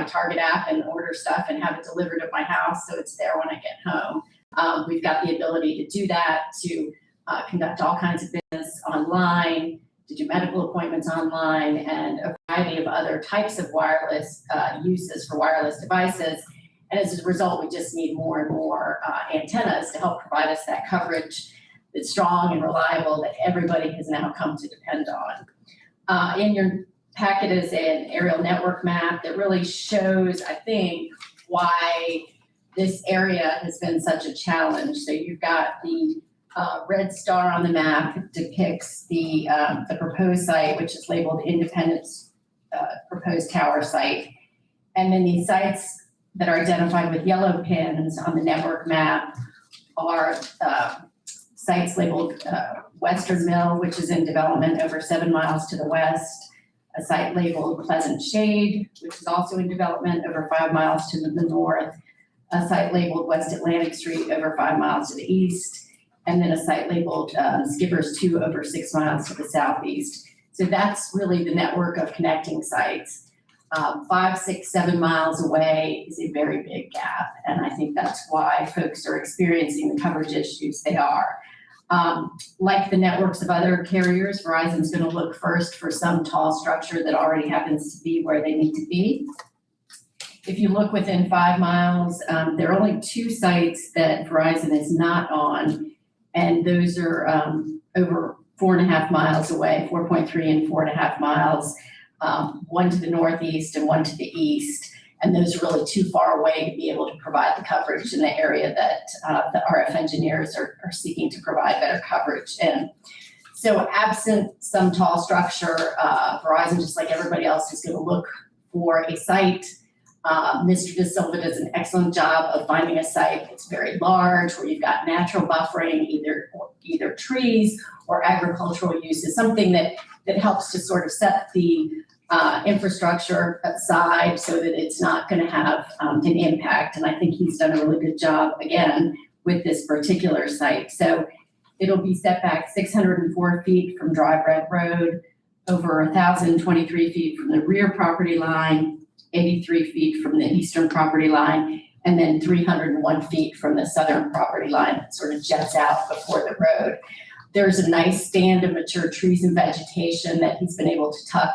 Target app and order stuff and have it delivered at my house so it's there when I get home. We've got the ability to do that, to conduct all kinds of business online, to do medical appointments online, and a variety of other types of wireless uses for wireless devices. And as a result, we just need more and more antennas to help provide us that coverage that's strong and reliable that everybody has now come to depend on. In your packet is an aerial network map that really shows, I think, why this area has been such a challenge. So you've got the red star on the map depicts the proposed site, which is labeled Independence Proposed Tower Site. And then these sites that are identified with yellow pins on the network map are sites labeled Western Mill, which is in development over 7 miles to the west, a site labeled Pleasant Shade, which is also in development over 5 miles to the north, a site labeled West Atlantic Street over 5 miles to the east, and then a site labeled Skippers 2 over 6 miles to the southeast. So that's really the network of connecting sites. 5, 6, 7 miles away is a very big gap, and I think that's why folks are experiencing the coverage issues they are. Like the networks of other carriers, Verizon's going to look first for some tall structure that already happens to be where they need to be. If you look within 5 miles, there are only 2 sites that Verizon is not on, and those are over 4.5 miles away, 4.3 and 4.5 miles. One to the northeast and one to the east, and those are really too far away to be able to provide the coverage in the area that the RF engineers are seeking to provide better coverage in. So absent some tall structure, Verizon, just like everybody else, is going to look for a site. Mr. De Silva does an excellent job of finding a site that's very large, where you've got natural buffering, either trees or agricultural uses, something that helps to sort of set the infrastructure aside so that it's not going to have an impact. And I think he's done a really good job, again, with this particular site. So it'll be set back 604 feet from Dry Bread Road, over 1,023 feet from the rear property line, 83 feet from the eastern property line, and then 301 feet from the southern property line that sort of jets out before the road. There's a nice stand of mature trees and vegetation that he's been able to tuck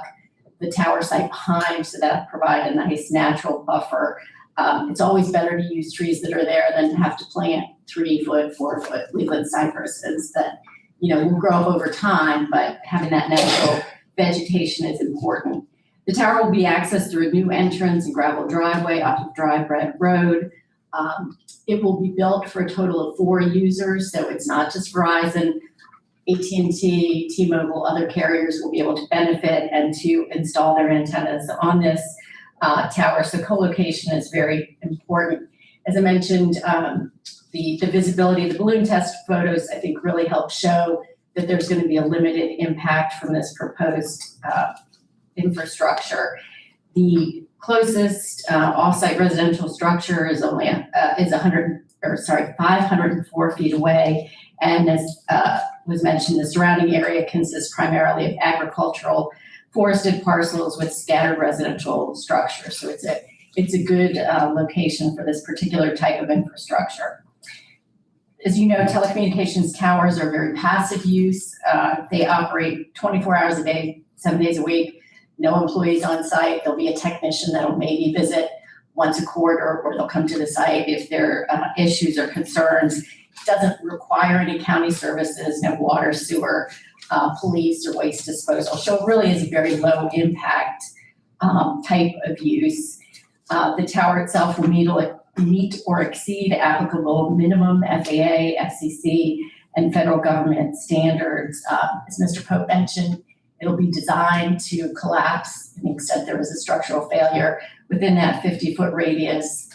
the tower site behind, so that provide a nice natural buffer. It's always better to use trees that are there than to have to plant 3-foot, 4-foot leaflet cypresses that, will grow up over time, but having that natural vegetation is important. The tower will be accessed through a new entrance and gravel driveway off of Dry Bread Road. It will be built for a total of 4 users, so it's not just Verizon. AT&T, T-Mobile, other carriers will be able to benefit and to install their antennas on this tower. So co-location is very important. As I mentioned, the visibility of the balloon test photos, I think, really help show that there's going to be a limited impact from this proposed infrastructure. The closest off-site residential structure is only 504 feet away, and as was mentioned, the surrounding area consists primarily of agricultural forested parcels with scattered residential structures. So it's a good location for this particular type of infrastructure. As you know, telecommunications towers are very passive use. They operate 24 hours a day, 7 days a week. No employees on site. There'll be a technician that'll maybe visit once a quarter, or they'll come to the site if there are issues or concerns. It doesn't require any county services, no water, sewer, police, or waste disposal. So it really is a very low impact type of use. The tower itself will meet or exceed applicable minimum FAA, FCC, and federal government standards. As Mr. Pope mentioned, it'll be designed to collapse to the extent there is a structural failure within that 50-foot radius,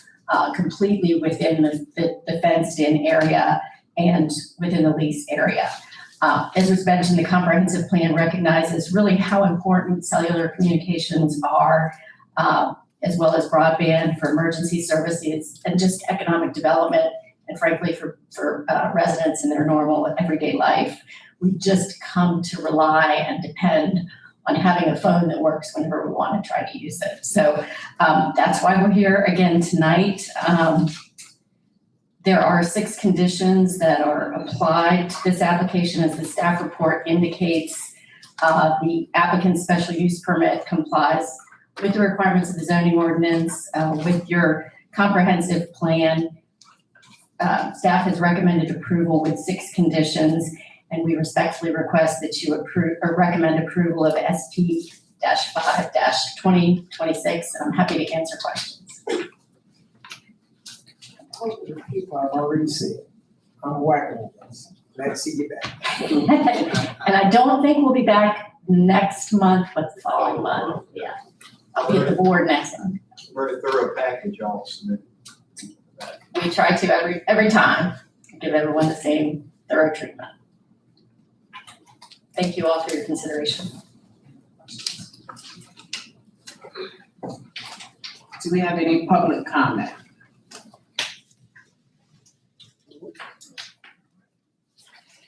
completely within the fenced-in area and within the lease area. As was mentioned, the comprehensive plan recognizes really how important cellular communications are, as well as broadband for emergency services and just economic development, and frankly for residents in their normal everyday life. We've just come to rely and depend having a phone that works whenever we want to try to use it. So that's why we're here again tonight. There are 6 conditions that are applied to this application. As the staff report indicates, the applicant's special use permit complies with the requirements of the zoning ordinance, with your comprehensive plan. Staff has recommended approval with 6 conditions, and we respectfully request that you approve or recommend approval of SP-5-2026. I'm happy to answer questions. People I've already said, I'm whacking with this. Let's see you back. And I don't think we'll be back next month, but the following month. Yeah. I'll be at the board next month. Very thorough package y'all submitted. We try to every time give everyone the same thorough treatment. Thank you all for your consideration. Do we have any public comment?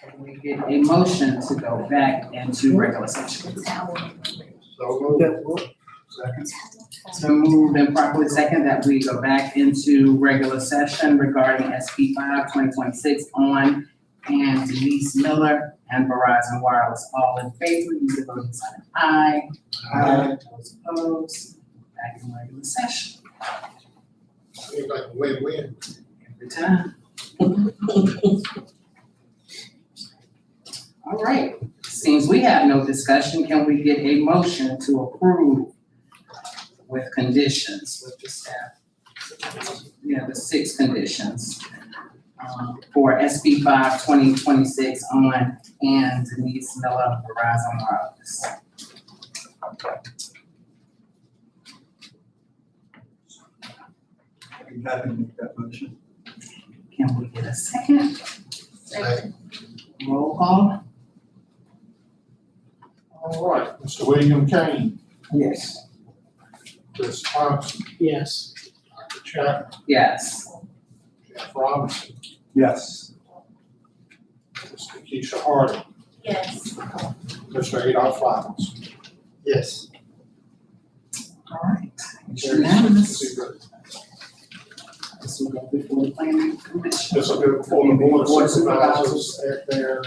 Can we get a motion to go back into regular session? So moved and properly second that we go back into regular session regarding SP 5-2026 on and Denise Miller and Verizon Wireless. All in favor, use the voting sign of aye. Aye. Those opposed, back in regular session Seems like a win-win. every time. All right, seems we have no discussion. Can we get a motion to approve with conditions with the staff? Yeah, the 6 conditions for SP 5-2026 on and Denise Miller, Verizon Wireless. I'm happy to make that motion. Can we get a second? Second. Roll call? All right, Mr. William Kane, Yes. Chris Thompson, Yes. Dr. Chapman, Yes. Jeff Robinson, Yes. Mr. Keisha Hardy, Yes. Mr. Adolph Lyons. Yes. All right. It's unanimous. This This will go before the planning commission. will go before the board of supervisors at their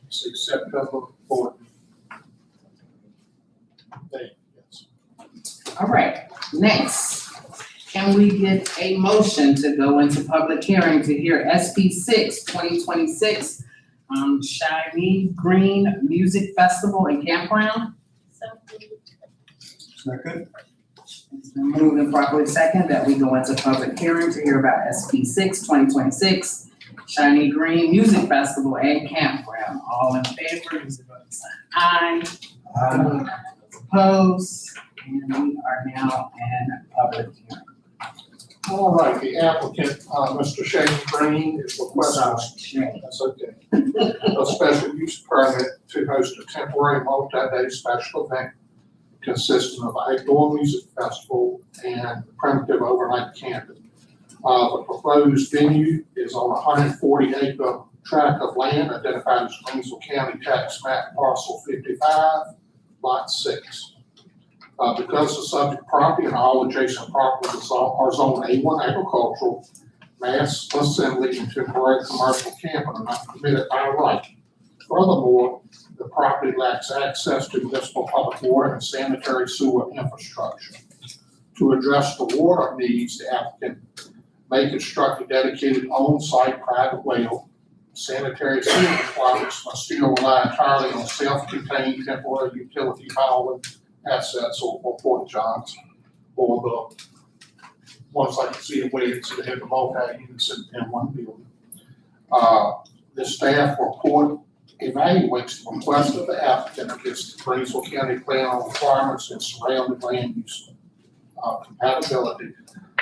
September 4th. Date, yes. All right, next, can we get a motion to go into public hearing to hear SP 6-2026, Shiny Green Music Festival and Campground? Second? It's been moved and properly second that we go into public hearing to hear about SP 6-2026, Shiny Green Music Festival and Campground. All in favor, use the voting sign aye. Opposed, and we are now in public hearing. All right, the applicant, Mr. Shane Green, is requesting, Shane. that's okay, a special use permit to host a temporary multi-day special event consisting of an outdoor music festival and primitive overnight camping. The proposed venue is on a 140-acre tract of land identified as Greensville County Tax Map Parcel 55, Lot 6. Because the subject property and all adjacent properties are zoned A1 agricultural, mass assembly and temporary commercial camping are not permitted by right. Furthermore, the property lacks access to municipal public water and sanitary sewer infrastructure. To address the water needs, the applicant may construct a dedicated on-site private well. Sanitary sewer requirements must still rely entirely on self-contained temporary utility hauling assets or port johns, or the ones like you see at weddings that have the multi-units in one building. The staff report evaluates the request of the applicant against the Greensville County plan on requirements and surrounding land use compatibility,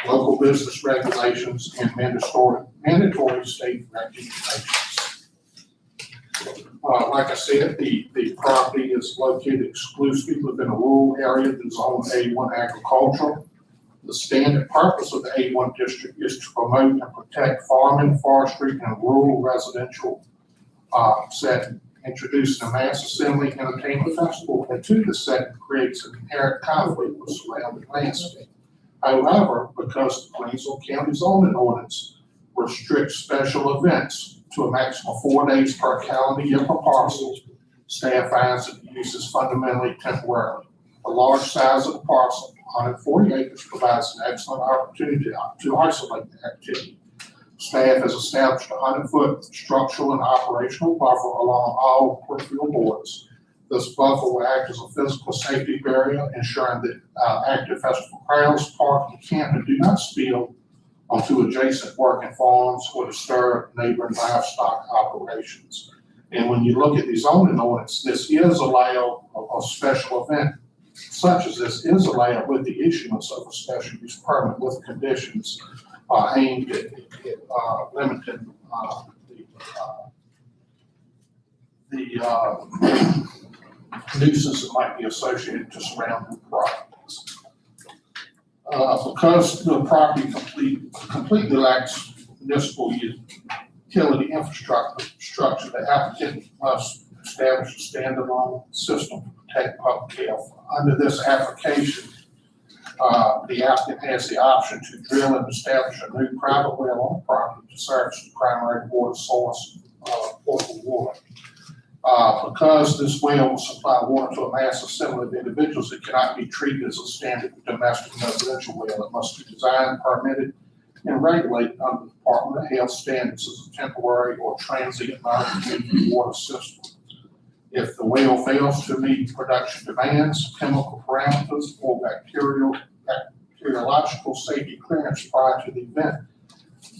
local business regulations, and mandatory state regulations. Like I said, the property is located exclusively within a rural area that is zoned A1 agricultural. The standard purpose of the A1 district is to promote and protect farming, forestry, and rural residential setting. Introducing a mass assembly entertainment festival into the setting creates an inherent conflict with surrounding landscape. However, because the Greensville County zoning ordinance restricts special events to a maximum of 4 days per calendar year per parcel, staff finds that the use is fundamentally temporary. The large size of the parcel, 140 acres, provides an excellent opportunity to isolate the activity. Staff has established a 100-foot structural and operational buffer along all peripheral borders. This buffer will act as a physical safety barrier, ensuring that active festival crowds, park, and camping do not spill onto adjacent working farms or disturb neighboring livestock operations. And when you look at the zoning ordinance, this is allowed, a special event such as this is allowed with the issuance of a special use permit with conditions aimed at limiting the nuisance that might be associated to surrounding properties. Because the property completely lacks municipal utility infrastructure, the applicant must establish a standalone system to protect public health. Under this application, the applicant has the option to drill and establish a new private well on the property to serve as the primary water source for the water. Because this well will supply water to a mass assembly of individuals, it cannot be treated as a standard domestic residential well. It must be designed, permitted, and regulated under the Department of Health standards as a temporary or transient non-community water system. If the well fails to meet production demands, chemical parameters, or bacteriological safety clearance prior to the event,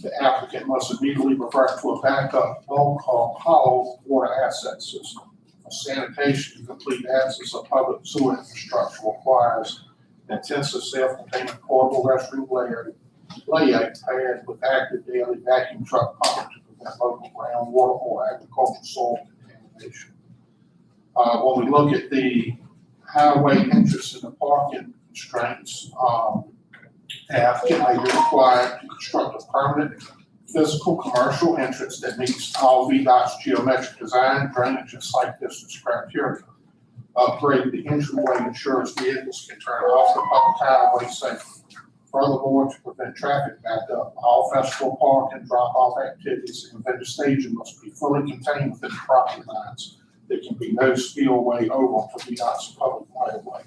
the applicant must immediately revert to a backup long-haul water asset system. For sanitation, complete access of public sewer infrastructure requires intensive self-contained portable restroom layout paired with active daily vacuum truck pumping to prevent local groundwater or agricultural soil contamination. When we look at the highway entrance and the parking constraints, the applicant may be required to construct a permanent physical commercial entrance that meets all VDOT's geometric design, drainage, and site distance criteria. Upgrade the entryway ensures vehicles can turn off the public highway safely. Furthermore, to prevent traffic backup, all festival park and drop-off activities and vendor staging must be fully contained within the property lines. There can be no spillway over to VDOT's public right of way.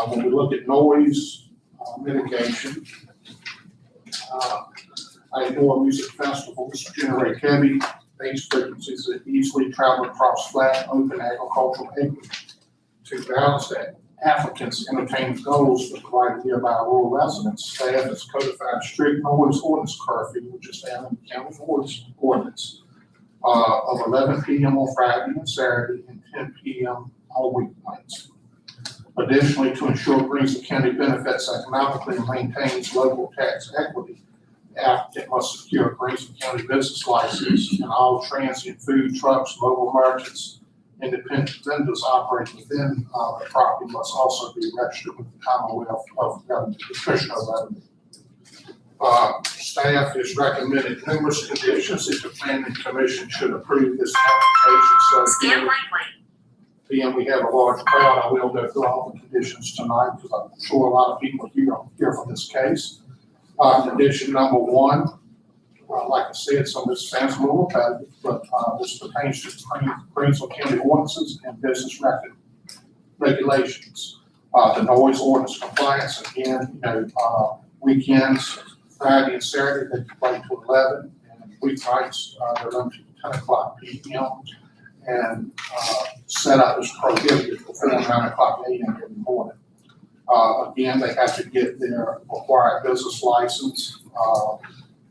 When we look at noise mitigation, outdoor music festivals generate heavy bass frequencies that easily travel across flat, open agricultural acreage. To balance that, applicants entertain goals for providing nearby rural residents. Staff has codified strict noise ordinance curfew, which is found in the county ordinance, of 11 p.m. on Friday and Saturday and 10 p.m. all weeknights. Additionally, to ensure Greensville County benefits economically and maintains local tax equity, the applicant must secure a Greensville County business license, and all transient food trucks, mobile merchants, independent vendors operating within the property must also be registered with the Commonwealth of Commissioner of Revenue. Staff has recommended numerous conditions that the Planning Commission should approve this application. So being we have a large crowd, I will go through all the conditions tonight because I'm sure a lot of people here from this case. Condition number one, like I said, some of this sounds a little repetitive, but this pertains to Greensville County ordinances and business regulations. The noise ordinance compliance, again, weekends, Friday and Saturday, they play to 11, and weeknights, they're limited to 10 o'clock p.m. And setup is prohibited before 9 o'clock a.m. every morning. Again, they have to get their required business license.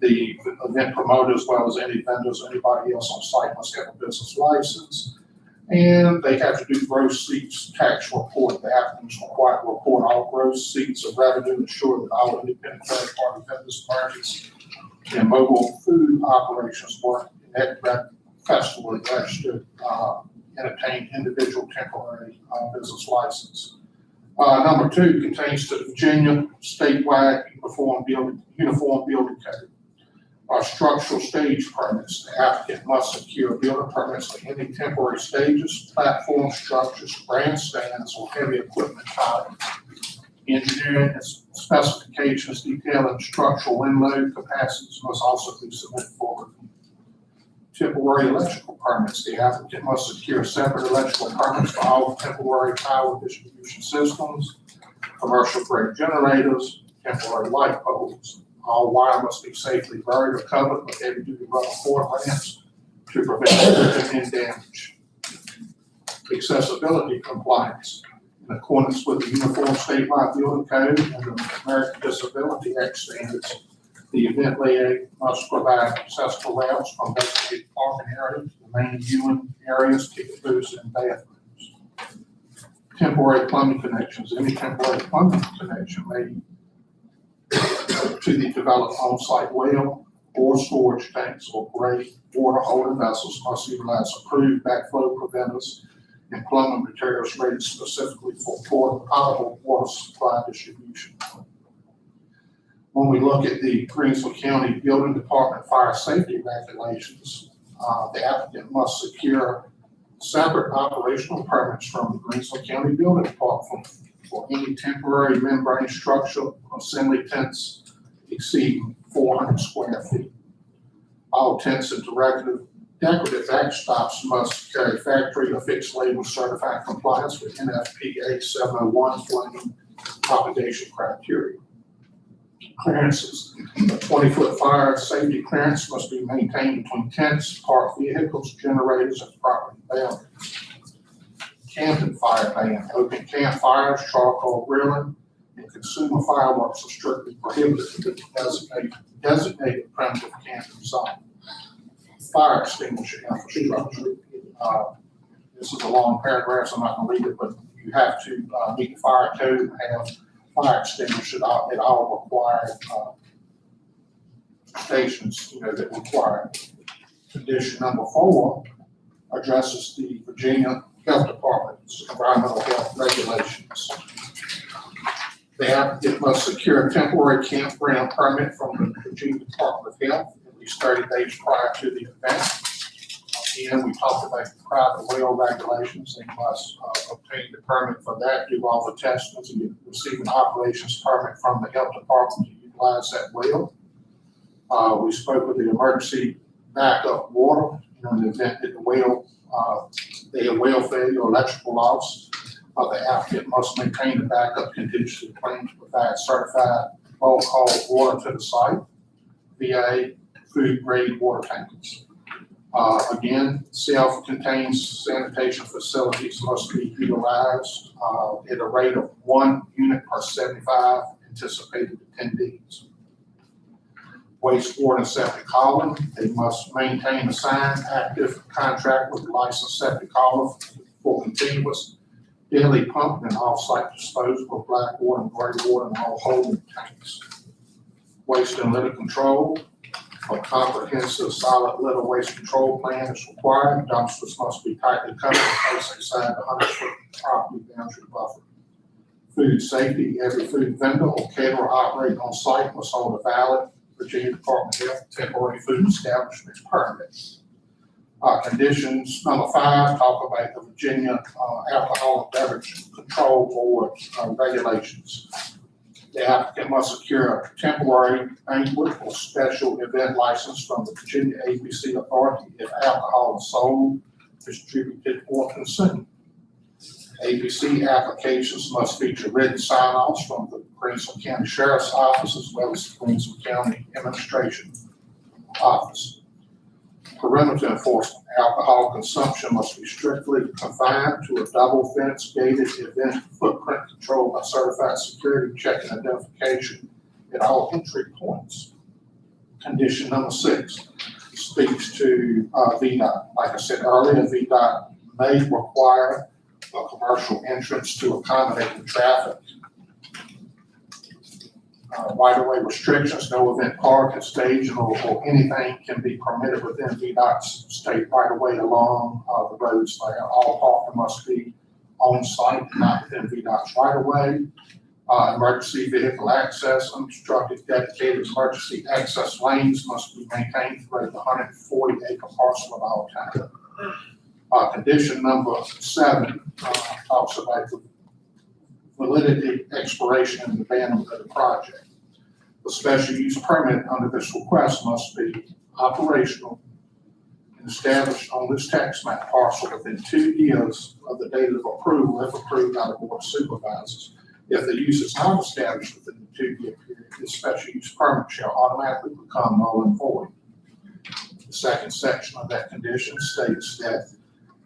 The event promoter, as well as any vendors, anybody else on site must have a business license. And they have to do gross receipts tax report. The applicant is required to report all gross receipts of revenue, ensure that all independent third party vendors, merchants, and mobile food operations work at that festival and registered and obtain individual temporary business license. Number two contains the Virginia statewide uniform building code. are structural stage permits. The applicant must secure building permits for any temporary stages, platform structures, grandstands, or heavy equipment piling. Engineering and specifications detailing structural wind load capacities must also be submitted for review. Temporary electrical permits. The applicant must secure separate electrical permits for all temporary power distribution systems, commercial grade generators, temporary light poles. All wire must be safely buried or covered with heavy-duty rubber cord lamps to prevent wind damage. Accessibility compliance. In accordance with the Uniform Statewide Building Code and the American Disability Act standards, the event layout must provide accessible routes from designated parking areas, the main viewing areas, ticket booths, and bathrooms. Temporary plumbing connections. Any temporary plumbing connection made to the developed on-site well or storage tanks or gray water holding vessels must utilize approved backflow preventers and plumbing materials rated specifically for potable water supply distribution. When we look at the Greensville County Building Department fire safety regulations, the applicant must secure separate operational permits from the Greensville County Building Department for any temporary membrane structural assembly tents exceeding 400 square feet. All tents and decorative backstops must carry factory affixed label certified compliance with NFPA 701 flame propagation criteria. Clearances. A 20-foot fire safety clearance must be maintained between tents, parked vehicles, generators, and property boundaries. Camping fire ban. Open campfires, charcoal grilling, and consumer fireworks are strictly prohibited in the designated primitive camping zone. Fire extinguisher infrastructure. This is a long paragraph, so I'm not going to read it, but you have to meet the fire code and have fire extinguishers at all required stations, that require. Condition number 4 addresses the Virginia Health Department's environmental health regulations. The applicant must secure a temporary campground permit from the Virginia Department of Health at least 30 days prior to the event. Again, we talked about the private well regulations. They must obtain the permit for that, do all the testing, and receive an operations permit from the health department to utilize that well. We spoke with the emergency backup water in the event that the well, they have well failure or electrical loss. The applicant must maintain a backup contingency plan to provide certified bulk haul water to the site via food grade water tankers. Again, self-contained sanitation facilities must be utilized at a rate of 1 unit per 75 anticipated attendees. Wastewater and septic hauling, they must maintain a signed active contract with the licensed septic hauler for continuous daily pumping and off-site disposal of black water and gray water in all holding tanks. Waste and litter control, a comprehensive solid litter waste control plan is required. Dumpsters must be tightly covered and placed inside the 100-foot property boundary buffer. Food safety, every food vendor or caterer operating on site must hold a valid Virginia Department of Health temporary food establishment permit. Conditions number 5 talk about the Virginia Alcohol and Beverage Control Board regulations. The applicant must secure a temporary banquet or special event license from the Virginia ABC Authority if alcohol is sold, distributed, or consumed. ABC applications must feature written sign-offs from the Greensville County Sheriff's Office as well as the Greensville County Administration Office. Perimeter enforcement. Alcohol consumption must be strictly confined to a double fence gated event footprint controlled by certified security check and identification at all entry points. Condition number 6 speaks to VDOT. Like I said earlier, VDOT may require a commercial entrance to accommodate the traffic. Right-of-way restrictions, no event parking, staging, or anything can be permitted within VDOT's state right-of-way along the roads there. All parking must be on site, not within VDOT's right-of-way. Emergency vehicle access, unobstructed dedicated emergency access lanes must be maintained throughout the 140-acre parcel at all times. Condition number 7 talks about the validity, expiration, and abandonment of the project. The special use permit under this request must be operational and established on this tax map parcel within 2 years of the date of approval, if approved by the Board of Supervisors. If the use is not established within the 2-year period, the special use permit shall automatically become null and void. The second section of that condition states that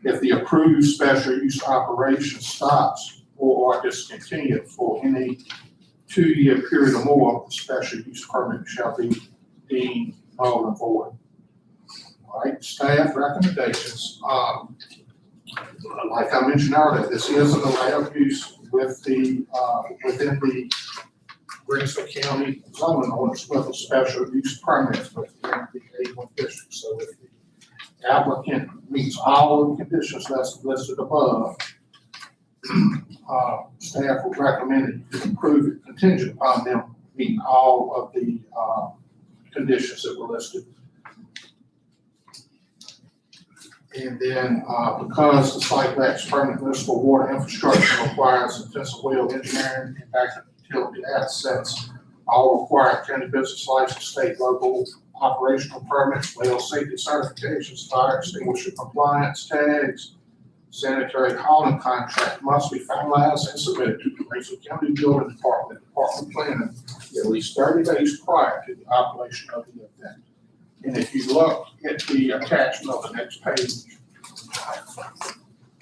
if the approved special use operation stops or are discontinued for any 2-year period or more, the special use permit shall be deemed null and void. All right, staff recommendations. Like I mentioned earlier, this is an allowed use with the, within the Greensville County zoning ordinance with a special use permit within the A1 district. So if the applicant meets all of the conditions that's listed above, staff would recommend that you approve it contingent upon them meeting all of the conditions that were listed. And then, because the site lacks permanent municipal water infrastructure requires intensive well engineering and backup utility assets, all required county business license, state, local operational permits, well safety certifications, fire extinguisher compliance tags, sanitary hauling contract must be finalized and submitted to the Greensville County Building Department of Planning at least 30 days prior to the operation of the event. And if you look at the attachment of the next page,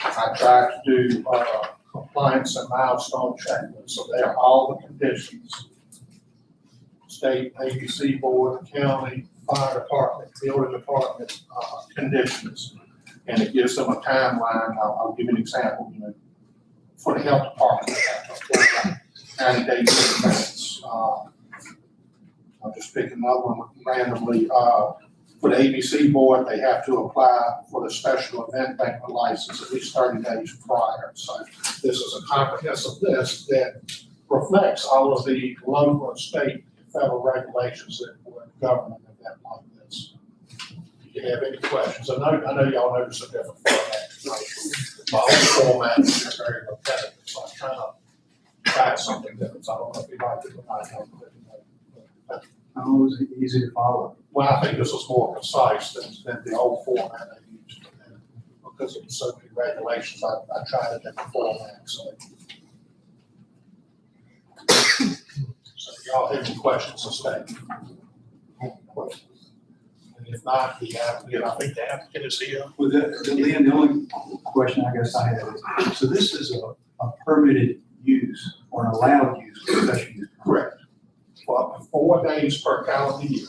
I tried to do compliance and milestone checklists. So they are all the conditions. State, ABC board, county, fire department, building department, conditions. And it gives them a timeline. I'll give you an example. You know, for the health department, they have to 90 days in advance. I'll just pick another one randomly. For the ABC board, they have to apply for the special event banquet license at least 30 days prior. So this is a comprehensive list that reflects all of the local and state and federal regulations that would govern an event like this. If you have any questions, I know y'all notice a different format. My own format is very repetitive, so I'm trying to try something different. So I don't know if you like it or not. Oh, is it easy to follow? Well, I think this was more concise than the old format I used. And because of so many regulations, I tried a different format, so. So y'all have any questions or statements? And if not, the applicant, I think the applicant is here. Well, Leanne, the only question I guess I have is, so this is a permitted use or an allowed use for special use. Correct. For up to 4 days per calendar year.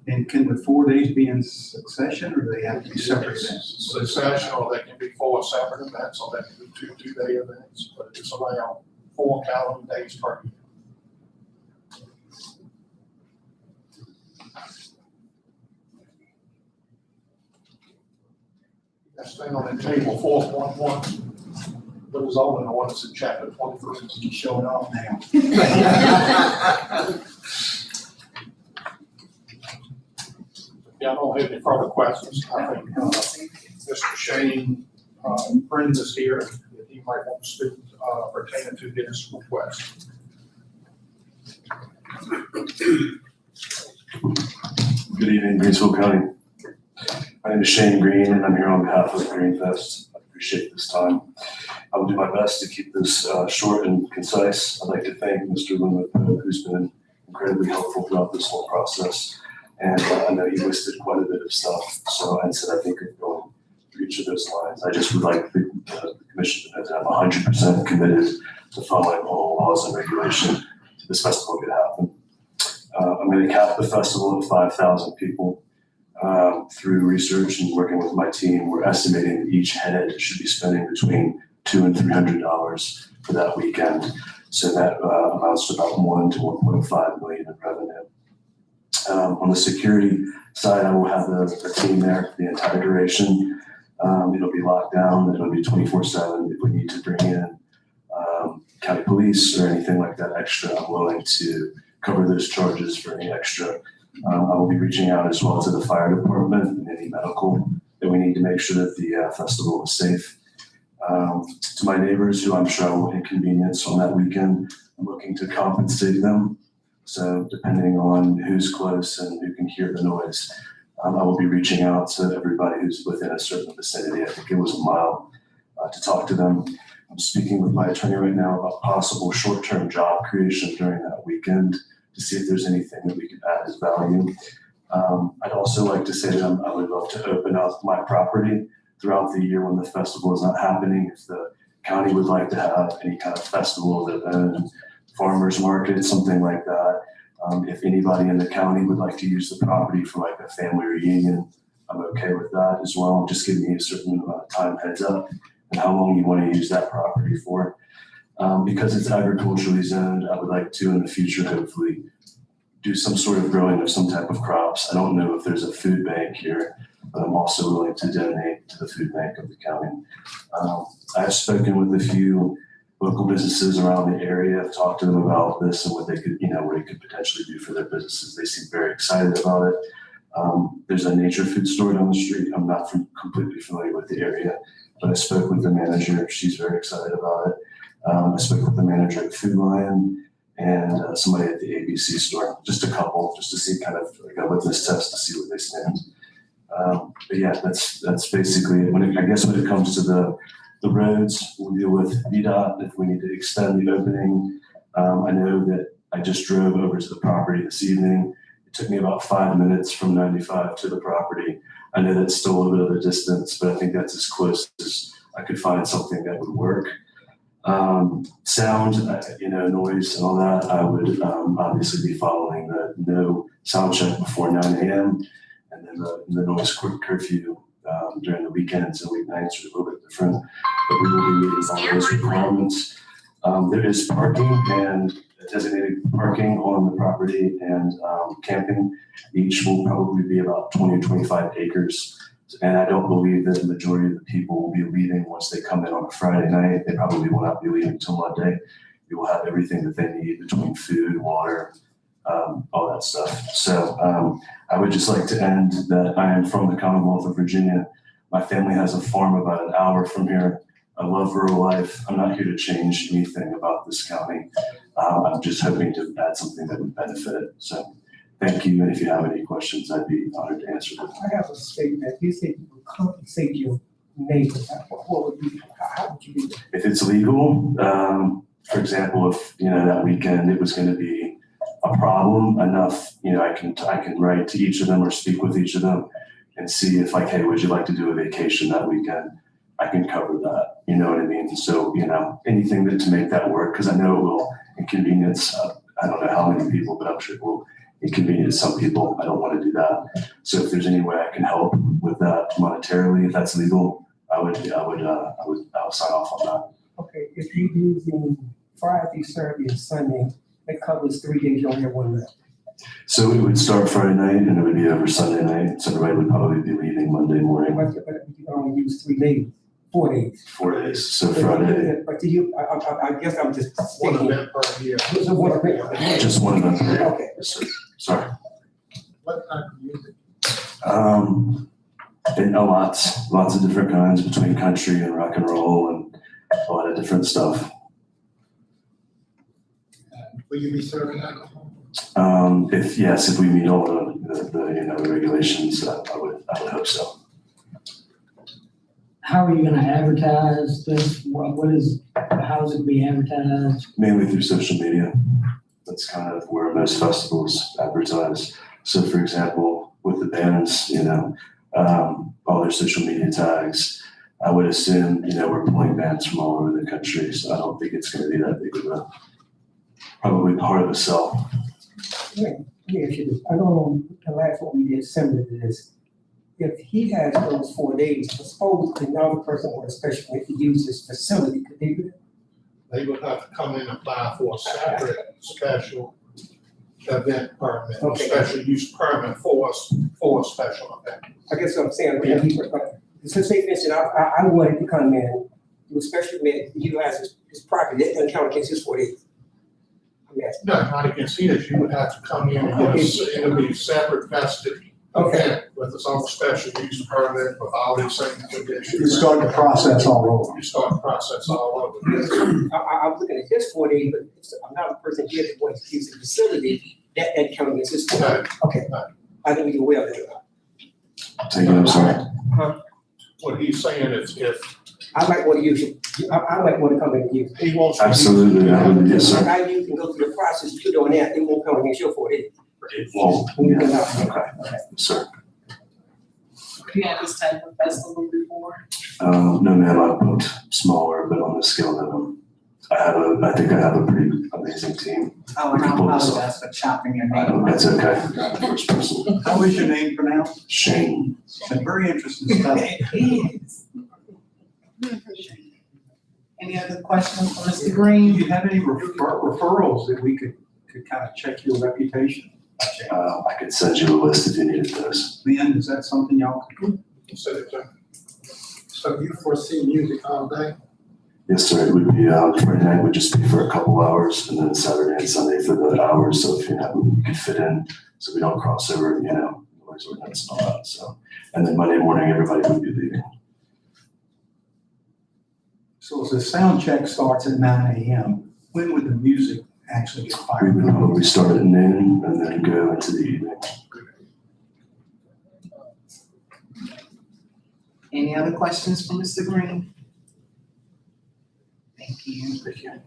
And can the 4 days be in succession or do they have to be separate events? Succession, or they can be 4 separate events, or they can be 2 2-day events, but it's around 4 calendar days per year. That's thing on the table, 4.1. But it's all in the ordinance in chapter 23. He's showing off now. Y'all don't have any further questions. I think Mr. Shane Brenda's here, that he might want to speak pertaining to this request. Good evening, Greensville County. My name is Shane Green, and I'm here on behalf of Greenfest. I appreciate this time. I will do my best to keep this short and concise. I'd like to thank Mr. Linwood, who's been incredibly helpful throughout this whole process. And I know he listed quite a bit of stuff, so instead I think of going through each of those lines. I just would like the commission to have 100% committed to following all laws and regulation to this festival could happen. I'm going to cap the festival at 5,000 people. Through research and working with my team, we're estimating that each head should be spending between $200 and $300 for that weekend. So that amounts to about 1 to 1.5 million in revenue. On the security side, I will have a team there the entire duration. It'll be locked down. It'll be 24/7. If we need to bring in county police or anything like that extra, I'm willing to cover those charges for any extra. I will be reaching out as well to the fire department and any medical that we need to make sure that the festival is safe. To my neighbors who I'm sure I will inconvenience on that weekend, I'm looking to compensate them. So depending on who's close and who can hear the noise, I will be reaching out to everybody who's within a certain vicinity. I think it was a mile to talk to them. I'm speaking with my attorney right now about possible short-term job creation during that weekend to see if there's anything that we could add as value. I'd also like to say that I would love to open up my property throughout the year when the festival is not happening. If the county would like to have any kind of festival event, farmers market, something like that. If anybody in the county would like to use the property for like a family reunion, I'm okay with that as well. Just give me a certain amount of time heads up and how long you want to use that property for. Because it's agriculturally zoned, I would like to in the future hopefully do some sort of growing of some type of crops. I don't know if there's a food bank here, but I'm also willing to donate to the food bank of the county. I've spoken with a few local businesses around the area. I've talked to them about this and what they could, what it could potentially do for their businesses. They seem very excited about it. There's a nature food store down the street. I'm not completely familiar with the area, but I spoke with the manager. She's very excited about it. I spoke with the manager at Food Lion and somebody at the ABC store, just a couple, just to see kind of like a litmus test to see where they stand. But yeah, that's basically it. I guess when it comes to the roads, we'll deal with VDOT if we need to extend the opening. I know that I just drove over to the property this evening. It took me about 5 minutes from 95 to the property. I know that's still a little bit of a distance, but I think that's as close as I could find something that would work. Sound, noise and all that, I would obviously be following the no sound check before 9 a.m. and then the noise curfew during the weekends and weeknights are a little bit different, but we will be meeting all those requirements. There is parking and designated parking on the property and camping. Each will probably be about 20 or 25 acres. And I don't believe that the majority of the people will be leaving once they come in on a Friday night. They probably will not be leaving until Monday. You will have everything that they need between food, water, all that stuff. So I would just like to end that I am from the Commonwealth of Virginia. My family has a farm about an hour from here. I love rural life. I'm not here to change anything about this county. I'm just hoping to add something that would benefit it. So thank you. And if you have any questions, I'd be honored to answer them. I have a statement. You said you would compensate your neighbors. What would you, how would you do that? If it's legal, for example, if that weekend it was going to be a problem enough, I can write to each of them or speak with each of them and see if hey, would you like to do a vacation that weekend? I can cover that. You know what I mean? So anything to make that work, because I know it will inconvenience. I don't know how many people, but I'm sure it will inconvenience some people. I don't want to do that. So if there's any way I can help with that monetarily, if that's legal, I'll sign off on that. Okay, if you're using Friday, Saturday, and Sunday, that covers 3 days. You only have 1 night. So it would start Friday night and it would be over Sunday night. So everybody would probably be leaving Monday morning. But you can only use 3 days, 4 days. 4 days. So Friday. But to you, I guess I'm just One thinking. event per year. So what event? Just one event. Okay. Yes, sir. Sorry. What type of music? And lots of different kinds between country and rock and roll and a lot of different stuff. Will you be serving alcohol? If we meet all the regulations, I would hope so. How are you gonna advertise this? How is it being advertised? Mainly through social media. That's kind of where most festivals advertise. So for example, with the bands, all their social media tags, I would assume, we're pulling bands from all over the country. So I don't think it's going to be that big of probably part of the sell. Let me ask you this. I know the last one we did similar to this. If he has those 4 days, suppose another person with a special need to use his facility, could they do that? They would have to come in and apply for a separate special event permit, Okay. special use permit for a special event. I guess what I'm saying, since they mentioned, I wanted to come in, do a special event, he has his property, that doesn't count against his 4 days. I'm asking. No, not against his, you would have to come in and get a, it would be separate vested Okay. event with its own special use permit with all these same conditions. You start the process all over. You start the process all over. I'm looking at his 4 days, but if another person here that wants to use the facility, that count against his 4 days. Okay. I didn't be aware of that. Take it, I'm sorry. What he's saying is if I might want to use it. I might want to come in and use it. he wants. to use- Absolutely, I would, yes, sir. I use and go through the process you're doing that, it won't count against your 4 days. It won't, When you come out, okay. yes, sir. You had this type of festival before? No, ma'am, I've booked smaller, but on the scale that I think I have a pretty amazing team. Oh, and I apologize for chopping your name. That's okay, you're the first person. How is your name pronounced? Shane. Very interesting stuff. Any other questions for Mr. Do Green? you have any referrals that we could kind of check your reputation? I could send you a list if you needed those. Lynn, is that something y'all could do? So you foresee music all day? Yes, sir, it would be, Friday night would just be for a couple hours, and then Saturday and Sunday for the hours, so if you could fit in, so we don't cross over, noise ordinance and all that, so. And then Monday morning, everybody would be leaving. So as the sound check starts at 9 a.m., when would the music actually get fired up? We start at noon and then go into the evening. Any other questions for Mr. Green? Thank you. Thank you.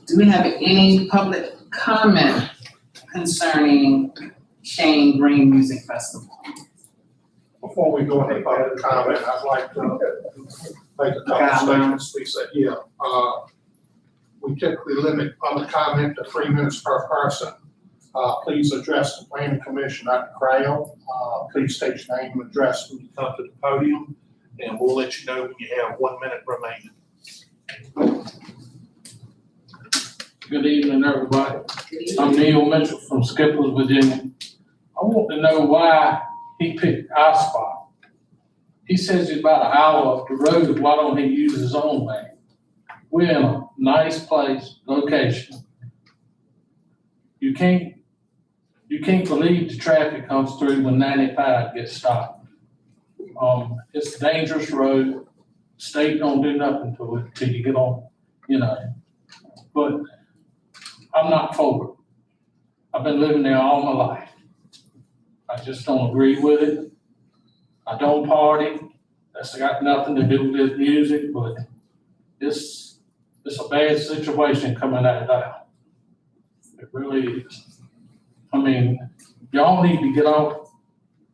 Do we have any public comment concerning Shane Green Music Festival? Before we go into public comment, I'd like to make a couple statements, we said, we typically limit public comment to 3 minutes per person. Please address the planning commission at the crowd. Please state your name and address when you come to the podium, and we'll let you know when you have 1 minute remaining. Good evening, everybody. I'm Neil Mitchell from Skippers, Virginia. I want to know why he picked our spot. He says he's about an hour up the road, why don't he use his own lane? We're in a nice place, location. You can't believe the traffic comes through when 95 gets stopped. It's a dangerous road. State don't do nothing to it till you get on, but I'm not for it. I've been living there all my life. I just don't agree with it. I don't party. That's got nothing to do with music, but it's a bad situation coming out of that. It really is. I mean, y'all need to get off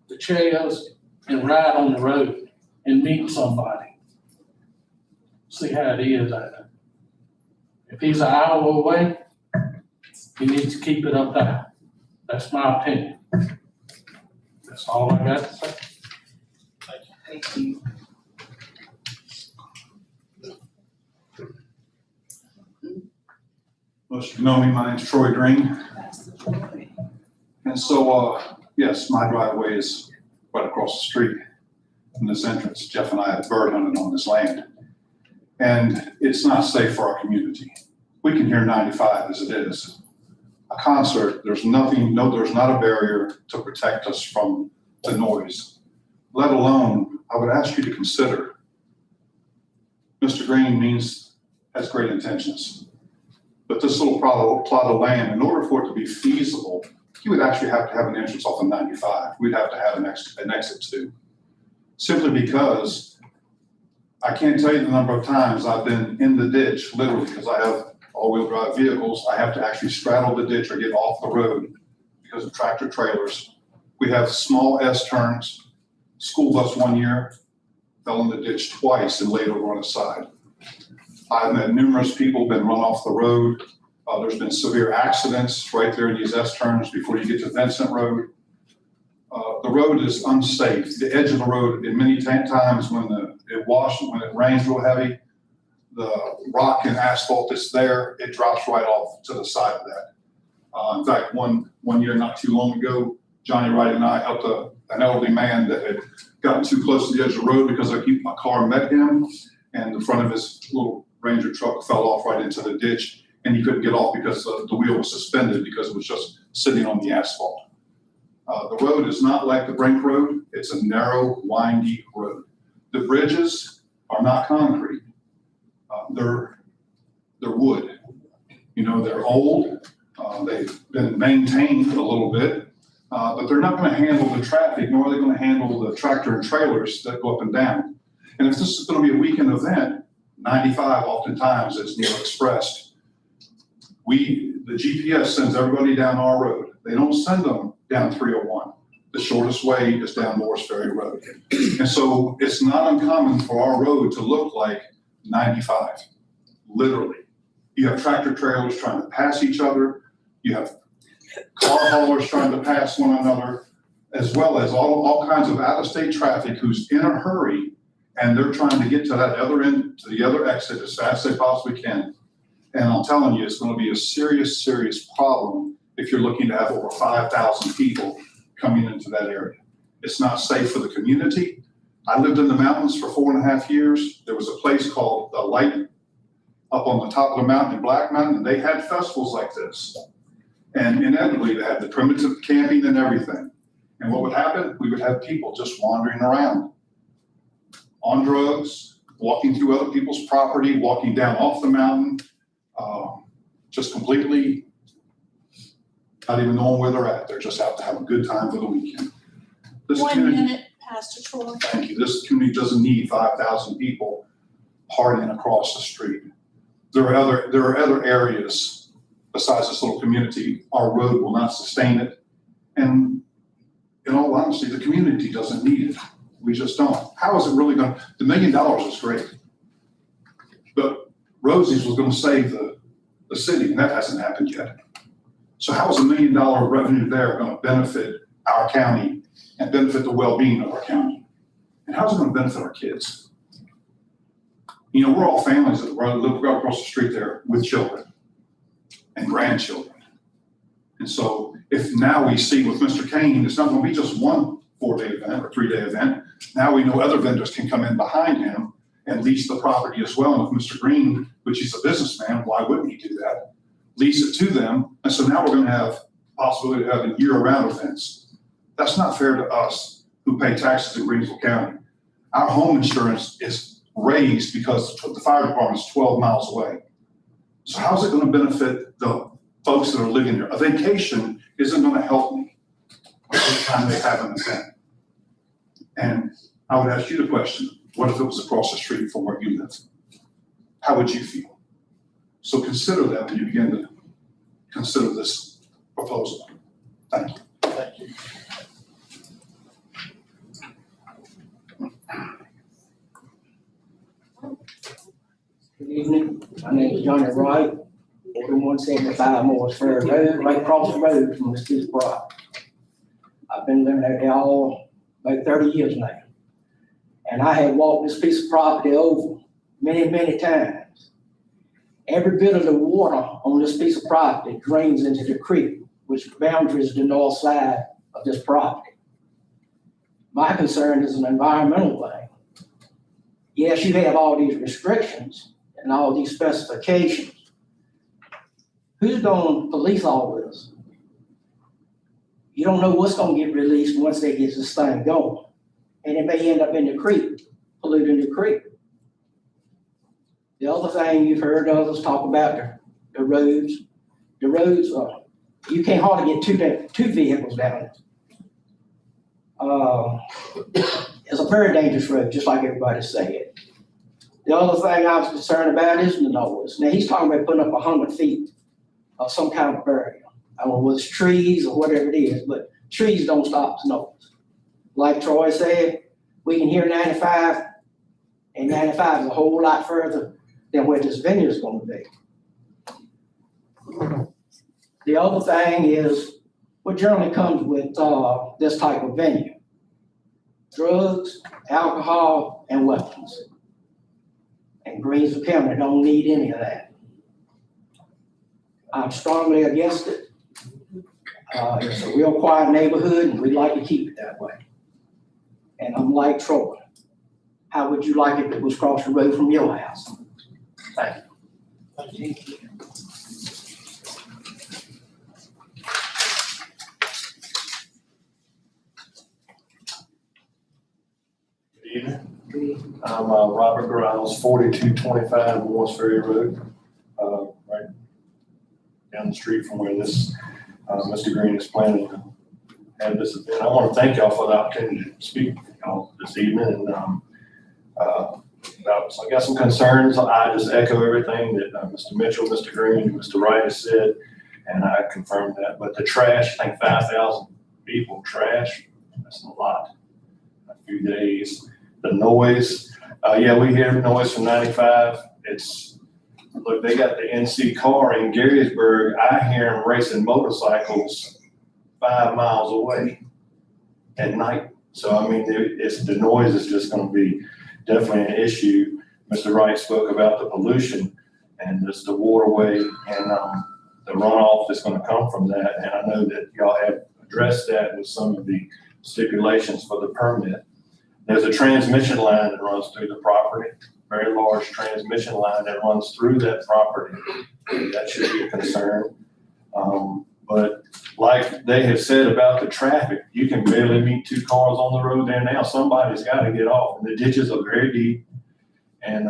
the chairs and ride on the road and meet somebody. See how it is out there. If he's an hour away, he needs to keep it up there. That's my opinion. That's all I got to say. Thank you. Most of you know me, my name's Troy Green. And so, yes, my driveway is right across the street from this entrance. Jeff and I have bird hunted on this land. And it's not safe for our community. We can hear 95 as it is. A concert, there's not a barrier to protect us from the noise. Let alone, I would ask you to consider, Mr. Green has great intentions. But this little plot of land, in order for it to be feasible, he would actually have to have an entrance off of 95. We'd have to have an exit too. Simply because I can't tell you the number of times I've been in the ditch, literally, because I have all-wheel drive vehicles. I have to actually straddle the ditch or get off the road because of tractor trailers. We have small S-turns. School bus one year fell in the ditch twice and laid over on its side. I've met numerous people, been run off the road. There's been severe accidents right there in these S-turns before you get to Vincent Road. The road is unsafe. The edge of the road, in many times when it rains real heavy, the rock and asphalt that's there, it drops right off to the side of that. In fact, one year not too long ago, Johnny Wright and I helped an elderly man that had gotten too close to the edge of the road because my car met him. and the front of his little Ranger truck fell off right into the ditch, and he couldn't get off because the wheel was suspended because it was just sitting on the asphalt. The road is not like the Brink Road. It's a narrow, windy road. The bridges are not concrete. They're wood. You know, they're old. They've been maintained a little bit, but they're not going to handle the traffic, nor are they going to handle the tractor and trailers that go up and down. And if this is going to be a weekend event, 95 oftentimes, as Neil expressed, the GPS sends everybody down our road. They don't send them down 301. The shortest way is down Morris Ferry Road. And so it's not uncommon for our road to look like 95, literally. You have tractor trailers trying to pass each other. You have car haulers trying to pass one another, as well as all kinds of out-of-state traffic who's in a hurry, and they're trying to get to that other end, to the other exit as fast as they possibly can. And I'm telling you, it's going to be a serious, serious problem if you're looking to have over 5,000 people coming into that area. It's not safe for the community. I lived in the mountains for 4.5 years. There was a place called The Light up on the top of the mountain in Black Mountain, and they had festivals like this. And inevitably, they had the primitive camping and everything. And what would happen? We would have people just wandering around on drugs, walking through other people's property, walking down off the mountain, just completely not even knowing where they're at. They're just out to have a good time for the weekend. This 1 community, minute, Pastor Troy. thank you. This community doesn't need 5,000 people partying across the street. There are other areas besides this little community. Our road will not sustain it. And in all honesty, the community doesn't need it. We just don't. How is it really going to, the $1 million is great. But Rosie's was going to save the city, and that hasn't happened yet. So how is $1 million revenue there going to benefit our county and benefit the well-being of our county? And how's it going to benefit our kids? You know, we're all families that live right across the street there with children and grandchildren. And so if now we see with Mr. Kane, it's not going to be just one 4-day event or 3-day event. Now we know other vendors can come in behind him and lease the property as well. And if Mr. Green, which he's a businessman, why wouldn't he do that? Lease it to them. And so now we're going to have possibility of having year-round events. That's not fair to us who pay taxes in Greensville County. Our home insurance is raised because the fire department is 12 miles away. So how's it going to benefit the folks that are living there? A vacation isn't going to help me every time they have an event. And I would ask you the question, what if it was across the street from where you live? How would you feel? So consider that when you begin to consider this proposal. Thank you. Thank you. Good evening, my name is Johnny Wright, 4175 Morris Ferry Road, right across the road from this piece of property. I've been living there all about 30 years now. And I have walked this piece of property over many, many times. Every bit of the water on this piece of property drains into the creek, which boundaries the north side of this property. My concern is an environmental thing. Yes, you have all these restrictions and all these specifications. Who's going to police all this? You don't know what's going to get released once they get this thing going. And it may end up in the creek, polluting the creek. The other thing you've heard others talk about, the roads. The roads, you can't hardly get two vehicles down it. It's a very dangerous road, just like everybody said. The other thing I was concerned about is the noise. Now, he's talking about putting up 100 feet of some kind of barrier. I don't know whether it's trees or whatever it is, but trees don't stop the noise. Like Troy said, we can hear 95, and 95 is a whole lot further than where this venue is going to be. The other thing is what generally comes with this type of venue: drugs, alcohol, and weapons. And Greensville County don't need any of that. I'm strongly against it. It's a real quiet neighborhood, and we'd like to keep it that way. And I'm like Troy. how would you like it if it was across the road from your house? Thank you. Good evening. I'm Robert Griles, 4225 Morris Ferry Road, right down the street from where this Mr. Green is planning to have this event. I want to thank y'all for the opportunity to speak with y'all this evening. And I got some concerns. I just echo everything that Mr. Mitchell, Mr. Green, and Mr. Wright has said, and I confirm that. But the trash, I think 5,000 people trash, that's a lot. A few days. The noise, yeah, we hear noise from 95. Look, they got the NC car in Gettysburg. I hear them racing motorcycles 5 miles away at night. So, I mean, the noise is just going to be definitely an issue. Mr. Wright spoke about the pollution and just the waterway and the runoff that's going to come from that. And I know that y'all have addressed that with some of the stipulations for the permit. There's a transmission line that runs through the property, very large transmission line that runs through that property. That should be a concern. But like they have said about the traffic, you can barely meet 2 cars on the road there now. Somebody's got to get off. And the ditches are very deep. And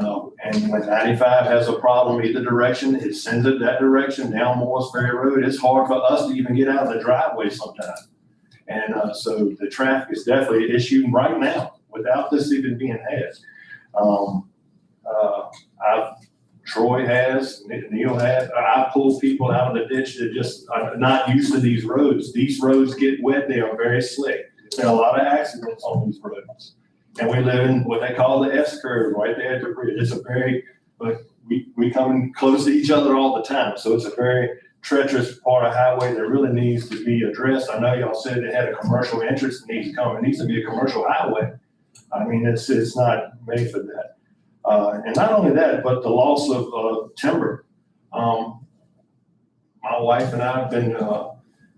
when 95 has a problem either direction, it sends it that direction down Morris Ferry Road. It's hard for us to even get out of the driveway sometimes. And so the traffic is definitely an issue right now without this even being had. Troy has, Neil has, I pull people out of the ditch that just are not used to these roads. These roads get wet, they are very slick. There are a lot of accidents on these roads. And we live in what they call the S curve right there at the bridge. It's a very, but we come in close to each other all the time. So it's a very treacherous part of highway that really needs to be addressed. I know y'all said they had a commercial entrance that needs to come. It needs to be a commercial highway. I mean, it's not made for that. And not only that, but the loss of timber. My wife and I have been,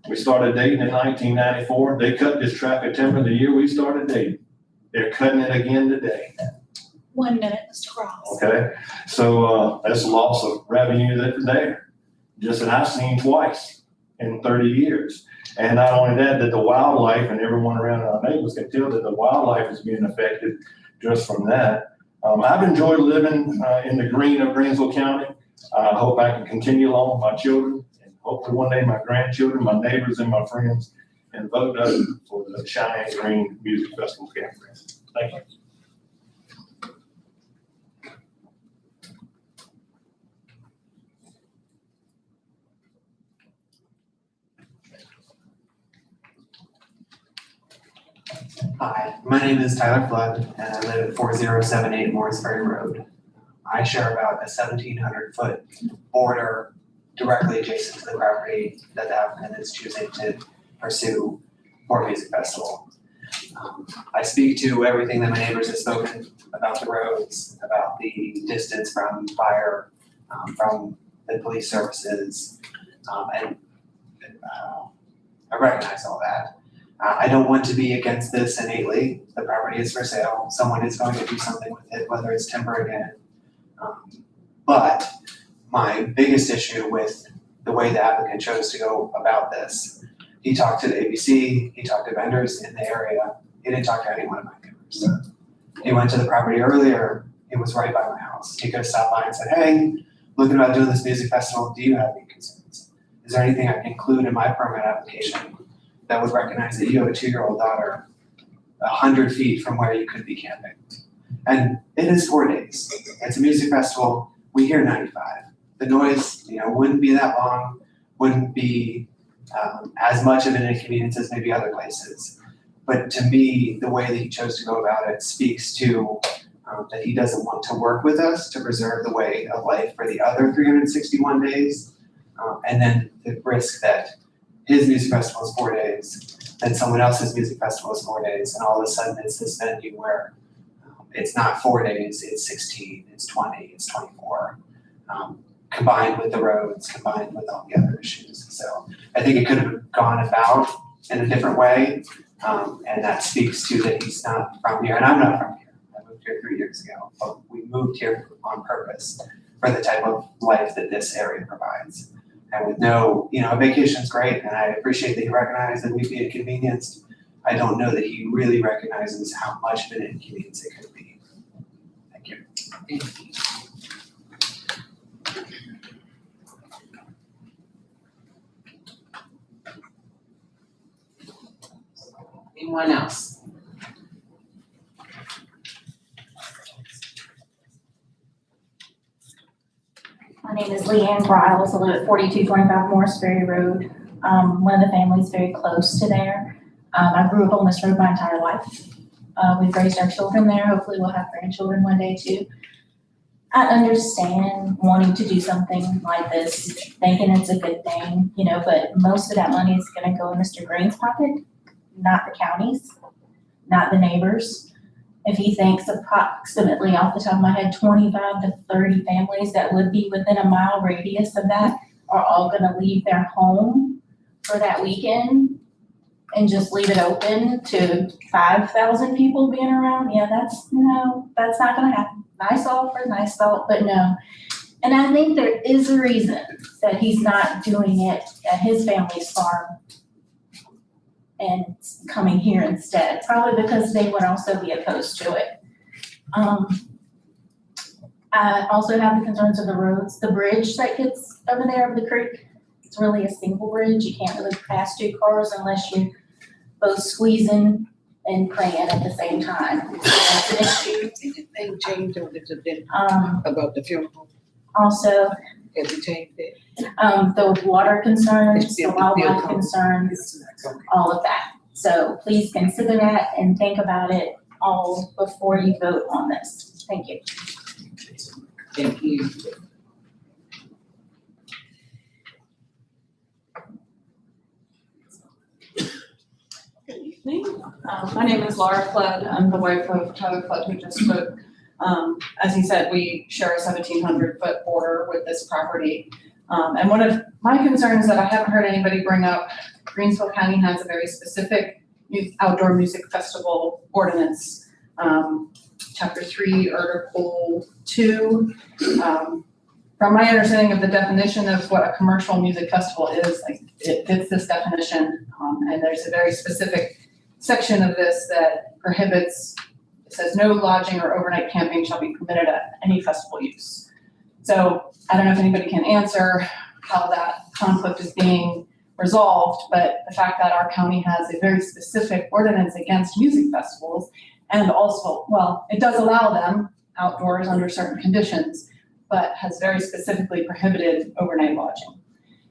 we started dating in 1994. They cut this tract of timber the year we started dating. They're cutting it again today. 1 minute, Mr. Cross. Okay, so that's a loss of revenue that's there. Just that I've seen twice in 30 years. And not only that, that the wildlife and everyone around our neighbors can tell that the wildlife is being affected just from that. I've enjoyed living in the green of Greensville County. I hope I can continue along with my children and hopefully one day my grandchildren, my neighbors, and my friends, and vote for the Cheyenne Green Music Festival campground. Thank you. Hi, my name is Tyler Flood, and I live at 4078 Morris Ferry Road. I share about a 1,700-foot border directly adjacent to the property that the applicant is choosing to pursue for a music festival. I speak to everything that my neighbors have spoken about the roads, about the distance from fire, from the police services, and I recognize all that. I don't want to be against this innately. The property is for sale. Someone is going to do something with it, whether it's timber again. But my biggest issue with the way the applicant chose to go about this, he talked to the ABC, he talked to vendors in the area. He didn't talk to any one of my neighbors. He went to the property earlier. It was right by my house. He could have stopped by and said, hey, looking about doing this music festival, do you have any concerns? Is there anything I can include in my permit application that would recognize that you have a 2-year-old daughter 100 feet from where you could be camping? And it is 4 days. It's a music festival. We hear 95. The noise, wouldn't be that long, wouldn't be as much of an inconvenience as maybe other places. But to me, the way that he chose to go about it speaks to that he doesn't want to work with us to preserve the way of life for the other 361 days. And then the risk that his music festival is 4 days, then someone else's music festival is 4 days, and all of a sudden it's this venue where it's not 4 days, it's 16, it's 20, it's 24, combined with the roads, combined with all the other issues. So I think it could have gone about in a different way, and that speaks to that he's not from here, and I'm not from here. I moved here 3 years ago, but we moved here on purpose for the type of life that this area provides. And with no, you know, vacation's great, and I appreciate that he recognized that we'd be inconvenienced. I don't know that he really recognizes how much of an inconvenience it could be. Thank you. Thank you. Anyone else? My name is Leanne Griles. I live at 4225 Morris Ferry Road. One of the families very close to there. I grew up on this road my entire life. We've raised our children there. Hopefully we'll have grandchildren one day too. I understand wanting to do something like this, thinking it's a good thing, you know, but most of that money is gonna go in Mr. Green's pocket, not the county's, not the neighbors. If he thinks approximately off the top of my head, 25 to 30 families that would be within a mile radius of that are all gonna leave their home for that weekend and just leave it open to 5,000 people being around, yeah, that's not gonna happen. Nice offer, nice thought, but no. And I think there is a reason that he's not doing it at his family's farm and coming here instead, probably because they would also be opposed to it. I also have the concerns of the roads, the bridge that gets over there over the creek. It's really a single bridge. You can't really pass two cars unless you're both squeezing and praying at the same time. That's an issue. Anything changed or has it been about the funeral? Also, Has it changed it? the water concerns, It's the still- wildlife still- concerns, all of that. So please consider that and think about it all before you vote on this. Thank you. Thank you. My name is Laura Flood. I'm the wife of Tyler Flood who just spoke. As he said, we share a 1,700-foot border with this property. And one of my concerns that I haven't heard anybody bring up, Greensville County has a very specific outdoor music festival ordinance. Chapter 3, Article 2. From my understanding of the definition of what a commercial music festival is, like, it fits this definition. And there's a very specific section of this that prohibits, it says no lodging or overnight camping shall be permitted at any festival use. So I don't know if anybody can answer how that conflict is being resolved, but the fact that our county has a very specific ordinance against music festivals, and also, well, it does allow them outdoors under certain conditions, but has very specifically prohibited overnight lodging.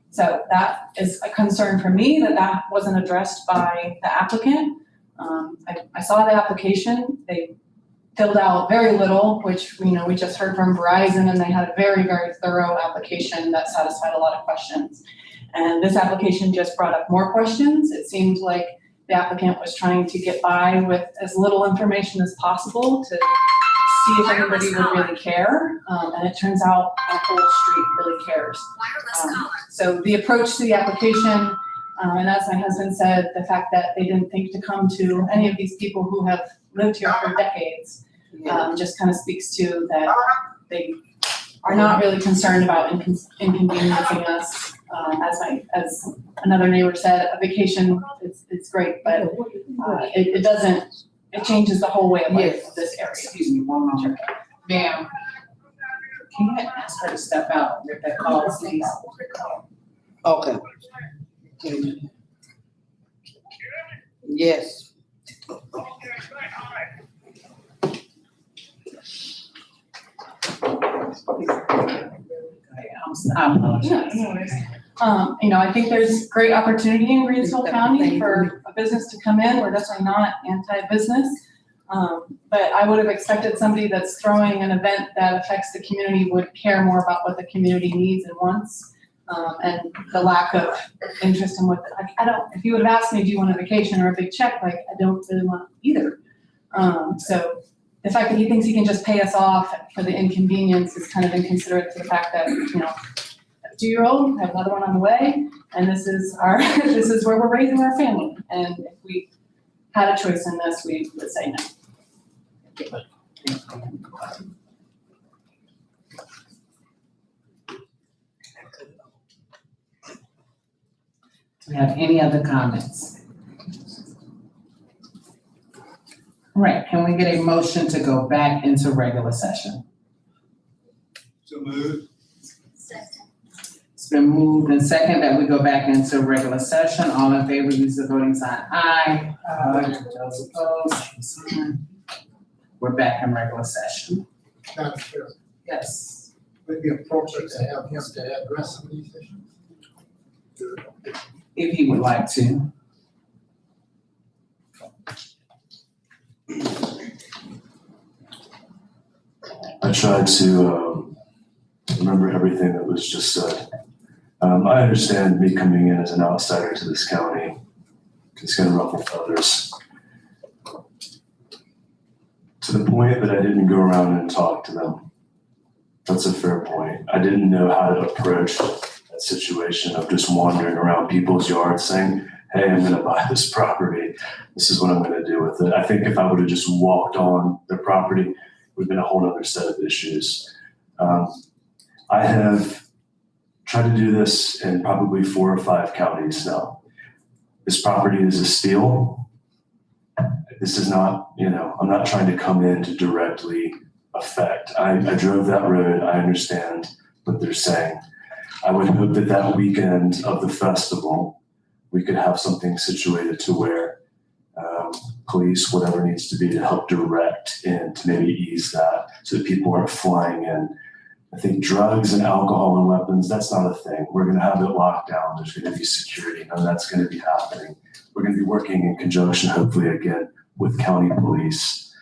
So that is a concern for me that wasn't addressed by the applicant. I saw the application. They filled out very little, which we just heard from Verizon, and they had a very, very thorough application that satisfied a lot of questions. And this application just brought up more questions. It seemed like the applicant was trying to get by with as little information as possible to see if anybody would really care. And it turns out our whole street really cares. So the approach to the application, and as my husband said, the fact that they didn't think to come to any of these people who have lived here for decades, just kind of speaks to that they are not really concerned about inconveniencing us. As another neighbor said, a vacation, it's great, but it doesn't, it changes the whole way of life of this area. Excuse me, one moment. Ma'am, can you ask her to step out with that call, please? Okay. Yes. I think there's great opportunity in Greensville County for a business to come in. We're definitely not anti-business. But I would have expected somebody that's throwing an event that affects the community would care more about what the community needs and wants. And the lack of interest in what, if you would have asked me, do you want a vacation or a big check? I don't really want either. So the fact that he thinks he can just pay us off for the inconvenience is kind of inconsiderate to the fact that, a 2-year-old, have another one on the way, and this is where we're raising our family. And if we had a choice in this, we would say no. Do we have any other comments? All right, can we get a motion to go back into regular session? So moved. It's been moved and second that we go back into regular session. All in favor, use the voting sign aye. Those opposed, same sign. We're back in regular session. Madam Chair, Yes. would it be appropriate to have him to address some of these issues? If he would like to. I tried to remember everything that was just said. I understand me coming in as an outsider to this county, it's gonna ruffle feathers. To the point that I didn't go around and talk to them. That's a fair point. I didn't know how to approach that situation of just wandering around people's yards saying, hey, I'm gonna buy this property. This is what I'm gonna do with it. I think if I would have just walked on their property, it would have been a whole other set of issues. I have tried to do this in probably 4 or 5 counties now. This property is a steal. This is not, I'm not trying to come in to directly affect. I drove that road. I understand what they're saying. I would hope that that weekend of the festival, we could have something situated to where police, whatever needs to be to help direct in to maybe ease that so that people aren't flying in. I think drugs and alcohol and weapons, that's not a thing. We're going to have it locked down. There's going to be security. None of that's going to be happening. We're going to be working in conjunction, hopefully, again, with county police.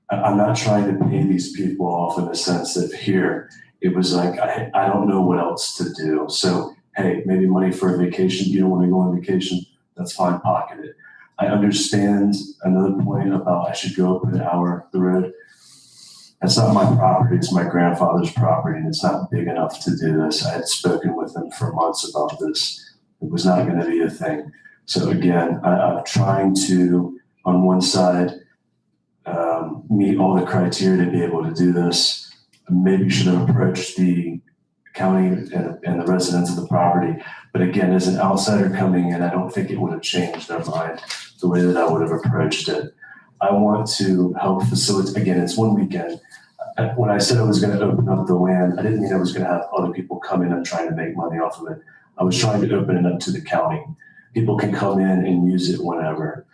I'm not trying to pay these people off in the sense that here, it was like, I don't know what else to do. So, hey, maybe money for a vacation. You don't want to go on vacation. That's fine, pocket it. I understand another point about I should go up an hour up the road. That's not my property, it's my grandfather's property, and it's not big enough to do this. I had spoken with him for months about this. It was not gonna be a thing. So again, I'm trying to, on one side, meet all the criteria to be able to do this. Maybe should have approached the county and the residents of the property. But again, as an outsider coming in, I don't think it would have changed their mind the way that I would have approached it. I want to help facilitate, again, it's one weekend. When I said I was going to open up the land, I didn't mean I was going to have other people come in and trying to make money off of it. I was trying to open it up to the county. People can come in and use it whenever.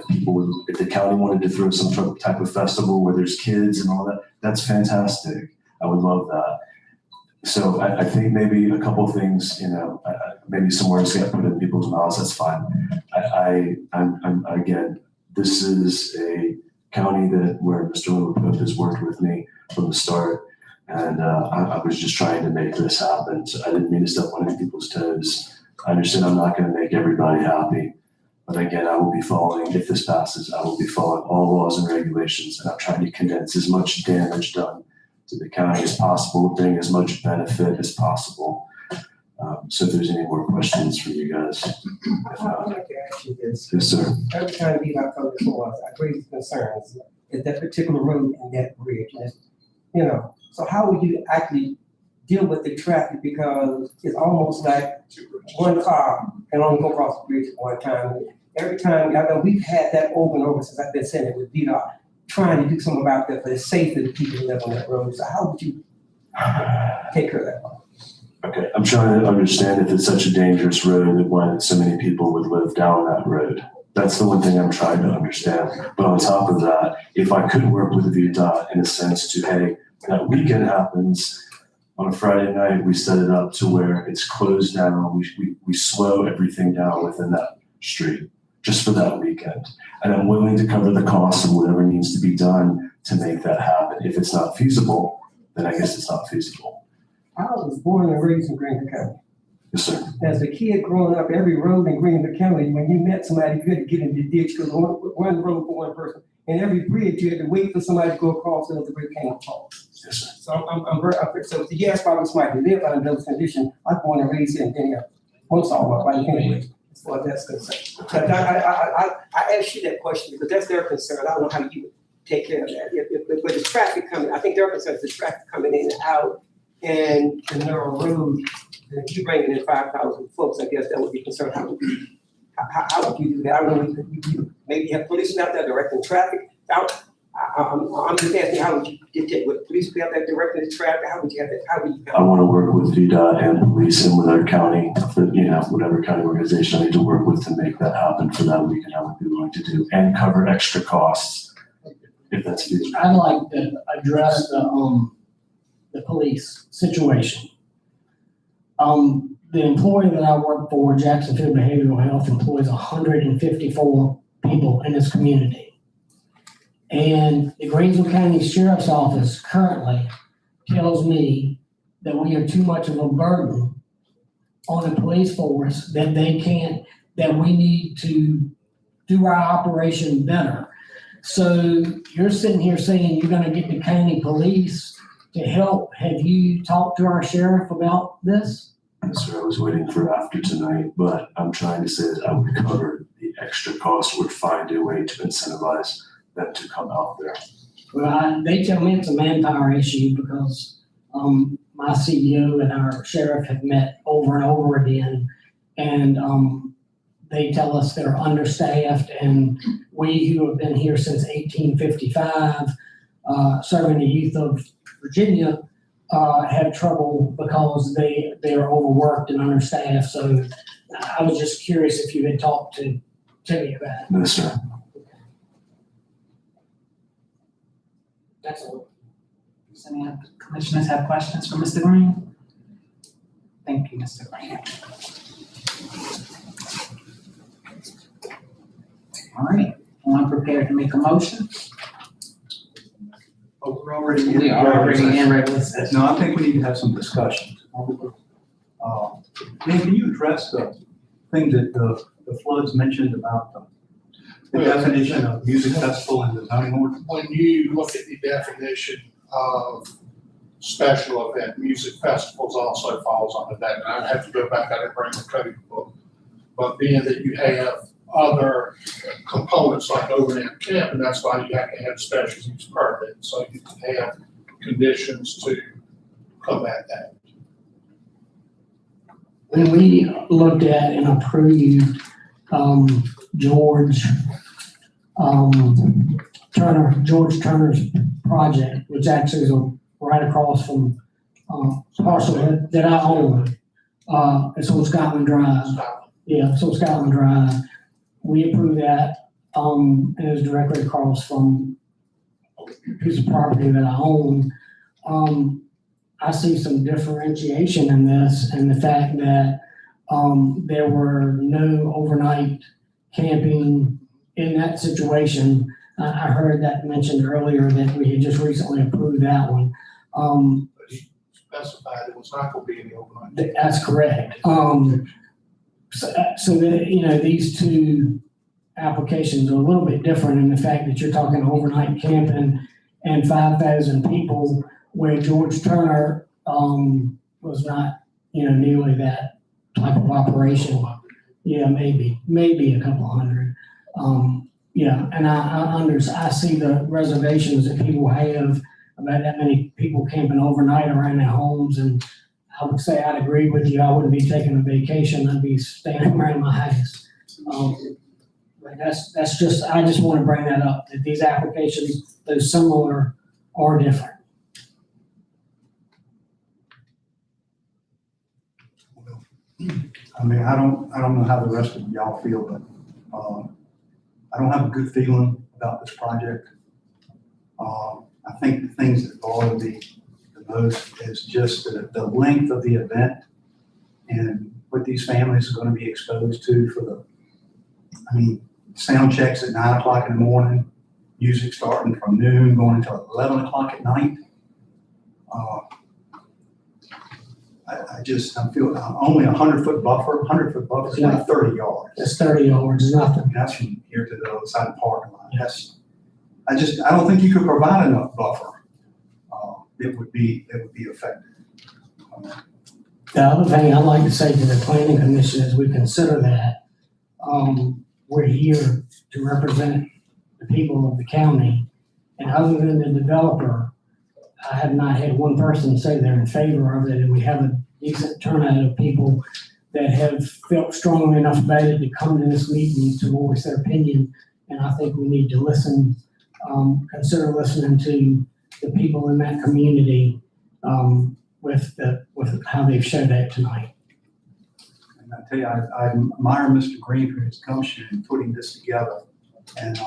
If the county wanted to throw some type of festival where there's kids and all that, that's fantastic. I would love that. So I think maybe a couple of things, maybe some words get put in people's mouths, that's fine. I'm again, this is a county where Mr. Lilliput has worked with me from the start, and I was just trying to make this happen. So I didn't mean to step on any people's toes. I understand I'm not going to make everybody happy, but again, I will be following, if this passes, I will be following all laws and regulations, and I'm trying to condense as much damage done to the county as possible, bring as much benefit as possible. So if there's any more questions from you guys. I'd like to ask you this. Yes, sir. Every time we have come before us, I raise concerns is that particular road and that bridge. So how would you actually deal with the traffic? Because it's almost like one car can only go across the bridge at one time. Every time, I know we've had that over and over since I've been saying it with DDOT, trying to do something about that for the safety of the people who live on that road. So how would you take care of that? Okay, I'm trying to understand if it's such a dangerous road and why so many people would live down that road. That's the one thing I'm trying to understand. But on top of that, if I could work with VDOT in a sense to, hey, that weekend happens on a Friday night, we set it up to where it's closed down. We slow everything down within that street just for that weekend. And I'm willing to cover the cost of whatever needs to be done to make that happen. If it's not feasible, then I guess it's not feasible. I was born and raised in Greensville County. Yes, sir. As a kid growing up, every road in Greensville County, when you met somebody, you had to get in the ditch because one road for one person. And every bridge, you had to wait for somebody to go across until the bridge came across. Yes, sir. So I'm very up there. So if you ask why somebody live under those conditions, I was born and raised in most all my life anyway, as far as that's concerned. But I asked you that question because that's their concern. I don't know how you take care of that. If with the traffic coming, I think they're concerned with the traffic coming in and out and the narrow road, and if you bringing in 5,000 folks, I guess that would be concerned. How would you do that? I don't know, you maybe have police out there directing traffic. I'm just asking, how would you dictate, would police be out there directing the traffic? How would you have that, how would you? I want to work with VDOT and police and with our county, whatever county organization I need to work with to make that happen for that weekend. I would be willing to do and cover extra costs if that's feasible. I'd like to address the police situation. The employee that I work for, Jacksonville Behavioral Health, employs 154 people in this community. And the Greensville County Sheriff's Office currently tells me that we are too much of a burden on the police force, that we need to do our operation better. So you're sitting here saying you're gonna get the county police to help. Have you talked to our sheriff about this? Sir, I was waiting for after tonight, but I'm trying to say that I would cover the extra cost, would find a way to incentivize them to come out there. Well, they tell me it's a manpower issue because my CEO and our sheriff have met over and over again, and they tell us they're understaffed, and we who have been here since 1855, serving the youth of Virginia, have trouble because they are overworked and understaffed. So I was just curious if you had talked to Timmy about it. No, sir. That's all. Does any of the commissioners have questions for Mr. Green? Thank you, Mr. Green. All right, I'm prepared to make a motion. Oh, we're already in. We are already in regular session. No, I think we need to have some discussions. Dan, can you address the thing that the floods mentioned about the definition of music festival in the zoning ordinance? When you look at the definition of special event, music festivals also falls under that. And I'd have to go back, I didn't bring the code book. But being that you have other components like overnight camp, and that's why you have to have special use permit. So you can have conditions to combat that. When we looked at and approved George Turner's project, which actually is right across from parcel that I own, it's on Scotland Drive. Yeah, so Scotland Drive. We approved that, and it was directly across from a piece of property that I own. I see some differentiation in this and the fact that there were no overnight camping in that situation. I heard that mentioned earlier that we had just recently approved that one. Specified it was not going to be any overnight. That's correct. So that, these two applications are a little bit different in the fact that you're talking overnight camping and 5,000 people, where George Turner was not, nearly that type of operation. Yeah, maybe a couple hundred. And I see the reservations that people have about that many people camping overnight around their homes, and I would say I'd agree with you. I wouldn't be taking a vacation. I'd be staying around my house. But that's just, I just want to bring that up, that these applications, though similar, are different. I mean, I don't know how the rest of y'all feel, but I don't have a good feeling about this project. I think the things that bother me the most is just the length of the event and what these families are going to be exposed to sound checks at 9 o'clock in the morning, music starting from noon, going until 11 o'clock at night. I feel only 100-foot buffer. 100-foot buffer is like 30 yards. That's 30 yards, nothing. That's from here to the other side of the parking lot. I don't think you could provide enough buffer. It would be effective. The other thing I'd like to say to the planning commission as we consider that, we're here to represent the people of the county. And other than the developer, I have not had one person say they're in favor of it, and we have a decent turnout of people that have felt strongly enough about it to come to this meeting to voice their opinion. And I think we need to listen, consider listening to the people in that community, with how they've showed that tonight. And I tell you, I admire Mr. Green for his gumption in putting this together. And,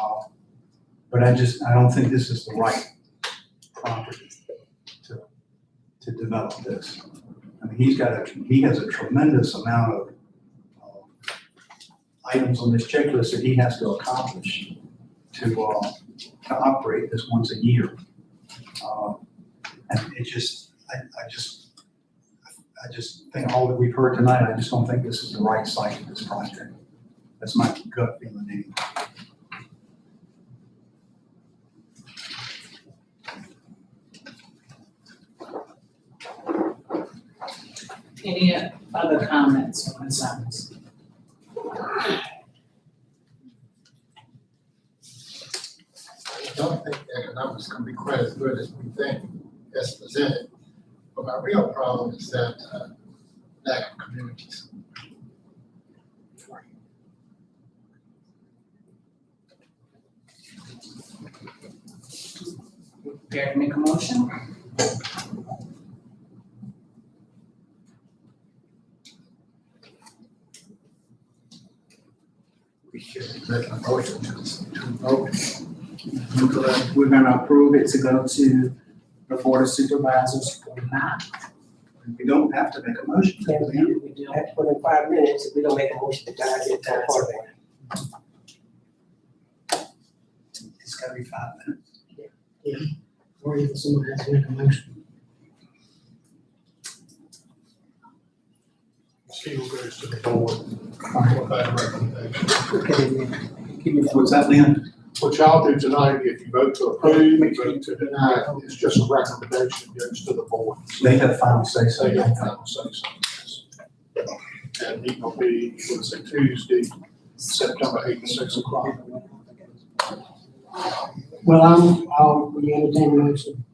but I don't think this is the right property to develop this. I mean, he has a tremendous amount of items on this checklist that he has to accomplish to operate this once a year. And it just, I just think all that we've heard tonight, I just don't think this is the right site for this project. That's my gut feeling anyway. Any other comments or concerns? I don't think the economics can be quite as good as we think as presented. But my real problem is that lack of communities. Prepared to make a motion? We should make a motion to vote. We're gonna approve it to go to the Board of Supervisors or not. We don't have to make a motion. And we do have to put in 5 minutes if we don't make a motion to die in time for that. It's gotta be 5 minutes. Or even someone has to make a motion. Still goes to the board. With that recommendation. What's that, Lynn? What y'all do tonight, if you vote to approve, you vote to deny, it's just a recommendation, goes to the board. They have final say so. They have final say so. And it will be, what's it, Tuesday, September 8th, 6 o'clock. Well, I'll entertain the motion.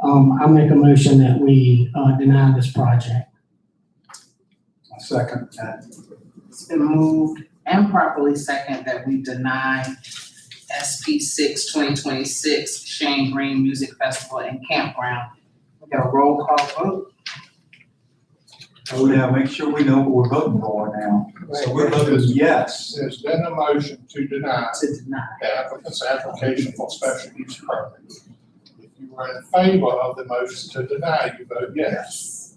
I make a motion that we, deny this project. I second that. It's been moved and properly second that we deny SP 6 2026 Shane Green Music Festival and Campground. We got a roll call vote. Oh, now, make sure we know what we're voting for now. So we're voting yes. There's been a motion to deny To deny. the applicant's application for special use permit. If you are in favor of the motion to deny, you vote yes.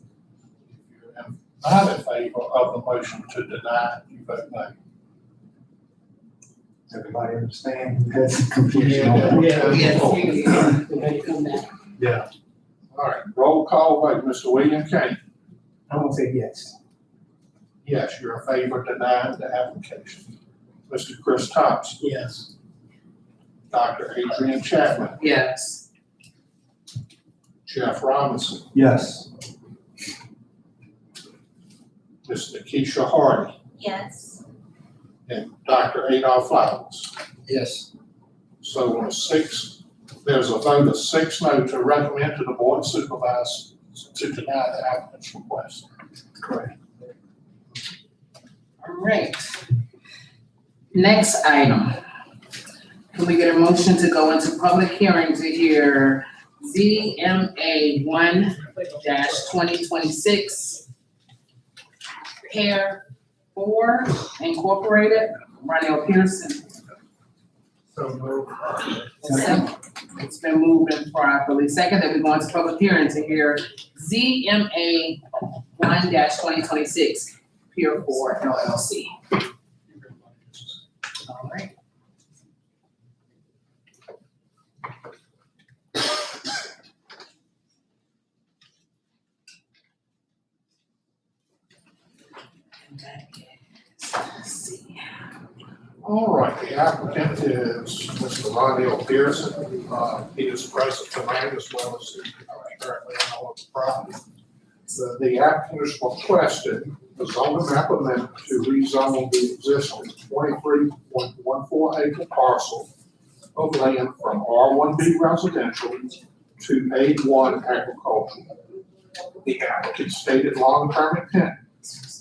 If you're not in favor of the motion to deny, you vote no. Everybody understand? That's confusion. on that. Yeah. All right, roll call vote, Mr. William Kane. I'm gonna say yes. Yes, you're in favor of denying the application. Mr. Chris Thompson, Yes. Dr. Adrian Chapman, Yes. Jeff Robinson, Yes. Ms. Keisha Hardy, Yes. and Dr. Adolph Flowers. Yes. So on there's a vote of 6-0 to recommend to the Board of Supervisors to deny the applicant's request. Correct. All right. Next item. Can we get a motion to go into public hearing to hear ZMA 1-2026 Pair 4 Incorporated, Ronell Pearson. So moved. It's been moved and properly second that we go into public hearing to hear ZMA 1-2026 Pier 4 LLC. All right. Let's see. All right, the applicant is Mr. Ronell Pearson. He is present tonight as well as currently on all of the property. So the applicant is requested a zoning map amendment to rezone the existing 23.14 acre parcel of land from R1B residential to A1 agricultural. The applicant's stated long-term intent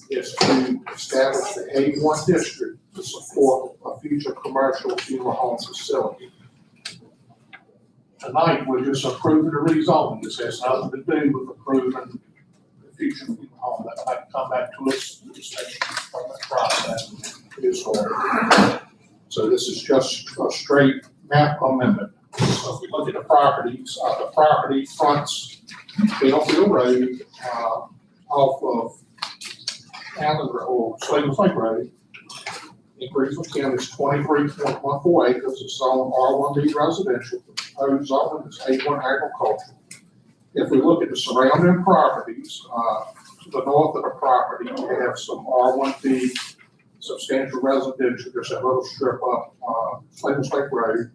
is to establish the A1 district to support a future commercial funeral home facility. Tonight, we're just approving the rezoning. This has nothing to do with approving the future funeral home. That might come back to us in the process. So this is just a straight map amendment. So if we look at the property fronts Bellfield Road, off of Allen or Slater's Lake Road. In Greensville County, it's 23.14 acres. It's on R1B residential. The proposed zone is A1 agricultural. If we look at the surrounding properties, to the north of the property, we have some R1B substantial residential. There's a little strip up Slater's Lake Road.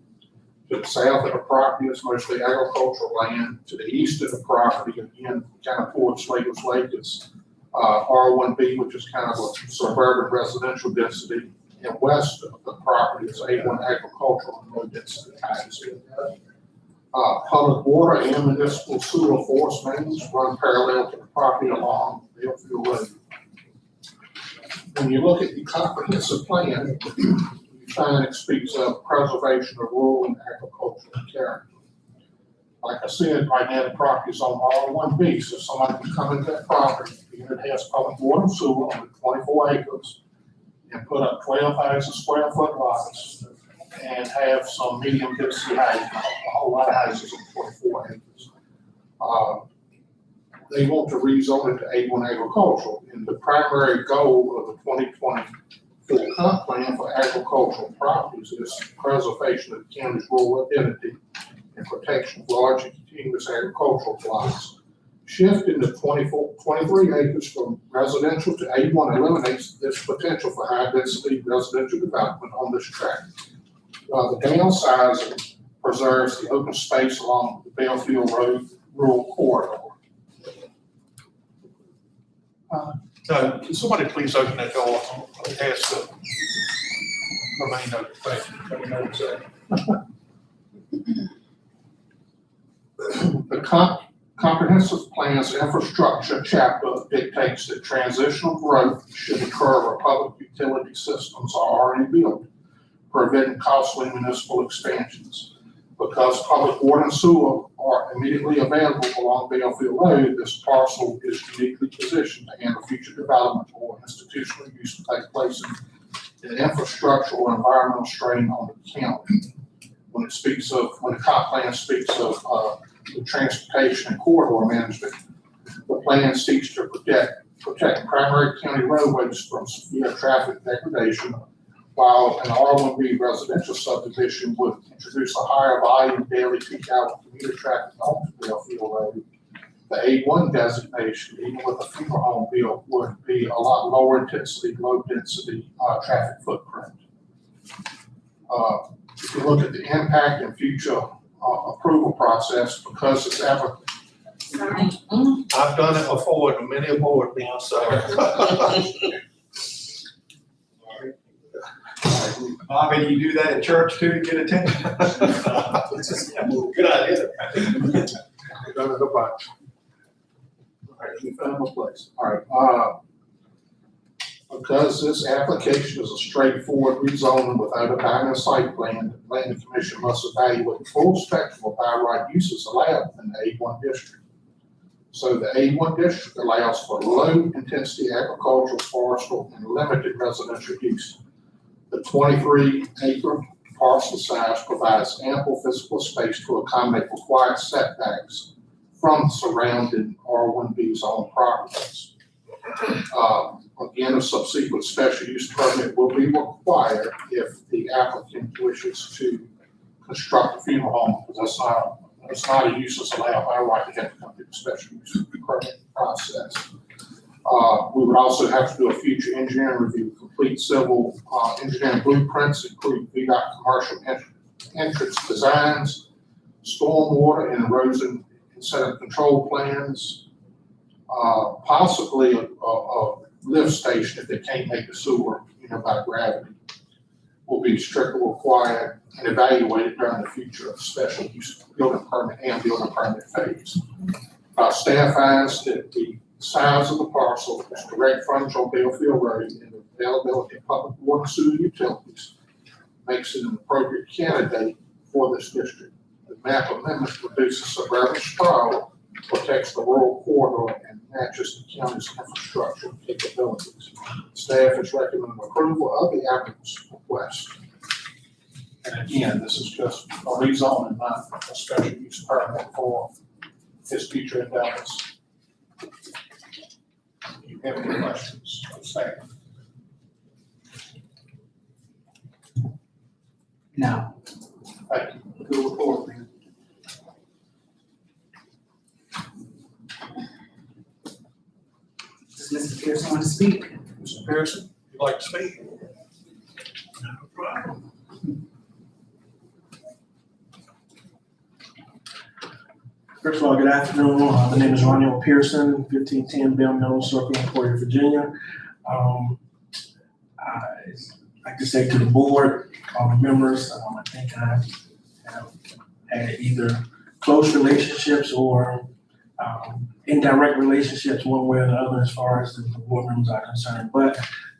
To the south of the property is mostly agricultural land. To the east of the property, again, kind of towards Slater's Lake, it's R1B, which is kind of a suburban residential density. And west of the property is A1 agricultural and low density types. Public water and municipal sewer force mains run parallel to the property along Bellfield Road. When you look at the comprehensive plan, you find it speaks of preservation of rural and agricultural character. Like I said, right now the property is on R1B, so somebody can come into that property, and it has public water and sewer on 24 acres, and put up 12,000 square foot lots, and have some medium density housing, a whole lot of houses on 24 acres. They want to rezone it to A1 agricultural, and the primary goal of the 2024 comp plan for agricultural properties is preservation of the county's rural identity and protection of large and continuous agricultural plots. Shifting the 23 acres from residential to A1 eliminates this potential for high density residential development on this tract. The downsizing preserves the open space along the Bellfield Road rural corridor. So can somebody please open that door? Ask the main notification. Let me know what's The comprehensive plan's infrastructure chapter dictates that transitional growth should occur where public utility systems are already built, preventing costly municipal expansions. Because public water and sewer are immediately available along Bellfield Road, this parcel is uniquely positioned to handle future development or institutional use to take place in infrastructure or environmental strain on the county. When the comp plan speaks of the transportation and corridor management, the plan seeks to protect primary county roadways from severe traffic degradation, while an R1B residential subdivision would introduce a higher volume daily peak hour commuter traffic onto Bellfield Road. The A1 designation, even with a funeral home built, would be a lot lower intensity, low density traffic footprint. If you look at the impact and future approval process, because it's ever. I've done it before in many a board meeting, so. Bobby, do you do that at church too to get attention? Good idea. I've done it a bunch. All right, we found my place. All right, because this application is a straightforward rezoning without a binding site plan, the planning commission must evaluate the full spectrum of by right uses allowed in the A1 district. So the A1 district allows for low intensity agricultural, forestal, and limited residential use. The 23 acre parcel size provides ample physical space to accommodate required setbacks from surrounding R1B zone properties. Again, a subsequent special use permit will be required if the applicant wishes to construct a funeral home, because that's not a use that's allowed by right. They have to come through the special use permit process. We would also have to do a future engineering review, complete civil engineering blueprints, including VDOT commercial entrance designs, stormwater and erosion and sediment control plans, possibly a lift station if they can't make the sewer, by gravity. will be strictly required and evaluated during the future of special use building permit and building permit phase. Staff finds that the size of the parcel is direct frontage on Bellfield Road and the availability of public water and sewer utilities makes it an appropriate candidate for this district. The map amendment reduces suburban sprawl, protects the rural corridor, and matches the county's infrastructure capabilities. Staff is recommending approval of the applicant's request. And again, this is just a rezoning, not a special use permit for his future endeavors. Do you have any questions? No. Thank you. Good report, man. Does Mr. Pearson want to speak? Mr. Pearson, you'd like to speak? No problem. First of all, good afternoon. My name is Ronnie Pearson, 1510 Bell Mill Circle, Emporia, Virginia. I'd like to say to the board, all the members, I think I have had either close relationships or indirect relationships one way or the other as far as the board members are concerned. But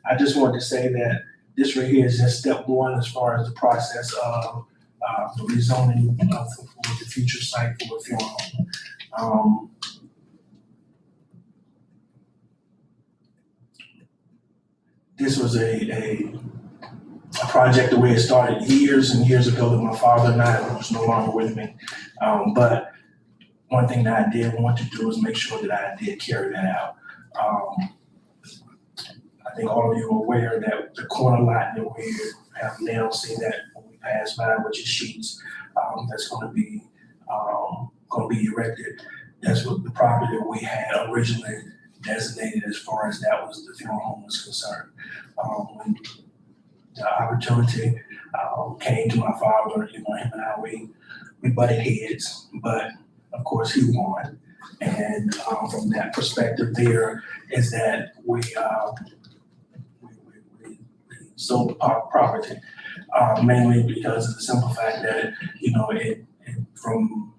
I just wanted to say that this right here is just step one as far as the process of the rezoning for the future site for a funeral home. This was a project the way it started years and years ago that my father and I was no longer with me. But one thing that I did want to do is make sure that I did carry that out. I think all of you are aware that the corner lot that we have now seen that when we pass by, which is sheets, that's going to be erected. That's what the property that we had originally designated as far as that was the funeral home was concerned. When the opportunity came to my father, him and I, we butted heads, but of course he won. And from that perspective there is that we sold the property, mainly because of the simple fact that, it from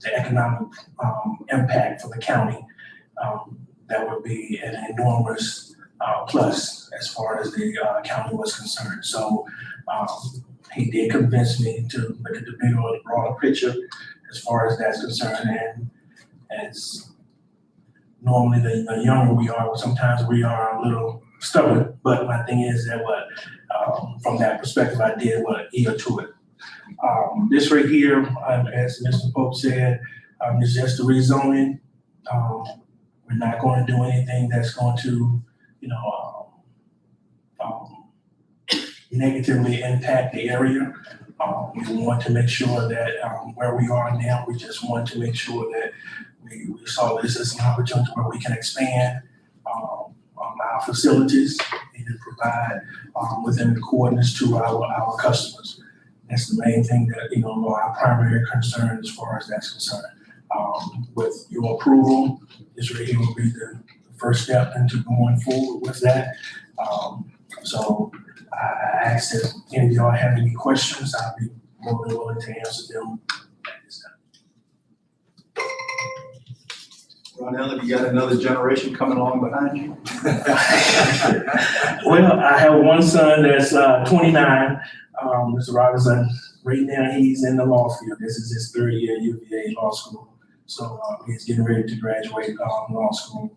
the economic impact for the county, that would be an enormous plus as far as the county was concerned. So he did convince me to look at the bigger, broader picture as far as that's concerned. And as normally the younger we are, sometimes we are a little stubborn, but my thing is that from that perspective, I did adhere to it. This right here, as Mr. Pope said, is just the rezoning. We're not going to do anything that's going to, negatively impact the area. We want to make sure that where we are now, we just want to make sure that we saw this as an opportunity where we can expand our facilities and provide within the coordinates to our customers. That's the main thing that, our primary concern as far as that's concerned. With your approval, this right here will be the first step into going forward with that. So I ask if any of y'all have any questions, I'll be more than willing to answer them at this time. Ronell, have you got another generation coming along behind you? Well, I have one son that's 29, Mr. Robinson. Right now, he's in the law field. This is his third year at UVA law school. So he's getting ready to graduate law school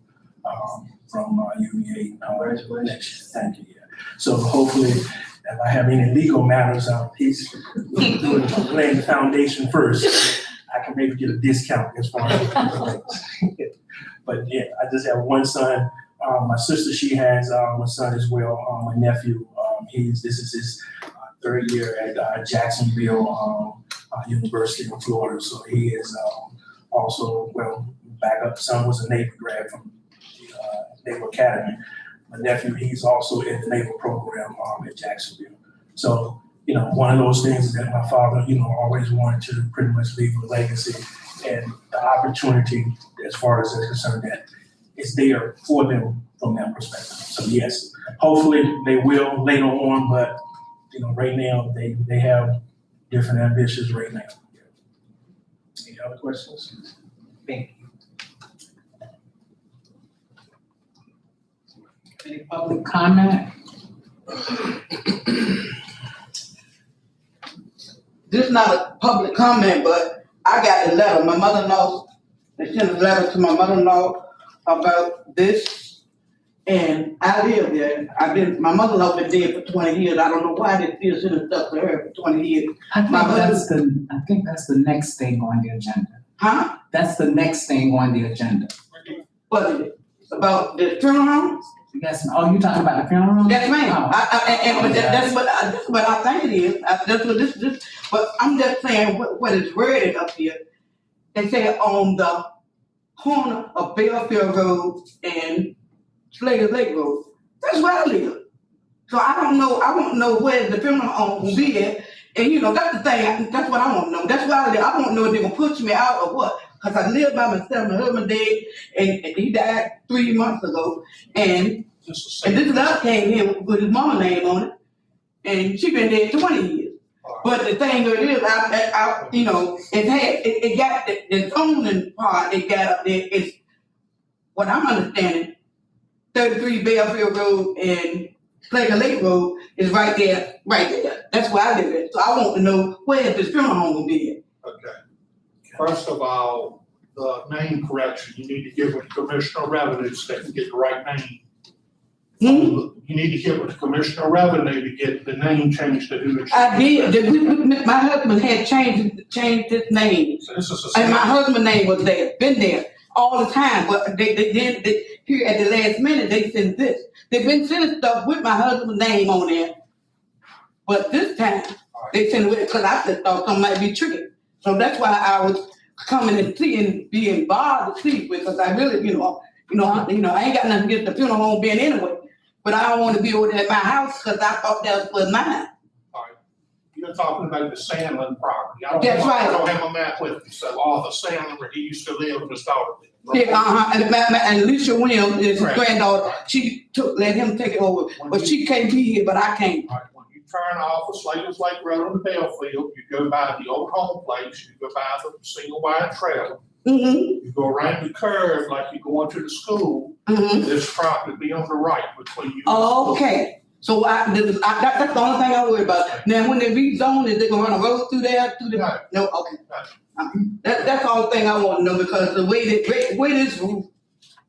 from UVA. Congratulations. Thank you. Yeah. So hopefully, if I have any legal matters, he's laying the foundation first. I can maybe get a discount as far as but yeah, I just have one son. My sister, she has a son as well. My nephew, this is his third year at Jacksonville University in Florida. So he is also, backup son was a Navy grad from Naval Academy. My nephew, he's also in the Naval program at Jacksonville. So, one of those things is that my father, always wanted to pretty much leave a legacy, and the opportunity, as far as that's concerned, that is there for them from that perspective. So yes, hopefully they will later on, but you know, right now, they have different ambitions right now. Any other questions? Thank Any public comment? This is not a public comment, but I got a letter. My mother-in-law, they sent a letter to my mother-in-law about this. And I live there. My mother-in-law been dead for 20 years. I don't know why they still sending stuff to her for 20 years. I think that's the next thing on the agenda. Huh? That's the next thing on the agenda. What is it? About the funeral home? Yes, oh, you talking about the funeral home? Yes, ma'am. Oh. But that's what I think it is. That's what this, but I'm just saying what is worded up here. They say on the corner of Belfield Road and Slater Lake Road. That's where I live. So I don't know, I want to know where the funeral home will be at. And you know, that's the thing, that's what I want to know. That's why I live. I want to know if they're going to push me out or what. Because I live by myself, my husband dead, and he died 3 months ago. And this letter came in with his mama name on it. And she been dead 20 years. But the thing of it is, I you know, it got the zoning part, it got up there, is what I'm understanding, 33 Belfield Road and Slater Lake Road is right there. That's where I live at. So I want to know where this funeral home will be at. Okay. First of all, the name correction, you need to get with the Commissioner of Revenue so they can get the right name. You need to get with the Commissioner of Revenue to get the name changed to who it should I be. did. My husband had changed his name. So this is And my husband's name was there, been there all the time. But they here at the last minute, they sent this. They've been sending stuff with my husband's name on there. But this time, they sent it with, because I just thought something might be tricky. So that's why I was coming and seeing, being bothered to see, because I really, I ain't got nothing against the funeral home being anyway. But I don't want to be over there at my house because I thought that was mine. All right. You're talking about the Sandlin property. That's right. I don't have a map with me. So Arthur Sandlin, where he used to live, and his daughter lived. Yeah, and Alicia Williams, his Correct. granddaughter, she let him take it over. But she can't be here, but I can't. All right, when you turn off of Slater's Lake Road on the Belfield, you go by the old home place, you go by the single wide trail. Mm-hmm. You go around the curve like you're going to the school. Mm-hmm. This property be on the right between you. Okay. So that's the only thing I worry about. Now, when they rezone it, they gonna run a road through there, No, okay. That's all the thing I want to know, because the way this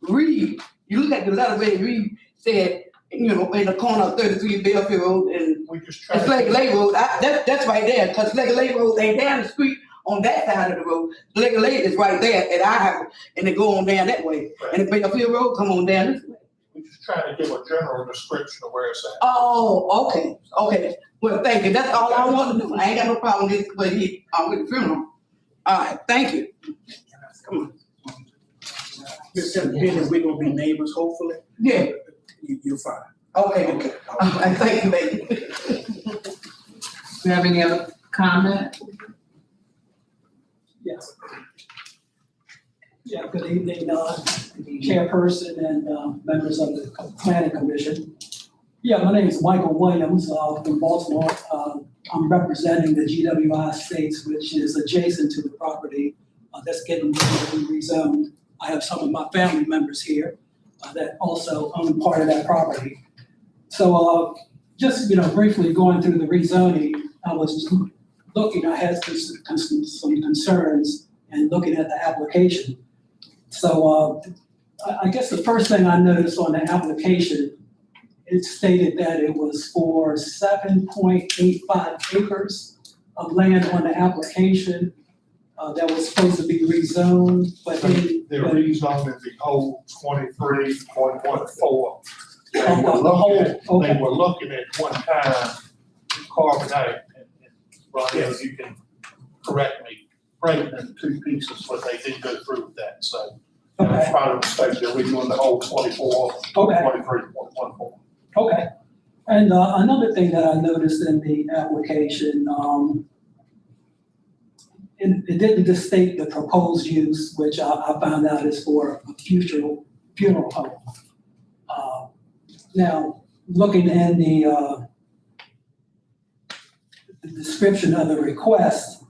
read, you look at the letter where it read, said, in the corner of 33 Belfield Road and Slater Lake Road. That's right there, because Slater Lake Road ain't down the street on that side of the road. Slater Lake is right there at our house, and they go on down that way. Right. And the Belfield Road come on down this way. We're just trying to give a general description of where it's at. Oh, okay. Well, thank you. That's all I want to know. I ain't got no problem with the funeral. All right, thank you. Come on. Mr. Business, we're gonna be neighbors, hopefully. Yeah. You're fine. Okay. All right, thank you, baby. Do you have any other comment? Yes. Yeah, good evening, Chairperson and members of the Planning Commission. Yeah, my name is Michael Williams from Baltimore. I'm representing the GWI Estates, which is adjacent to the property that's getting ready to be rezoned. I have some of my family members here that also own part of that property. So just briefly going through the rezoning, I was looking, I had some concerns and looking at the application. So I guess the first thing I noticed on the application, it stated that it was for 7.85 acres of land on the application that was supposed to be rezoned, but they're rezoning the whole 23.14. They were looking at one time carbonate, and Ronnie, you can correct me, breaking it in two pieces, but they did go through with that. So that's part of the mistake. They're redoing the whole 23.14. Okay. And another thing that I noticed in the application, it didn't just state the proposed use, which I found out is for a future funeral home. Now, looking in the the description of the request,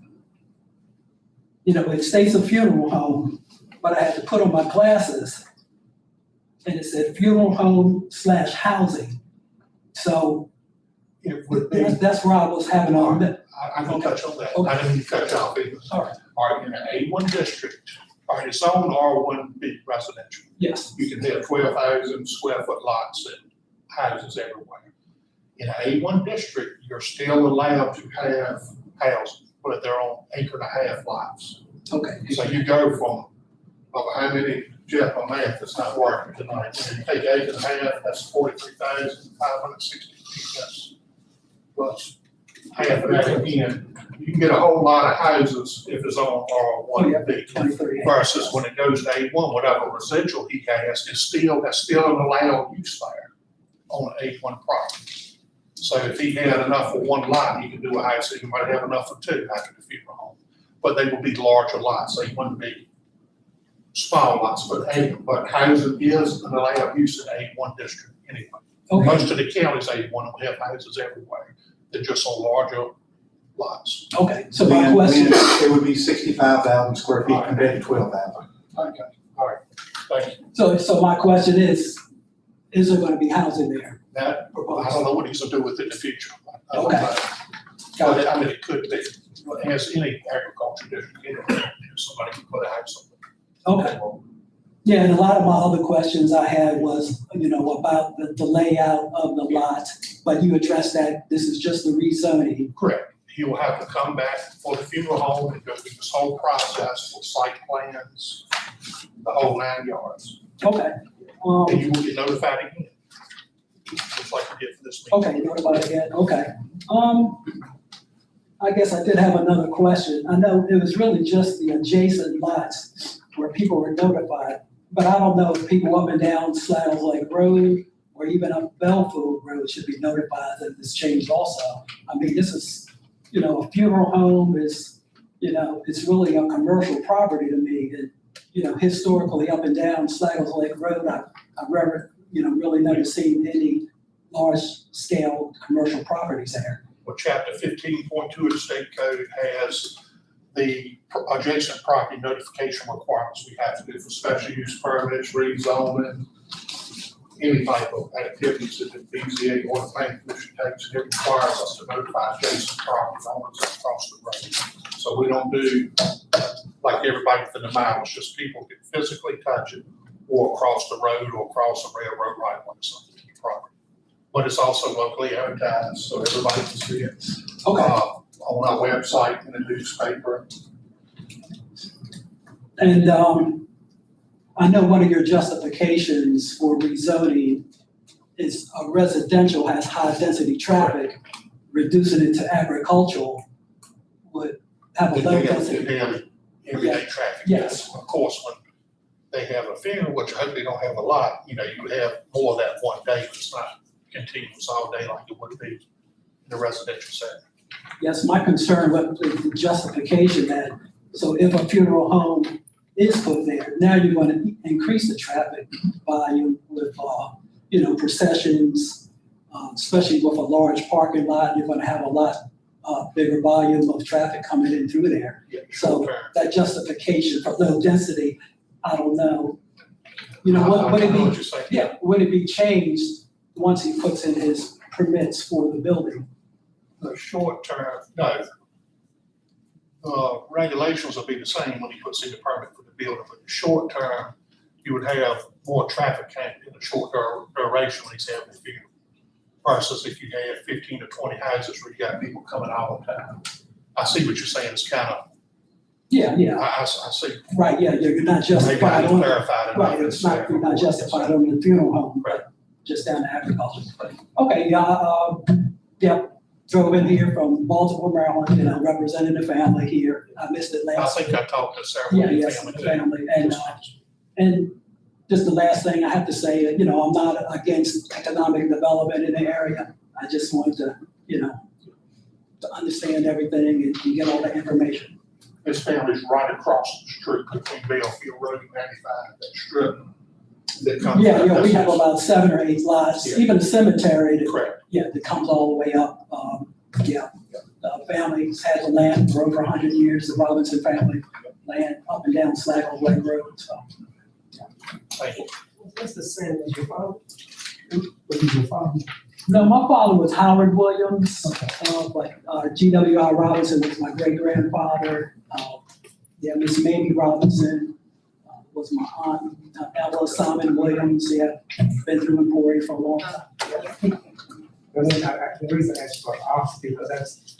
it states a funeral home, but I had to put on my glasses, and it said funeral home / housing. So It would be, that's where I was having on that. I can touch on that. Okay. I didn't mean to cut you off either. All right. All right, in an A1 district, all right, it's on R1B residential. Yes. You can have 12,000 square foot lots and houses everywhere. In an A1 district, you're still allowed to have housing, but they're on acre and a half lots. Okay. So you go from, how many, Jeff, on math, it's not working tonight. When you take acre and a half, that's 43,560 feet, plus half of that again. You can get a whole lot of houses if it's on R1B. 23. Versus when it goes to A1, whatever residual he has is still, that's still an allowed use there on an A1 property. So if he had enough for one lot, he could do a house, he might have enough for two after the funeral home. But they would be larger lots, they wouldn't be small lots, but housing is an allowed use in A1 district anyway. Okay. Most of the counties A1 will have houses everywhere, they're just on larger lots. Okay, so my question. It would be 65,000 square feet compared to 12,000. Okay, all right, thank you. So my question is there gonna be housing there? That, I don't know what he's gonna do with it in the future. I don't Okay. know. But I mean, it could be, as any agriculture district, somebody can put a house on it. Okay. Yeah, and a lot of my other questions I had was, about the layout of the lot, but you addressed that this is just the rezoning. Correct. He will have to come back for the funeral home and go through this whole process for site plans, the whole 9 yards. Okay. And you will get notified again, just like you did for this meeting. Okay, notified again, okay. I guess I did have another question. I know it was really just the adjacent lots where people were notified, but I don't know if people up and down Slattles Lake Road or even up Belfield Road should be notified that this changed also. I mean, this is, a funeral home is, it's really a commercial property to me. And, historically up and down Slattles Lake Road, I've really never seen any large scale commercial properties there. Well, chapter 15.2 of the state code has the adjacent property notification requirements we have to do for special use permits, rezoning, any type of activities that the BZA or the planning commission takes, and it requires us to notify adjacent property owners across the road. So we don't do like everybody within the mile, it's just people can physically touch it or across the road or across a railroad right of way or something to the property. But it's also locally advertised, so everybody can see it. Okay. On our website, in the newspaper. And I know one of your justifications for rezoning is a residential has high density traffic, reducing it to agricultural would have a low density. Everyday traffic. Yes. Of course, when they have a funeral, which I hope they don't have a lot, you would have more of that one day, but it's not continuous all day like it would be in the residential setting. Yes, my concern with the justification that, so if a funeral home is put there, now you're going to increase the traffic volume with, processions, especially with a large parking lot, you're going to have a lot bigger volume of traffic coming in through there. Yeah, So that justification for low density, I don't know. Would it be, would it be changed once he puts in his permits for the building? The short term, no. Regulations will be the same when he puts in the permit for the building, but the short term, you would have more traffic count in the short duration when he's having the funeral. Versus if you have 15 to 20 houses where you got people coming all the time. I see what you're saying, it's kind of. Yeah. I see. Right, yeah, you're not justified on, right, it's you're not justified on the funeral home, but just down to agriculture. Okay, drove in here from Baltimore, Maryland, representing the family here. I missed it last. I think I talked to several of the family. And just the last thing I have to say, I'm not against economic development in the area. I just wanted to, to understand everything and get all the information. This family's right across the street between Belfield Road and 95, that strip that comes. Yeah, we have about 7 or 8 lots, even a cemetery that, correct. that comes all the way up. family has had the land for over 100 years, the Robinson family land up and down Slackle Lake Road, so. Thank you. What's the same as your father? What is your father? No, my father was Howard Williams, but GWI Robinson was my great-grandfather. Yeah, Miss Mamie Robinson was my aunt. Ella Simon Williams, yeah, been through Emporia for a long time. The reason I asked for Oscar, because that's,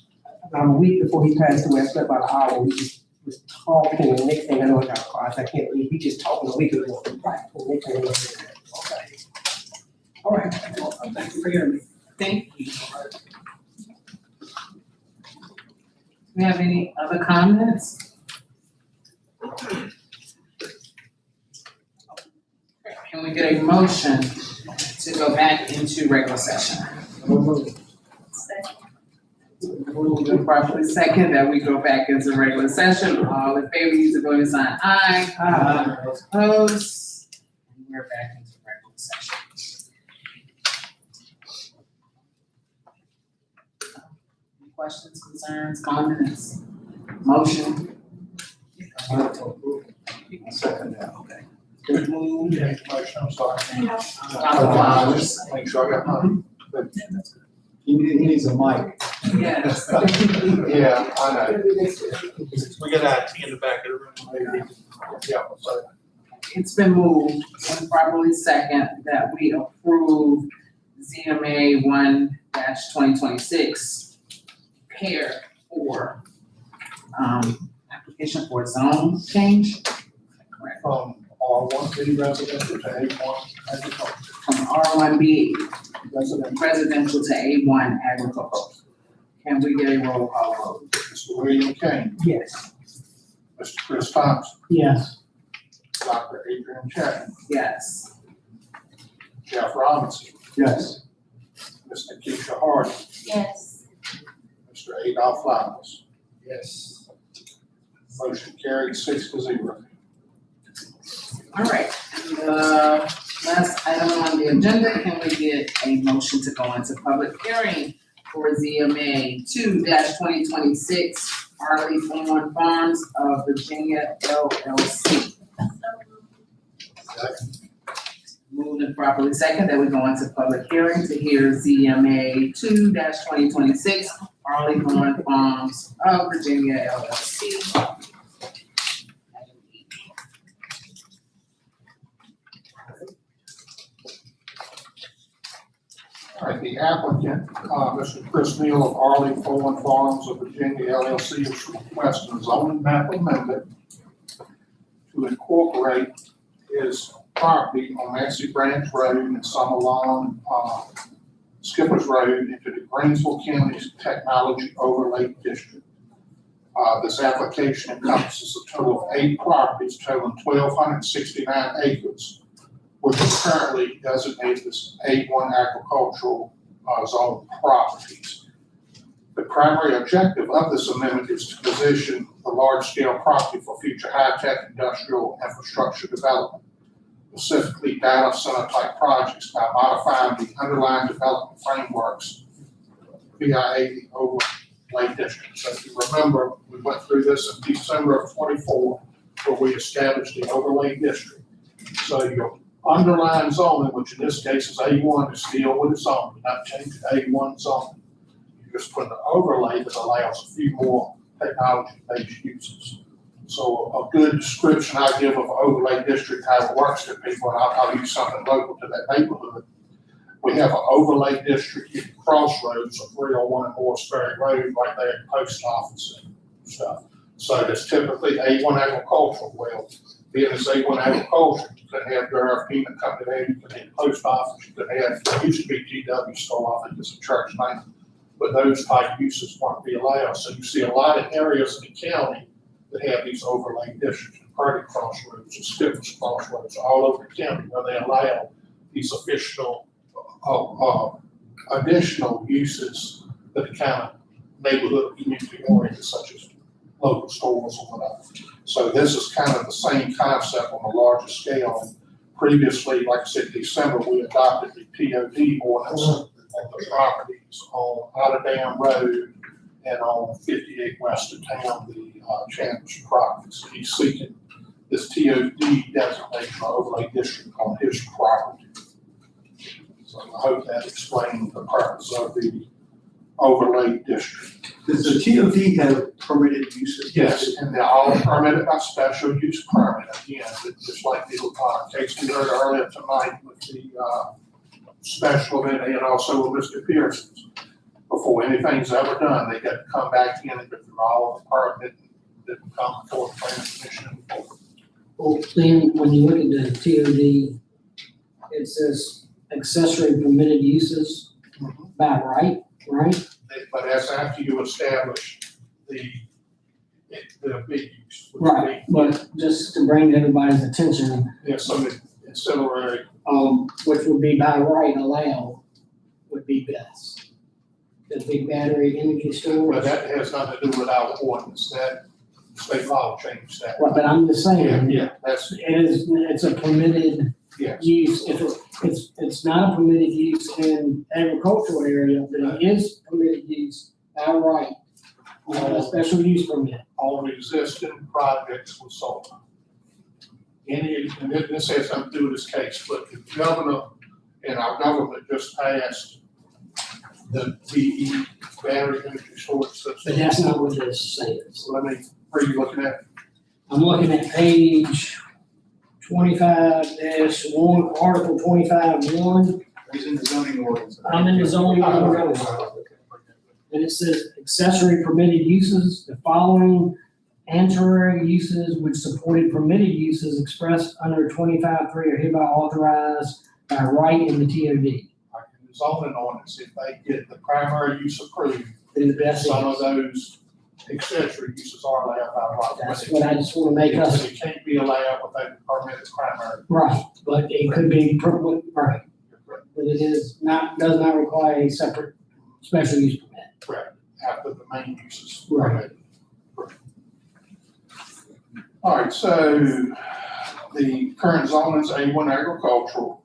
a week before he passed away, I spent about an hour, we just was talking, and the next thing I know, I got a call, I said, I can't believe, we just talking a week ago. Right. And next thing I know, Okay. All right, well, thank you for hearing me. Thank you. We have any other comments? Can we get a motion to go back into regular session? Moved properly second that we go back into regular session. All in favor, use the voting sign aye. Aye. Opposed? And we're back into regular session. Any questions, concerns, comments? Motion? Second now, okay. Good move. Make a motion, I'm sorry. Dr. Flowers. Make sure I got mine. He needs a mic. Yes. Yeah, I know. We got IT in the back of the room, maybe. Yeah, so. It's been moved and properly second that we approve ZMA 1-2026 pair for, application for zone change. Correct. From R1B residential to A1 agriculture. From R1B Residential. residential to A1 agricultural. Can we get a roll call vote? Mr. William King, yes. Mr. Chris Thompson, Yes. Dr. Adrian Chapman, Yes. Jeff Robinson, Yes. Mr. Keisha Hardy, Yes. Mr. Adolph Flowers. Yes. Motion carried 6-0. All right, and the last item on the agenda, can we get a motion to go into public hearing for ZMA 2-2026 Harley Thorn Farms of Virginia LLC? Moved and properly second that we go into public hearing to hear ZMA 2-2026 Harley Thorn Farms of Virginia LLC. All right, the applicant, Mr. Chris Neal of Arley Thorn Farms of Virginia LLC is requesting a zoning map amendment to incorporate his property on Nancy Branch Road and some along Skippers Road into the Greensville County Technology Overlay District. This application encompasses a total of 8 properties totaling 1,269 acres, which is currently designated as A1 agricultural zone properties. The primary objective of this amendment is to position the large-scale property for future high-tech industrial infrastructure development, specifically data center-type projects, by modifying the underlying development frameworks via the overlay district. So if you remember, we went through this in December of 24, where we established the overlay district. So your underlying zoning, which in this case is A1, is still with its own, not changing A1 zoning. You just put the overlay that allows a few more technology-based uses. So a good description I give of overlay district, how it works to people, and I'll use something local to that neighborhood. We have an overlay district at Crossroads of 301 and Morris Ferry Road, right there at the post office and stuff. So that's typically A1 agricultural. Well, being as A1 agriculture, you could have your peanut company there, you could have post office, you could have, it used to be GW store, I think it's a church name, but those type uses won't be allowed. So you see a lot of areas in the county that have these overlay districts, Purdy Crossroads, and Skippers Crossroads, all over the county where they allow these additional uses that are kind of neighborhood community oriented, such as local stores or whatever. So this is kind of the same concept on a larger scale. And previously, like I said, December, we adopted the POD ordinance on the properties on Otter Dam Road and on 58 west of town, the Chandler's properties. He's seeking this TOD designation or overlay district on his property. So I hope that explains the purpose of the overlay district. Does the TOD have permitted uses? Yes, and they're all permitted by special use permit. Again, just like the case we heard earlier tonight with the special event and also with Mr. Pearson's. Before anything's ever done, they got to come back in and go through all the permit that come before the planning commission. Well, then, when you look at the TOD, it says accessory permitted uses by right? But that's after you establish the big use. which Right, but just to bring to everybody's attention, Yeah, some ancillary, which would be by right allowed, would be best. The big battery energy but storage. that has nothing to do with our ordinance, that state law changed that. Right, but I'm just saying, Yeah, that's, it's a permitted yes. use, if it's not a permitted use in agricultural area, but it is permitted use by right, a special use permit. On existing projects with solar. And this has something to do with this case, but the governor and our government just passed the DE battery energy storage system. But that's not what this says. So where are you looking at? I'm looking at page 25-1, Article 25-1. He's in the zoning ordinance. I'm in the zoning ordinance. And it says accessory permitted uses, the following ancillary uses which supported permitted uses expressed under 25-3 are hereby authorized by right in the TOD. In the zoning ordinance, if they get the primary use approved, Then the best some of is, those accessory uses are allowed by right. that's what I just wanna make us, It can't be allowed without the permitted primary. right, but it could be, right. But it is not, does not require a separate special use permit. Correct, after the main uses. Right. All right, so the current zoning is A1 agricultural.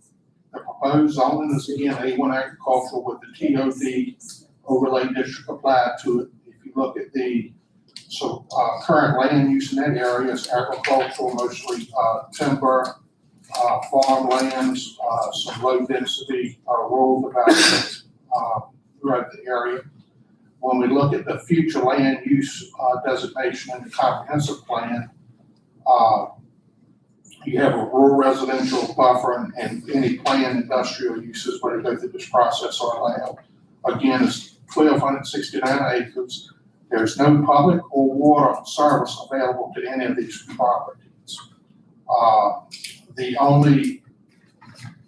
The proposed zoning is again A1 agricultural with the TOD overlay district applied to it. If you look at the current land use in that area is agricultural, mostly timber, farmlands, some low density rural development throughout the area. When we look at the future land use designation in the comprehensive plan, you have a rural residential buffer and any planned industrial uses where they go through this process are allowed. Again, it's 1,269 acres. There's no public or water service available to any of these properties. The only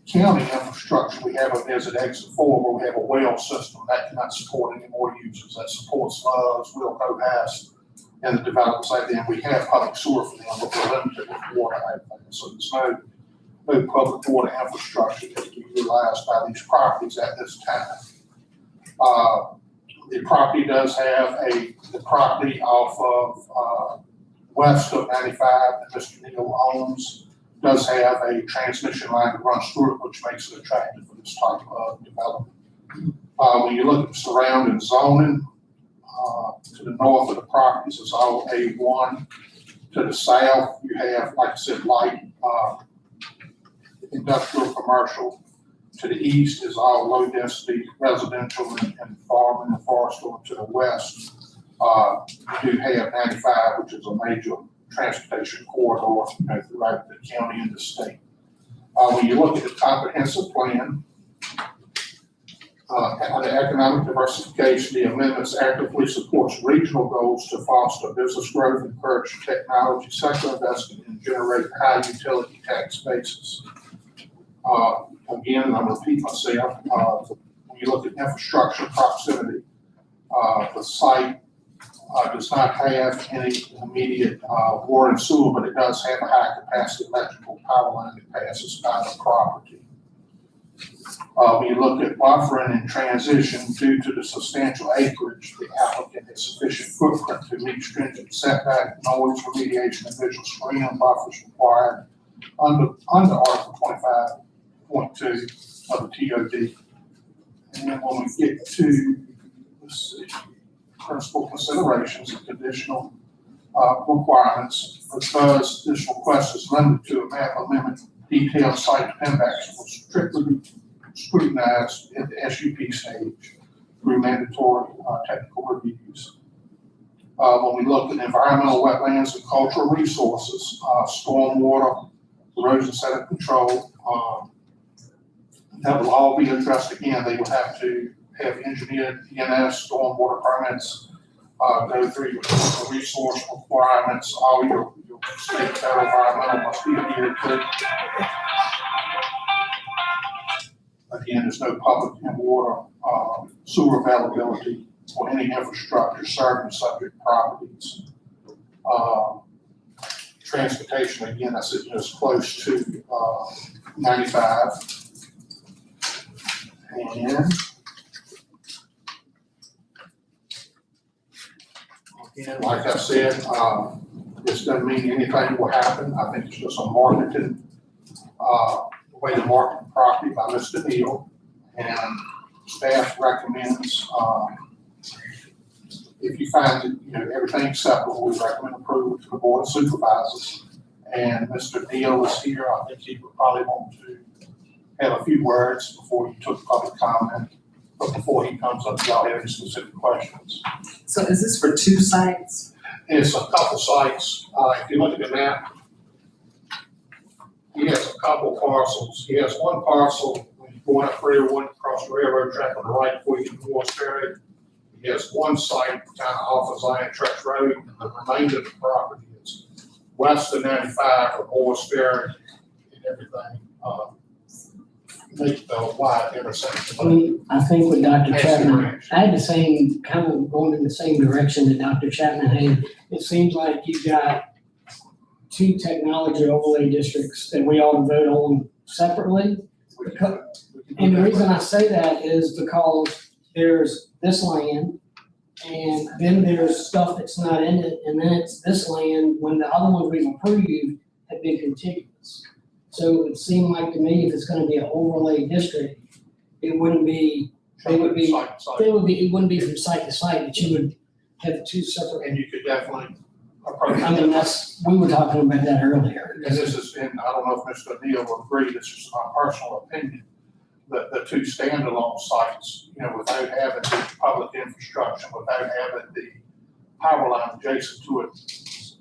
county infrastructure we have is at exit 4 where we have a well system that cannot support any more users. That supports Love's, Wilco House, and the developers like that. We have public sewer for them, but we're limited with water out there. So there's no public water infrastructure that can be utilized by these properties at this time. The property does have the property off of west of 95 that Mr. Neal owns does have a transmission line that runs through it, which makes it attractive for this type of development. When you look at the surrounding zoning, to the north of the properties is all A1. To the south, you have, like I said, light industrial, commercial. To the east is all low density residential and farming and forestry. To the west, you do have 95, which is a major transportation corridor throughout the county and the state. When you look at the comprehensive plan, the economic diversification, the amendments actively supports regional goals to foster business growth, encourage technology sector investment, and generate high utility tax bases. Again, and I'll repeat myself, when you look at infrastructure proximity, the site does not have any immediate water and sewer, but it does have a high capacity electrical power line that passes by the property. When you look at buffering and transition, due to the substantial acreage, the applicant has sufficient footprint to meet stringent setback, noise remediation, and visual screening buffers required under Article 25.2 of the TOD. And then when we get to, let's see, principal considerations and conditional requirements, because this request is limited to a map amendment, detailed site impacts will strictly be scrutinized at the SUP stage through mandatory technical reviews. When we look at environmental, wetlands, and cultural resources, stormwater, erosion sediment control, that will all be addressed again. They will have to have engineered ENS, stormwater permits, go through your resource requirements, all your state federal environmental must be adhered to. Again, there's no public and water, sewer availability or any infrastructure serving subject properties. Transportation, again, I said, is close to 95. And again, like I said, this doesn't mean anything will happen. I think it's just a marketing, way to market the property by Mr. Neal. And staff recommends, if you find that, everything acceptable, we recommend approval to the board of supervisors. And Mr. Neal is here. I think he would probably want to have a few words before you took public comment, but before he comes up, y'all have any specific questions. So is this for 2 sites? It's a couple sites. If you look at the map, he has a couple parcels. He has one parcel when you're going up 301 across the railroad track on the right before you get to Morris Ferry. He has one site kind of off of Zion Church Road, and the remainder of the property is west of 95 or Morris Ferry and everything. Make the wide intersection. I think with Dr. Chapman, I had the same, kind of going in the same direction that Dr. Chapman had. It seems like you've got 2 technology overlay districts that we ought to vote on separately. And the reason I say that is because there's this land, and then there's stuff that's not in it, and then it's this land when the other ones we've approved have been contiguous. So it would seem like to me, if it's gonna be an overlay district, it wouldn't be, it wouldn't be from site to site, that you would have 2 separate. And you could definitely approach. I mean, we were talking about that earlier. And this is, and I don't know if Mr. Neal will agree, this is my personal opinion, that the 2 standalone sites, without having the public infrastructure, without having the power line adjacent to it,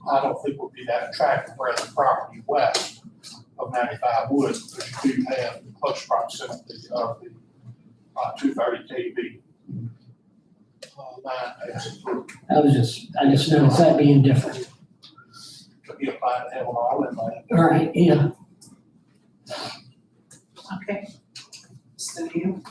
I don't think would be that attractive, whereas the property west of 95 would, because you do have the close proximity of the 230 kV line passing through. I just noticed that being different. To be applied to have an island land. All right, yeah. Okay. Mr. Neal?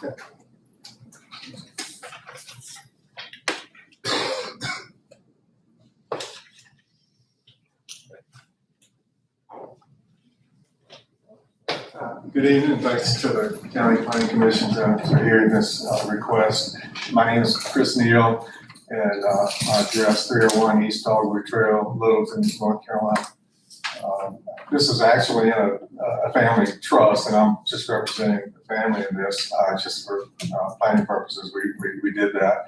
Good evening, and thanks to the County Planning Commission for hearing this request. My name is Chris Neal, and I address 301 East Dogwood Trail, Littleton, North Carolina. This is actually in a family trust, and I'm just representing the family in this, just for planning purposes. We did that.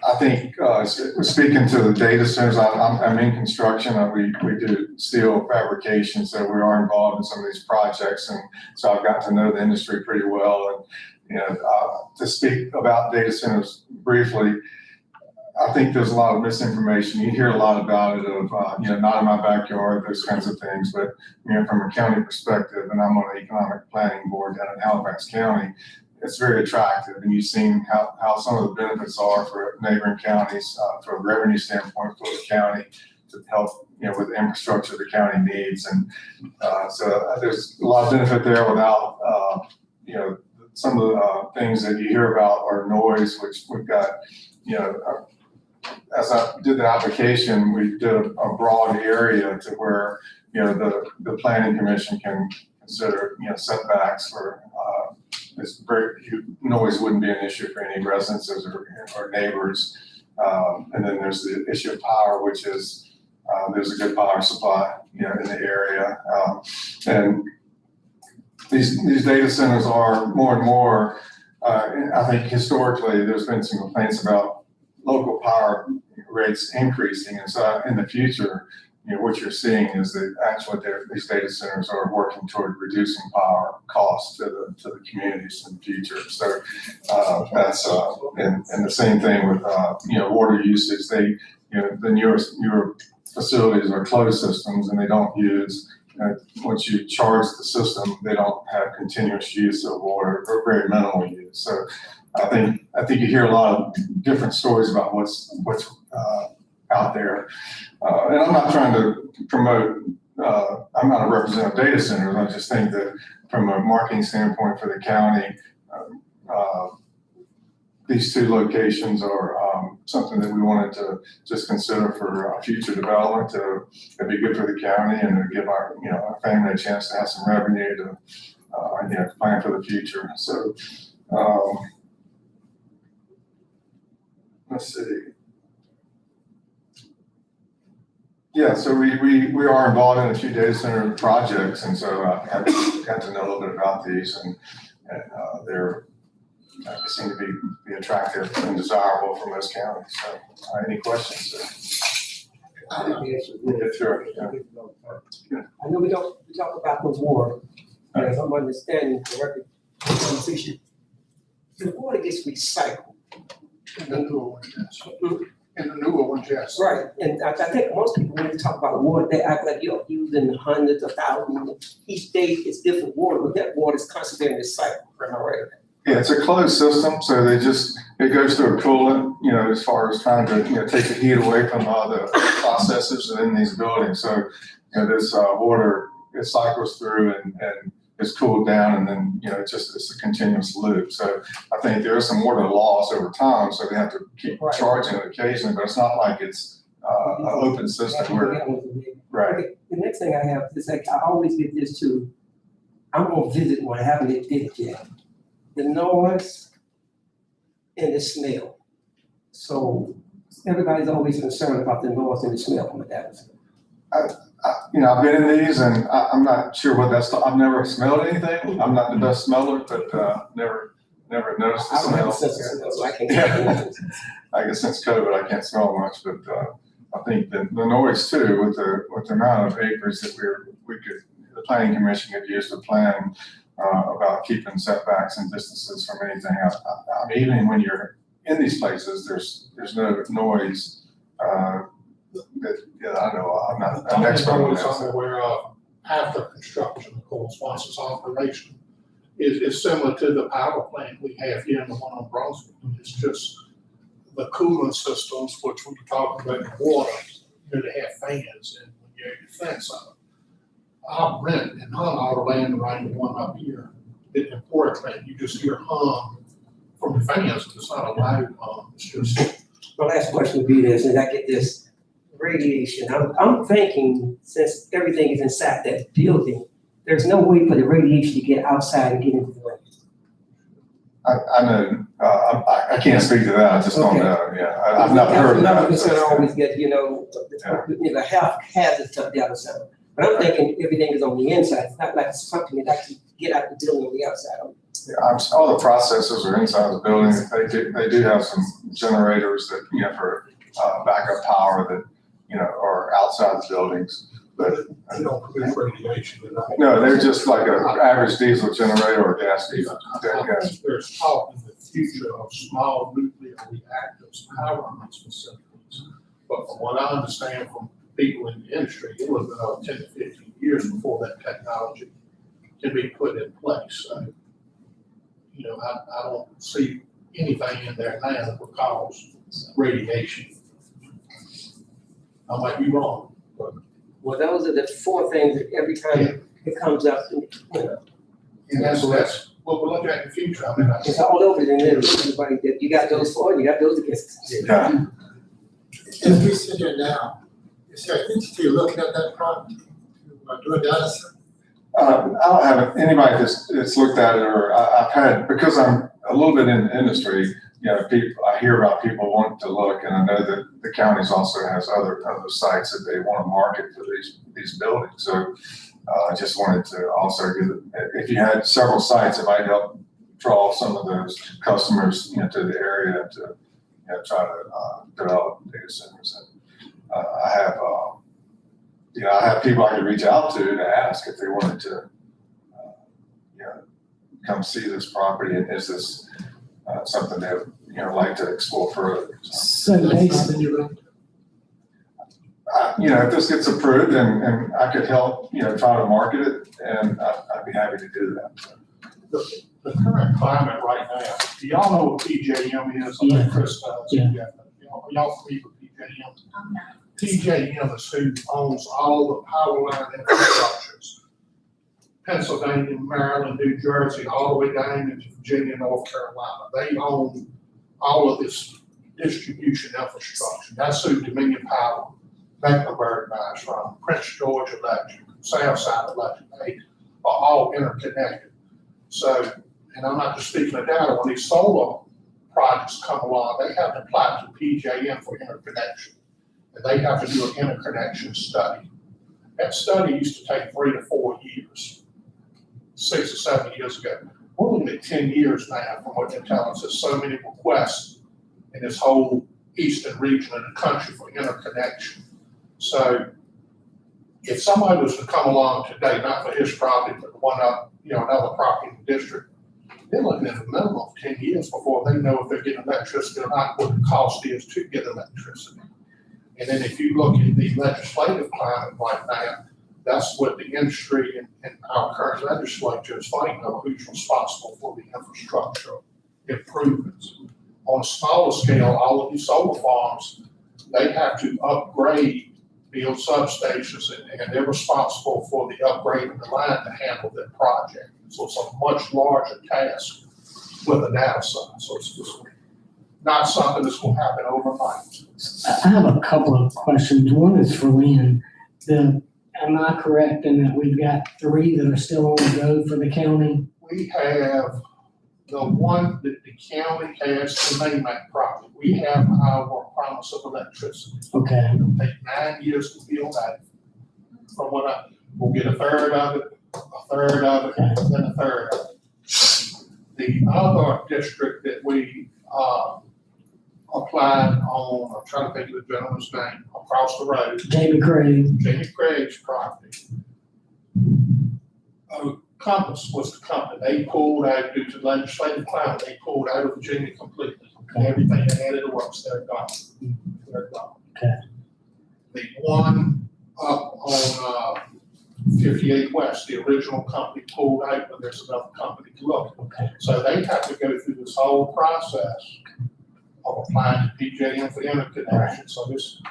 I think, speaking to the data centers, I'm in construction. We do steel fabrication, so we are involved in some of these projects, and so I've gotten to know the industry pretty well. And to speak about data centers briefly, I think there's a lot of misinformation. You hear a lot about it of, not in my backyard, those kinds of things. But from a county perspective, and I'm on the economic planning board down in Halifax County, it's very attractive, and you've seen how some of the benefits are for neighboring counties, from a revenue standpoint for the county, to help with the infrastructure the county needs, and so there's a lot of benefit there without some of the things that you hear about are noise, which we've got. As I did the application, we did a broad area to where the planning commission can consider setbacks for. Noise wouldn't be an issue for any residents or neighbors. And then there's the issue of power, which is there's a good power supply, in the area. And these data centers are more and more. I think historically there's been some complaints about local power rates increasing. And so in the future, what you're seeing is that actually these data centers are working toward reducing power costs to the communities in the future. So that's and the same thing with water usage. The newer facilities are closed systems, and they don't use. Once you charge the system, they don't have continuous use of water or very minimal use. So I think you hear a lot of different stories about what's out there. And I'm not trying to promote, I'm not a representative of data centers. I just think that from a marketing standpoint for the county, these two locations are something that we wanted to just consider for future development. It'd be good for the county, and it'd give our family a chance to have some revenue to plan for the future. So let's see. Yeah, so we are involved in a few data center projects, and so I got to know a little bit about these, and they seem to be attractive and desirable for most counties. So, any questions? Yeah, sure. Yeah. I know we talk about the water, and if I'm understanding correctly, the water gets recycled. In the newer ones, yes. In the newer ones, yes. Right, and I think most people, when they talk about water, they act like you're using hundreds of thousands. Each day it's different water, but that water is constantly in this cycle. Am I right? Yeah, it's a closed system, so it goes through a coolant, as far as trying to, take the heat away from all the processes in these buildings. So, this water, it cycles through and it's cooled down, and then, it's a continuous loop. So I think there's some water loss over time, so they have to keep charging it occasionally, but it's not like it's an open system where, right. Okay, the next thing I have is I always get this too. I'm gonna visit one, I haven't did it yet. The noise and the smell. So everybody's always concerned about the noise and the smell from the data center. I've been in these, and I'm not sure what that's. I've never smelled anything. I'm not the best smeller, but never noticed the smell. So I can't. I guess since COVID, I can't smell much, but I think the noise too, with the amount of acres that the planning commission could use to plan about keeping setbacks and distances from anything. I mean, even when you're in these places, there's no noise. I know I'm not an expert on that. I'm aware of after construction, of course, once it's operational, is similar to the power plant we have here in the one on Brunswick. It's just the cooling systems, which we talk about in water, they have fans, and when you have your fence up. I rent and hum all the land around the one up here in Portland. You just hear hum from the fans. It's not a loud hum. It's just. My last question would be this, and I get this radiation. I'm thinking, since everything is inside that building, there's no way for the radiation to get outside and get into the room. I know. I can't speak to that. I just don't know. Yeah, I've not heard of that. Another concern I always get, the health hazard stuff the other side. But I'm thinking everything is on the inside. It's not like something that actually get out the building on the outside. Yeah, all the processors are inside the building. They do have some generators that for backup power that are outside the buildings. But they don't produce radiation. No, they're just like an average diesel generator or gas diesel. There's talk in the future of small nuclear reactors powering these facilities. But from what I understand from people in the industry, it would have been about 10 to 15 years before that technology can be put in place. So, I don't see anything in there now that would cause radiation. I might be wrong, but. Well, those are the four things that every time it comes up, And that's what we're looking at in the future. I mean, it's all over the news. Everybody, you got those for, you got those against. Yeah. As we sit here now, is there an entity looking at that project to do a data center? I don't have anybody that's looked at it, or I've had, because I'm a little bit in the industry, I hear about people wanting to look, and I know that the counties also has other sites that they want to market for these buildings. So I just wanted to also if you had several sites, it might help draw some of those customers to the area to try to develop data centers. And I have people I could reach out to ask if they wanted to, come see this property, and is this something they would, like to explore further. So basically, If this gets approved and I could help, try to market it, and I'd be happy to do that. The current climate right now, do y'all know what PJM is? Yeah. Chris does. Yeah. Y'all familiar with PJM? PJM is who owns all the power line infrastructures. Pennsylvania, Maryland, New Jersey, all the way down into Virginia, North Carolina. They own all of this distribution infrastructure. That's who Dominion Power, Mecklenburg buys from, Prince George Electric, Southside Electric. They are all interconnected. So, and I'm not just speaking of data, when these solar projects come along, they have to apply to PJM for interconnection. And they have to do an interconnection study. That study used to take 3 to 4 years, 6 or 7 years ago. We're looking at 10 years now from what they're telling us. There's so many requests in this whole eastern region of the country for interconnection. So if somebody was to come along today, not for his property, but the one up, another property in the district, they're looking at a minimum of 10 years before they know if they're getting electricity or not, what the cost is to get electricity. And then if you look at the legislative climate right now, that's what the industry and our current legislature is fighting over, who's responsible for the infrastructure improvements. On a smaller scale, all of these solar farms, they have to upgrade, build substations, and they're responsible for the upgrade of the line to handle that project. So it's a much larger task with a data center. So it's just not something that's going to happen overnight. I have a couple of questions. One is for Lynn. Am I correct in that we've got 3 that are still on the go for the county? We have the one that the county has, the Maymac property. We have our promise of electricity. Okay. It'll take 9 years to build that. From what we'll get a third of it, and then a third of it. The other district that we applied on, I'm trying to think of the gentleman's name, across the road. Jamie Craig. Jamie Craig's property. Compass was the company. They pulled out due to legislative climate. They pulled out of Virginia completely. Okay. Everything that had to work, they're gone. They're gone. Okay. The one up on 58 West, the original company pulled out, but there's another company looking. Okay. So they have to go through this whole process of applying to PJM for interconnection. So this is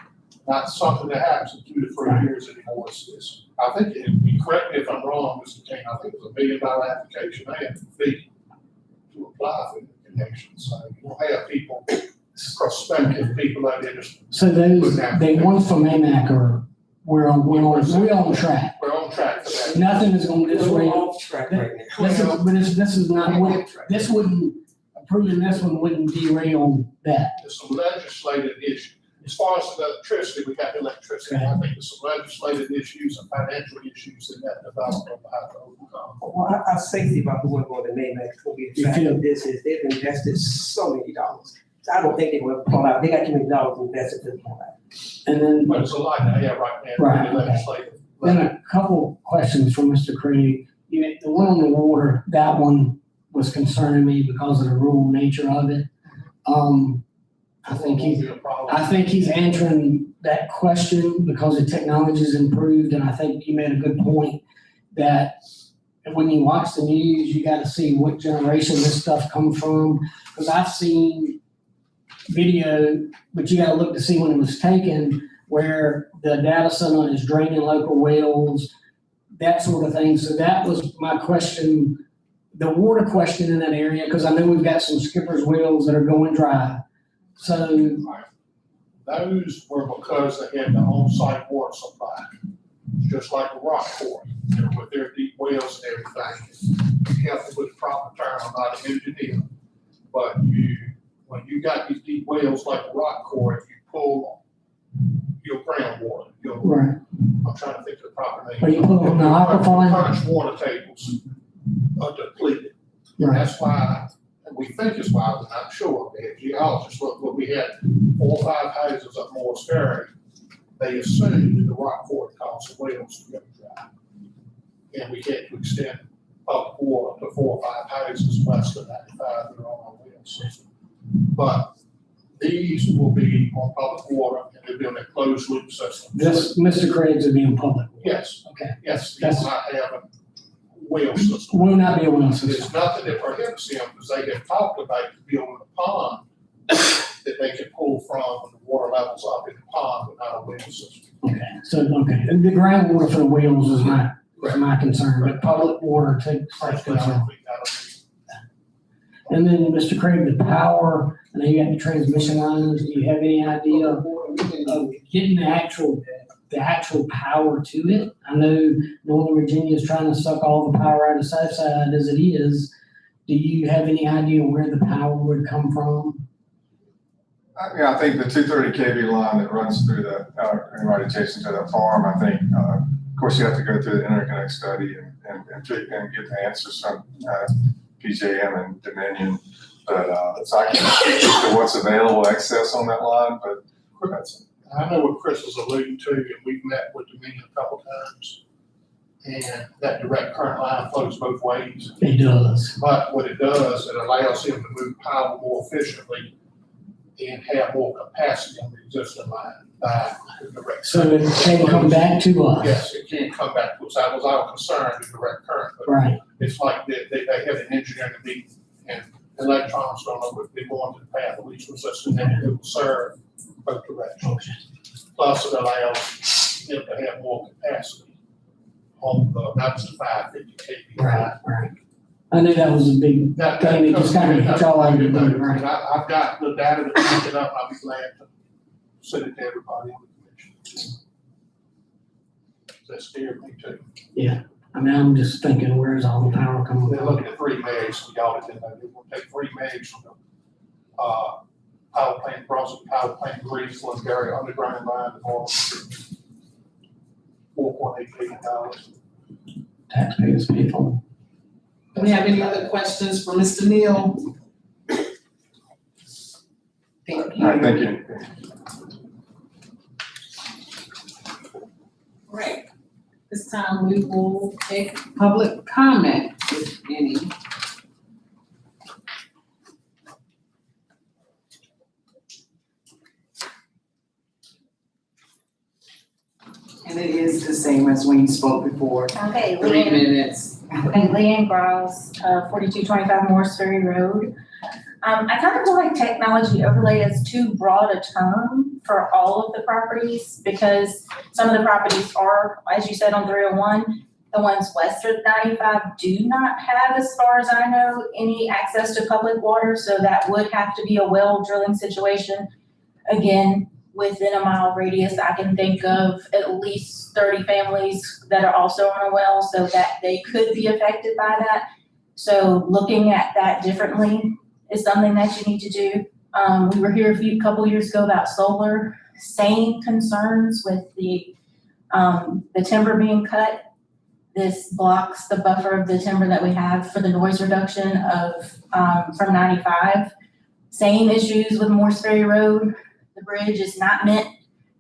not something that happens in 2 to 3 years anymore. It's I think, correct me if I'm wrong, Mr. King, I think it was $1 million application and fee to apply for interconnection. So you'll have people, prospective people out there just. So those, they ones from AMAC are, we're on track. We're on track for that. Nothing is going to We're dissuade. off track right now. This is not, this wouldn't, approving this one wouldn't derail that. There's some legislative issues. As far as the electricity, we got the electricity. I think there's some legislative issues and financial issues in that development will have to overcome. Well, our safety about who we're going to name that will be the fact of this is they've invested so many dollars. So I don't think they will pull out. They got too many dollars invested to pull out. And then. But it's a lot now, yeah, right now. Right, The okay. legislative. Then a couple questions from Mr. Craig. The one on the water, that one was concerning me because of the rural nature of it. I think he's answering that question because the technology's improved, and I think you made a good point that when you watch the news, you got to see what generation this stuff comes from. Because I've seen video, but you got to look to see when it was taken, where the data center is draining local wells, that sort of thing. So that was my question, the water question in that area, because I know we've got some skipper's wells that are going dry. So those were because they had the on-site water supply, just like a rock quarry, with their deep wells and everything. You have to put the proper term. I'm not an engineer, but when you got these deep wells like a rock quarry, you pull your groundwater. right. I'm trying to think of the proper name. Are you pulling the aquifer? Punch water tables are depleted. Right. That's why we think is why, we're not sure, we had geologists look, when we had 4 or 5 houses up Morris Ferry, they assumed that the Rockport caused the wells to go dry. And we had to extend public water to 4 or 5 houses less than 95 that are on our well system. But these will be on public water, and they're doing a closed loop system. This, Mr. Craig's will be in public. Yes. Okay. Yes, you That's- will not have a well system. Will not be a well system. There's nothing that prohibits them, because they have talked about building a pond that they can pull from when the water levels up in the pond, but not a well system. Okay, so, okay, and the groundwater for the wells is my concern, but public water takes concern. And then, Mr. Craig, the power, I know you got the transmission lines, do you have any idea of getting the actual power to it? I know Northern Virginia is trying to suck all the power out of Southside as it is. Do you have any idea where the power would come from? Yeah, I think the 230 kV line that runs through the, right adjacent to that farm, I think, of course, you have to go through the interconnect study and get the answers from PJM and Dominion. But so I can't speak to what's available excess on that line, but that's. I know what Chris was alluding to, and we've met with Dominion a couple times. And that direct current line flows both ways. It does. But what it does, it allows him to move power more efficiently and have more capacity on the existing line by the direct. So it can come back to us? Yes, it can come back to us. That was our concern, the direct current. But right. It's like they have an engineering meeting, and electrons don't know if they're going to the path of least resistance, and it will serve both directions. Okay. Plus, it allows them to have more capacity on the, not just the 550 kV. Right. I knew that was a big thing that just kind of hit y'all out of the blue, right? I've got the data to back it up. I'll be glad to send it to everybody on the commission. That scared me too. Yeah. I mean, I'm just thinking, where's all the power coming They're from? looking at 3 megs, so y'all didn't know, they're gonna take 3 megs from the, power plant, Brunswick Power Plant, Greensville, and Gary underground line to North. $4.8 billion. Taxpayers pay for Do we have any other questions for Mr. Neal? Thank you. All right, thank you. Right. This time we will take public comment, if any. And it is the same as when you spoke before. Okay, 3 Leanne. minutes. Okay, Leanne Griles, 4225 Morris Ferry Road. I kind of feel like technology overlay is too broad a term for all of the properties, because some of the properties are, as you said, on 301. The ones west of 95 do not have, as far as I know, any access to public water, so that would have to be a well drilling situation. Again, within a mile radius, I can think of at least 30 families that are also on a well, so that they could be affected by that. So looking at that differently is something that you need to do. We were here a couple years ago about solar, same concerns with the timber being cut. This blocks the buffer of the timber that we have for the noise reduction of, from 95. Same issues with Morris Ferry Road. The bridge is not meant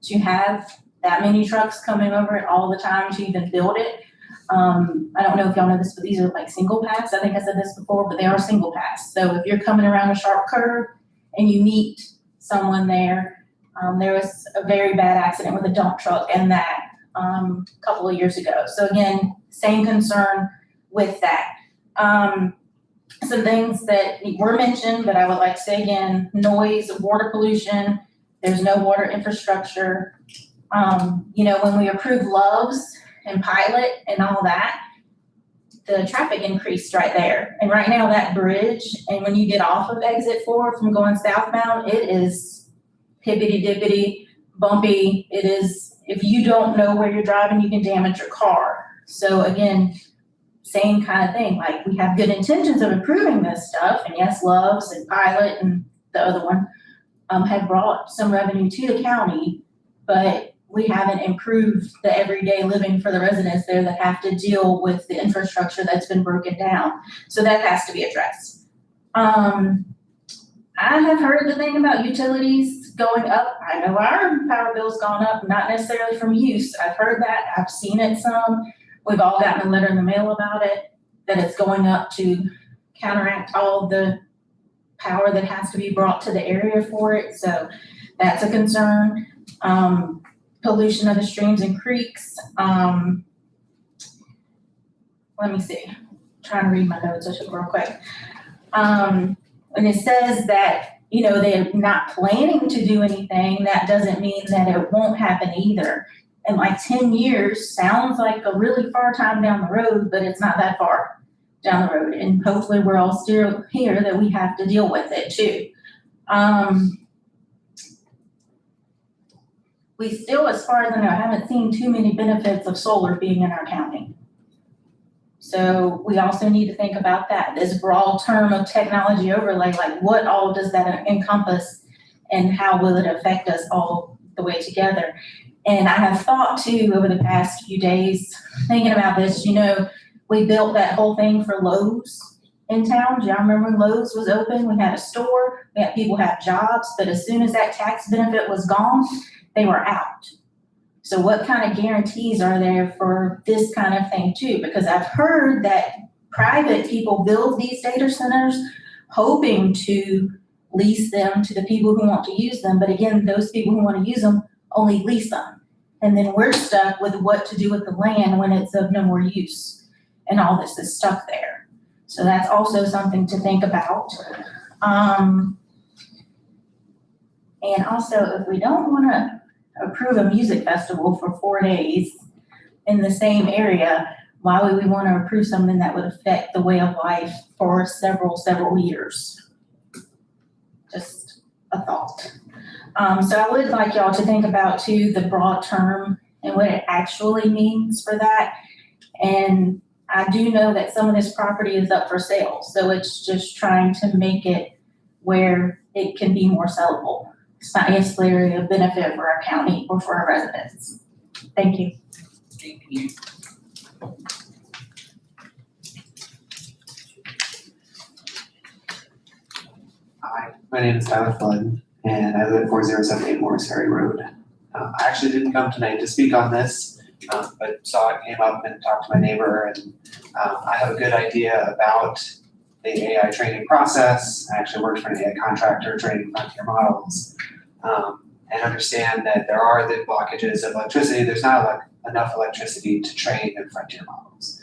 to have that many trucks coming over it all the time to even build it. I don't know if y'all know this, but these are like single paths. I think I said this before, but they are single paths. So if you're coming around a sharp curve and you meet someone there, there was a very bad accident with a dump truck and that a couple of years ago. So again, same concern with that. Some things that were mentioned, but I would like to say again, noise, water pollution, there's no water infrastructure. When we approved Loves and Pilot and all that, the traffic increased right there. And right now that bridge, and when you get off of exit 4 from going southbound, it is hippity dippity, bumpy. It is, if you don't know where you're driving, you can damage your car. So again, same kind of thing. Like, we have good intentions of improving this stuff, and yes, Loves and Pilot and the other one have brought some revenue to the county, but we haven't improved the everyday living for the residents there that have to deal with the infrastructure that's been broken down. So that has to be addressed. I have heard the thing about utilities going up. I know our power bill's gone up, not necessarily from use. I've heard that. I've seen it some. We've all gotten a letter in the mail about it, that it's going up to counteract all the power that has to be brought to the area for it. So that's a concern. Pollution of the streams and creeks. Let me see. I'm trying to read my notes. I should real quick. And it says that, you know, they're not planning to do anything. That doesn't mean that it won't happen either. And like 10 years sounds like a really far time down the road, but it's not that far down the road. And hopefully we're all still here that we have to deal with it too. We still, as far as I know, haven't seen too many benefits of solar being in our county. So we also need to think about that, this broad term of technology overlay, like what all does that encompass and how will it affect us all the way together? And I have thought too over the past few days, thinking about this, you know, we built that whole thing for Lowe's in town. Do y'all remember when Lowe's was open? We had a store, we had people have jobs, but as soon as that tax benefit was gone, they were out. So what kind of guarantees are there for this kind of thing too? Because I've heard that private people build these data centers hoping to lease them to the people who want to use them. But again, those people who want to use them only lease them. And then we're stuck with what to do with the land when it's of no more use. And all this is stuck there. So that's also something to think about. And also, if we don't want to approve a music festival for 4 days in the same area, why would we want to approve something that would affect the way of life for several years? Just a thought. So I would like y'all to think about too the broad term and what it actually means for that. And I do know that some of this property is up for sale, so it's just trying to make it where it can be more sellable. It's not necessarily a benefit for our county or for our residents. Thank you. Thank you. Hi, my name is Tyler Flood, and I live at 4078 Morris Ferry Road. I actually didn't come tonight to speak on this, but saw it came up and talked to my neighbor, and I have a good idea about the AI training process. I actually worked for an AI contractor training frontier models, and understand that there are the blockages of electricity. There's not enough electricity to train the frontier models.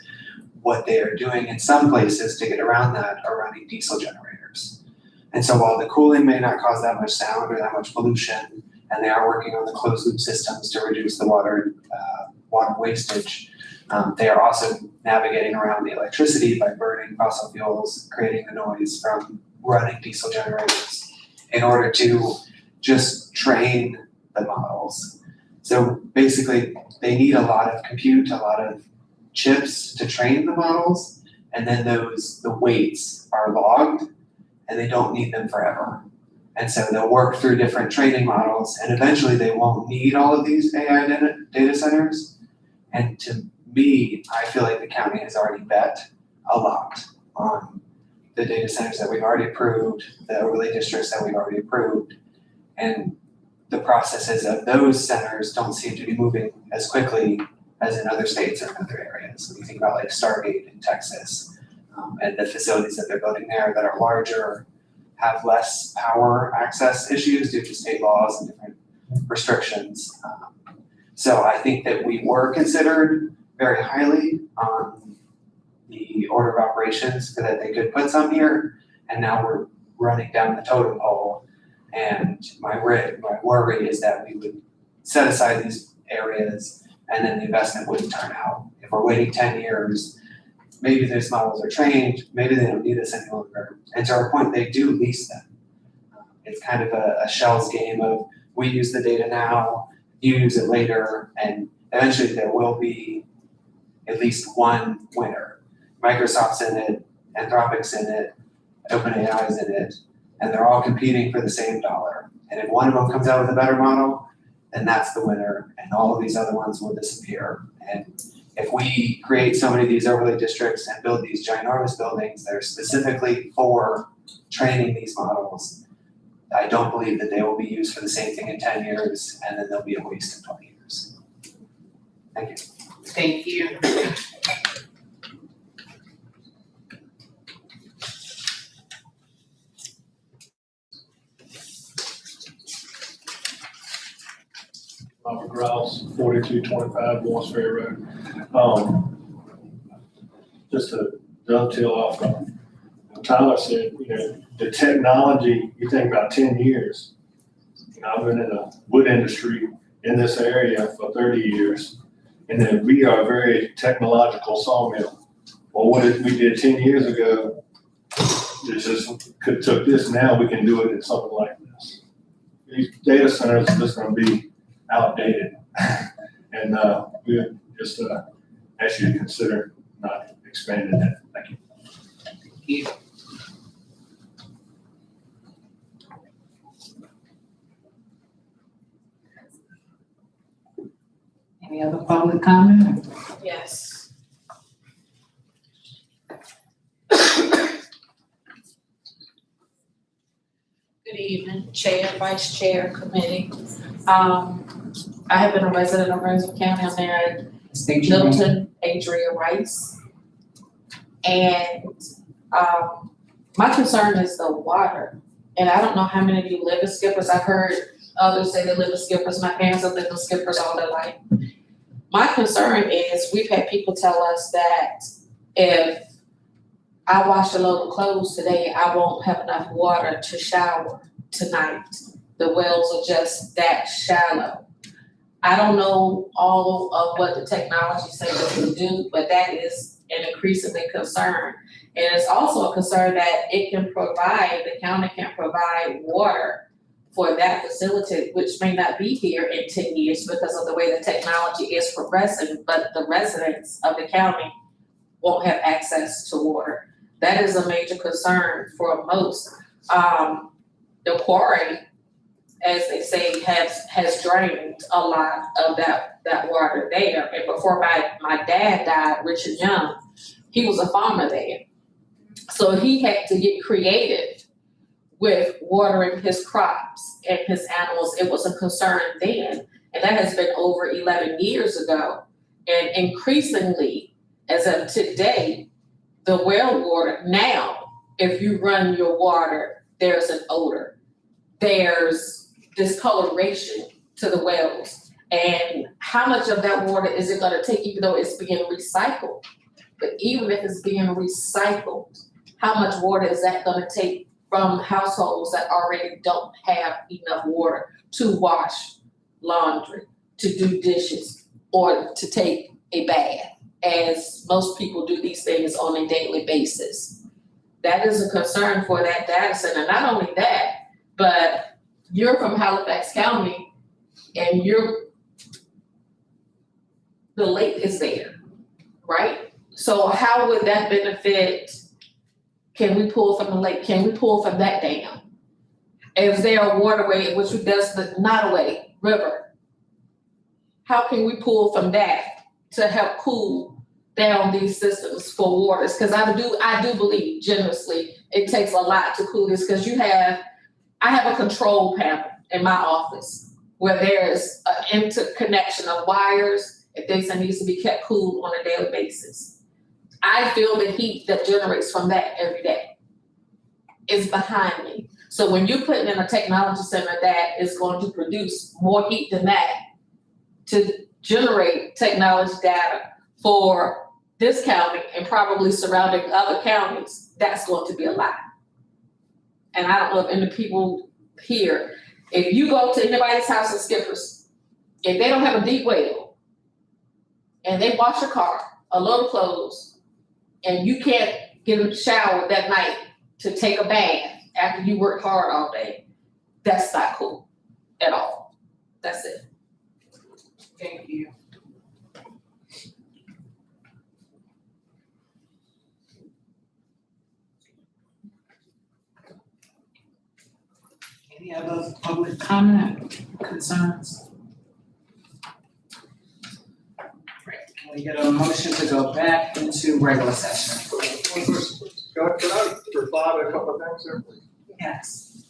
What they are doing in some places to get around that are running diesel generators. And so while the cooling may not cause that much sound or that much pollution, and they are working on the closed loop systems to reduce the water wastage, they are also navigating around the electricity by burning fossil fuels, creating the noise from running diesel generators in order to just train the models. So basically, they need a lot of compute, a lot of chips to train the models, and then the weights are logged, and they don't need them forever. And so they'll work through different training models, and eventually they won't need all of these AI data centers. And to me, I feel like the county has already bet a lot on the data centers that we've already approved, the overlay districts that we've already approved, and the processes of those centers don't seem to be moving as quickly as in other states or in other areas. When you think about like Stargate in Texas, and the facilities that they're building there that are larger, have less power access issues due to state laws and different restrictions. So I think that we were considered very highly on the order of operations so that they could put some here, and now we're running down the totem pole. And my worry is that we would set aside these areas and then the investment wouldn't turn out. If we're waiting 10 years, maybe those models are trained, maybe they don't need us any longer. And to our point, they do lease them. It's kind of a shells game of we use the data now, you use it later, and eventually there will be at least one winner. Microsoft's in it, Anthropic's in it, OpenAI's in it, and they're all competing for the same dollar. And if one of them comes out with a better model, then that's the winner, and all of these other ones will disappear. And if we create so many of these overlay districts and build these ginormous buildings that are specifically for training these models. I don't believe that they will be used for the same thing in 10 years, and then they'll be a waste in 20 years. Thank you. Thank you. Robert Grouse, 4225 Morris Ferry Road. Just to dovetail off of what Tyler said, the technology, you think about 10 years. I've been in the wood industry in this area for 30 years, and then we are a very technological sawmill. Well, what we did 10 years ago, it just took this, now we can do it in something like this. These data centers are just going to be outdated. And we just ask you to consider not expanding that. Thank you. Thank you. Any other public comment? Yes. Good evening, Chair, Vice Chair, Committee. I have been a resident of Greensville County. I'm there at Milton Adria Rice. And my concern is the water. And I don't know how many of you live as skippers. I've heard others say they live as skippers. My parents have lived as skippers all their life. My concern is we've had people tell us that if I wash a load of clothes today, I won't have enough water to shower tonight. The wells are just that shallow. I don't know all of what the technology says it can do, but that is an increasingly concern. And it's also a concern that it can provide, the county can provide water for that facility, which may not be here in 10 years because of the way the technology is progressing, but the residents of the county won't have access to water. That is a major concern for most. The quarry, as they say, has drained a lot of that water there. And before my dad died, Richard Young, he was a farmer there. So he had to get creative with watering his crops and his animals. It was a concern then, and that has been over 11 years ago. And increasingly, as of today, the well water, now, if you run your water, there's an odor. There's discoloration to the wells. And how much of that water is it gonna take, even though it's being recycled? But even if it's being recycled, how much water is that gonna take from households that already don't have enough water to wash laundry, to do dishes, or to take a bath, as most people do these things on a daily basis? That is a concern for that data center. Not only that, but you're from Halifax County and the lake is there, right? So how would that benefit? Can we pull from the lake? Can we pull from that dam? Is there a waterway, which does the Nottoway River? How can we pull from that to help cool down these systems for waters? Because I do believe generously it takes a lot to cool this, because I have a control panel in my office where there's an interconnection of wires and things that needs to be kept cool on a daily basis. I feel the heat that generates from that every day is behind me. So when you're putting in a technology center that is going to produce more heat than that to generate technology data for this county and probably surrounding other counties, that's going to be a lot. And I don't know if any people here, if you go to anybody's house in Skippers, if they don't have a deep well and they wash a car, a load of clothes, and you can't get a shower that night to take a bath after you worked hard all day, that's not cool at all. That's it. Thank you. Any other public comment, concerns? Can we get a motion to go back into regular session? Can I reply to a couple of things there, please? Yes.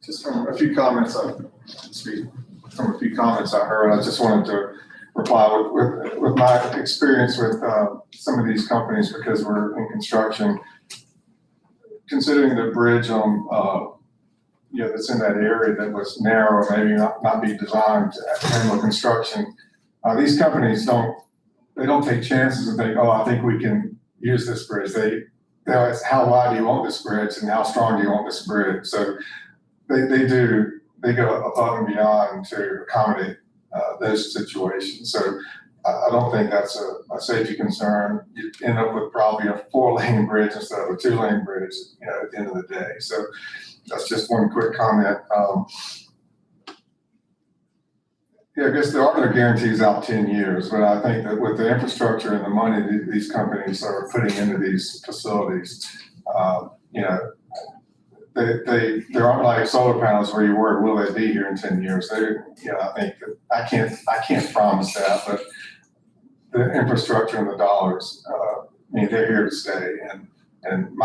Just from a few comments I heard, I just wanted to reply with my experience with some of these companies, because we're in construction, considering the bridge on that's in that area that was narrow, maybe not be designed to handle construction. These companies don't take chances and think, oh, I think we can use this bridge. They ask, how wide do you want this bridge and how strong do you want this bridge? So they go above and beyond to accommodate those situations. So I don't think that's a safety concern. You end up with probably a 4-lane bridge instead of a 2-lane bridge, at the end of the day. So that's just one quick comment. I guess there are no guarantees out 10 years, but I think that with the infrastructure and the money that these companies are putting into these facilities, they aren't like solar panels where you worry, will they be here in 10 years? I think that I can't promise that, but the infrastructure and the dollars, they're here to stay. And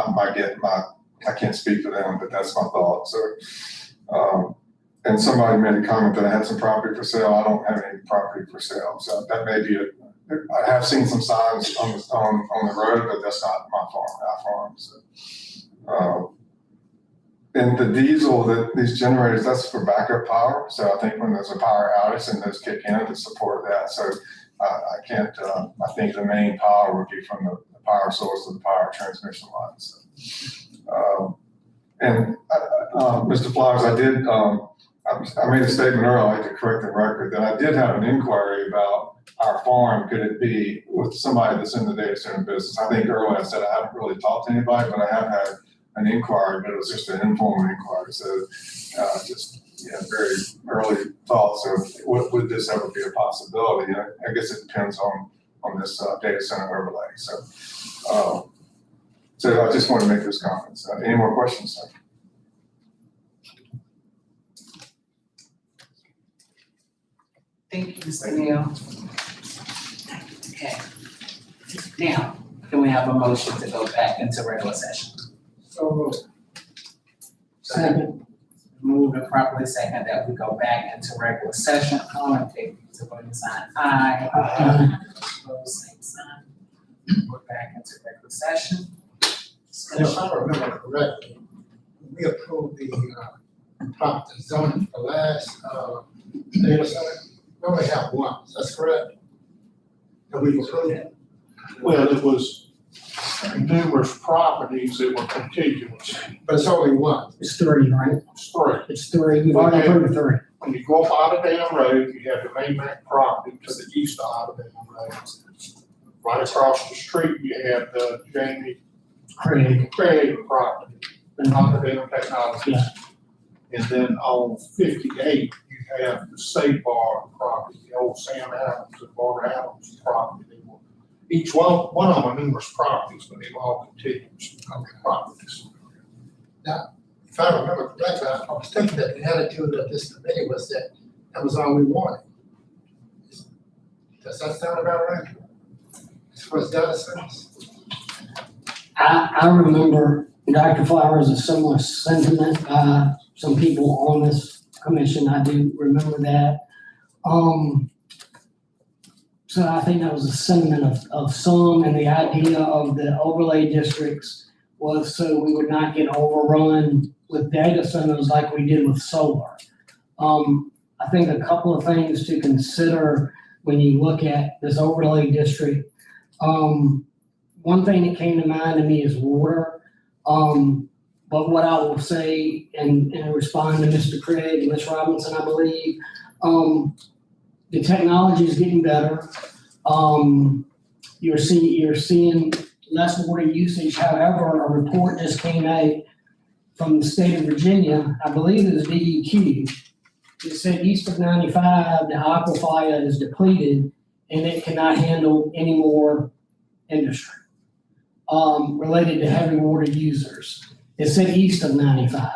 I can't speak for them, but that's my thought. So, and somebody made a comment that I had some property for sale. I don't have any property for sale, so that may be I have seen some signs on the road, but that's not my farm, our farm. So, and the diesel, these generators, that's for backup power. So I think when there's a power outage, and those kick in to support that. So I can't. I think the main power would be from the power source of the power transmission lines. So, Mr. Flowers, I did. I made a statement earlier, I'd like to correct the record, that I did have an inquiry about our farm. Could it be with somebody that's in the data center business? I think earlier I said I haven't really talked to anybody, but I have had an inquiry, but it was just an informal inquiry. So very early thoughts of would this ever be a possibility? I guess it depends on this data center overlay. So I just want to make those comments. Any more questions, sir? Thank you, Mr. Neal. Okay. Now, can we have a motion to go back into regular session? So, Second. Move and properly second that we go back into regular session. All in favor, so voting sign aye. Aye. Opposed, same sign. We're back into regular session. if I remember correctly, we approved the property zoning for last data center. We only have one, that's correct? And we've approved it. Well, it was numerous properties that were contiguous. But it's only one. It's 3, right? It's 3. It's 3. You've already approved 3. When you go up Otter Dam Road, you have the Maybank property to the east of Otter Dam Road. Right across the street, you have the Jamie Craig property, Otter Dam Technologies. Yeah. And then on 58, you have the State Bar property, the old Sam Adams and Barbara Adams property. They were, each one of them are numerous properties, but they were all contiguous properties. Now, if I remember correctly, I was thinking that the attitude of this committee was that that was all we wanted. Does that sound about right? As far as data centers? I remember Dr. Flowers a similar sentiment by some people on this commission. I do remember that. So I think that was a sentiment of some, and the idea of the overlay districts was so we would not get overrun with data centers like we did with solar. I think a couple of things to consider when you look at this overlay district. One thing that came to mind to me is water. But what I will say and respond to Mr. Craig and Ms. Robinson, I believe, the technology is getting better. You're seeing less water usage. However, a report just came out from the state of Virginia, I believe it was DEQ. It said east of 95, the aquifer is depleted and it cannot handle any more industry related to heavy water users. It said east of 95.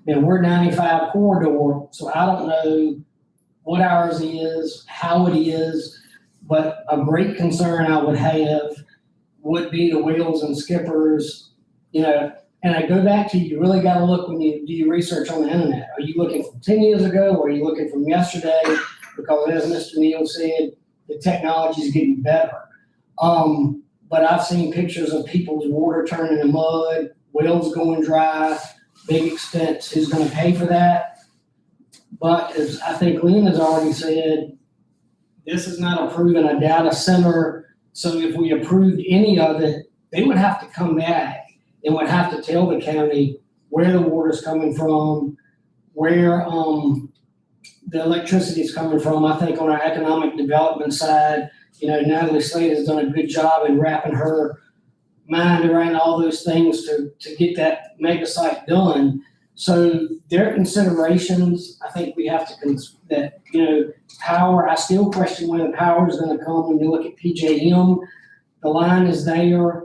Now we're 95 corridor, so I don't know what ours is, how it is, but a great concern I would have would be the wheels and skippers You know, and I go back to, you really gotta look when you do your research on the internet. Are you looking from 10 years ago, or are you looking from yesterday? Because as Mr. Neal said, the technology is getting better. But I've seen pictures of people's water turning to mud, wells going dry, big expense. Who's gonna pay for that? But as I think Lynn has already said, this is not approving a data center. So if we approved any of it, they would have to come back and would have to tell the county where the water's coming from, where the electricity is coming from. I think on our economic development side, you know, Natalie Slade has done a good job in wrapping her mind around all those things to get that mega site done. So their considerations, I think we have to, that, you know, power, I still question when the power is gonna come. When you look at PJM, the line is there,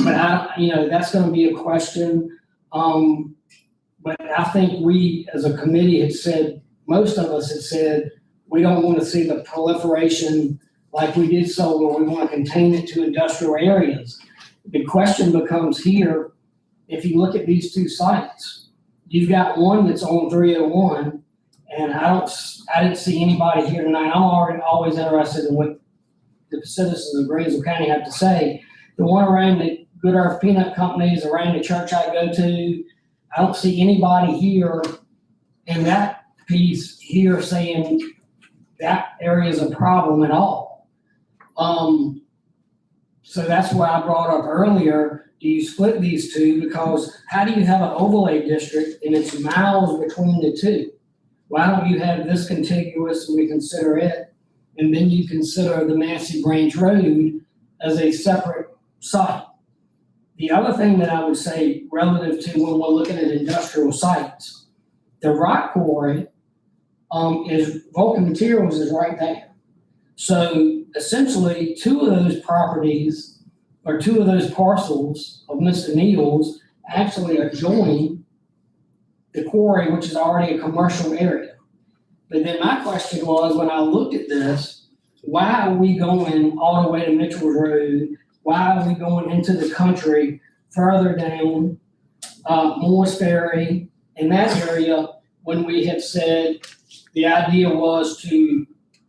but you know, that's gonna be a question. But I think we, as a committee, had said, most of us had said, we don't want to see the proliferation like we did solar. We want to contain it to industrial areas. The question becomes here, if you look at these two sites, you've got one that's on 301, and I didn't see anybody here tonight. I'm always interested in what the citizens of Greensville County have to say. The one around the Good Earth Peanut Companies, around the church I go to, I don't see anybody here in that piece here saying that area is a problem at all. So that's why I brought up earlier, do you split these two? Because how do you have an overlay district and it's miles between the two? Why don't you have this contiguous and we consider it, and then you consider the Massey Branch Road as a separate site? The other thing that I would say relative to when we're looking at industrial sites, the rock quarry is, Vulcan Materials is right there. So essentially, two of those properties, or two of those parcels of Mr. Neal's actually adjoin the quarry, which is already a commercial area. But then my question was, when I looked at this, why are we going all the way to Mitchell's Road? Why are we going into the country further down, Morris Ferry, in that area, when we had said the idea was to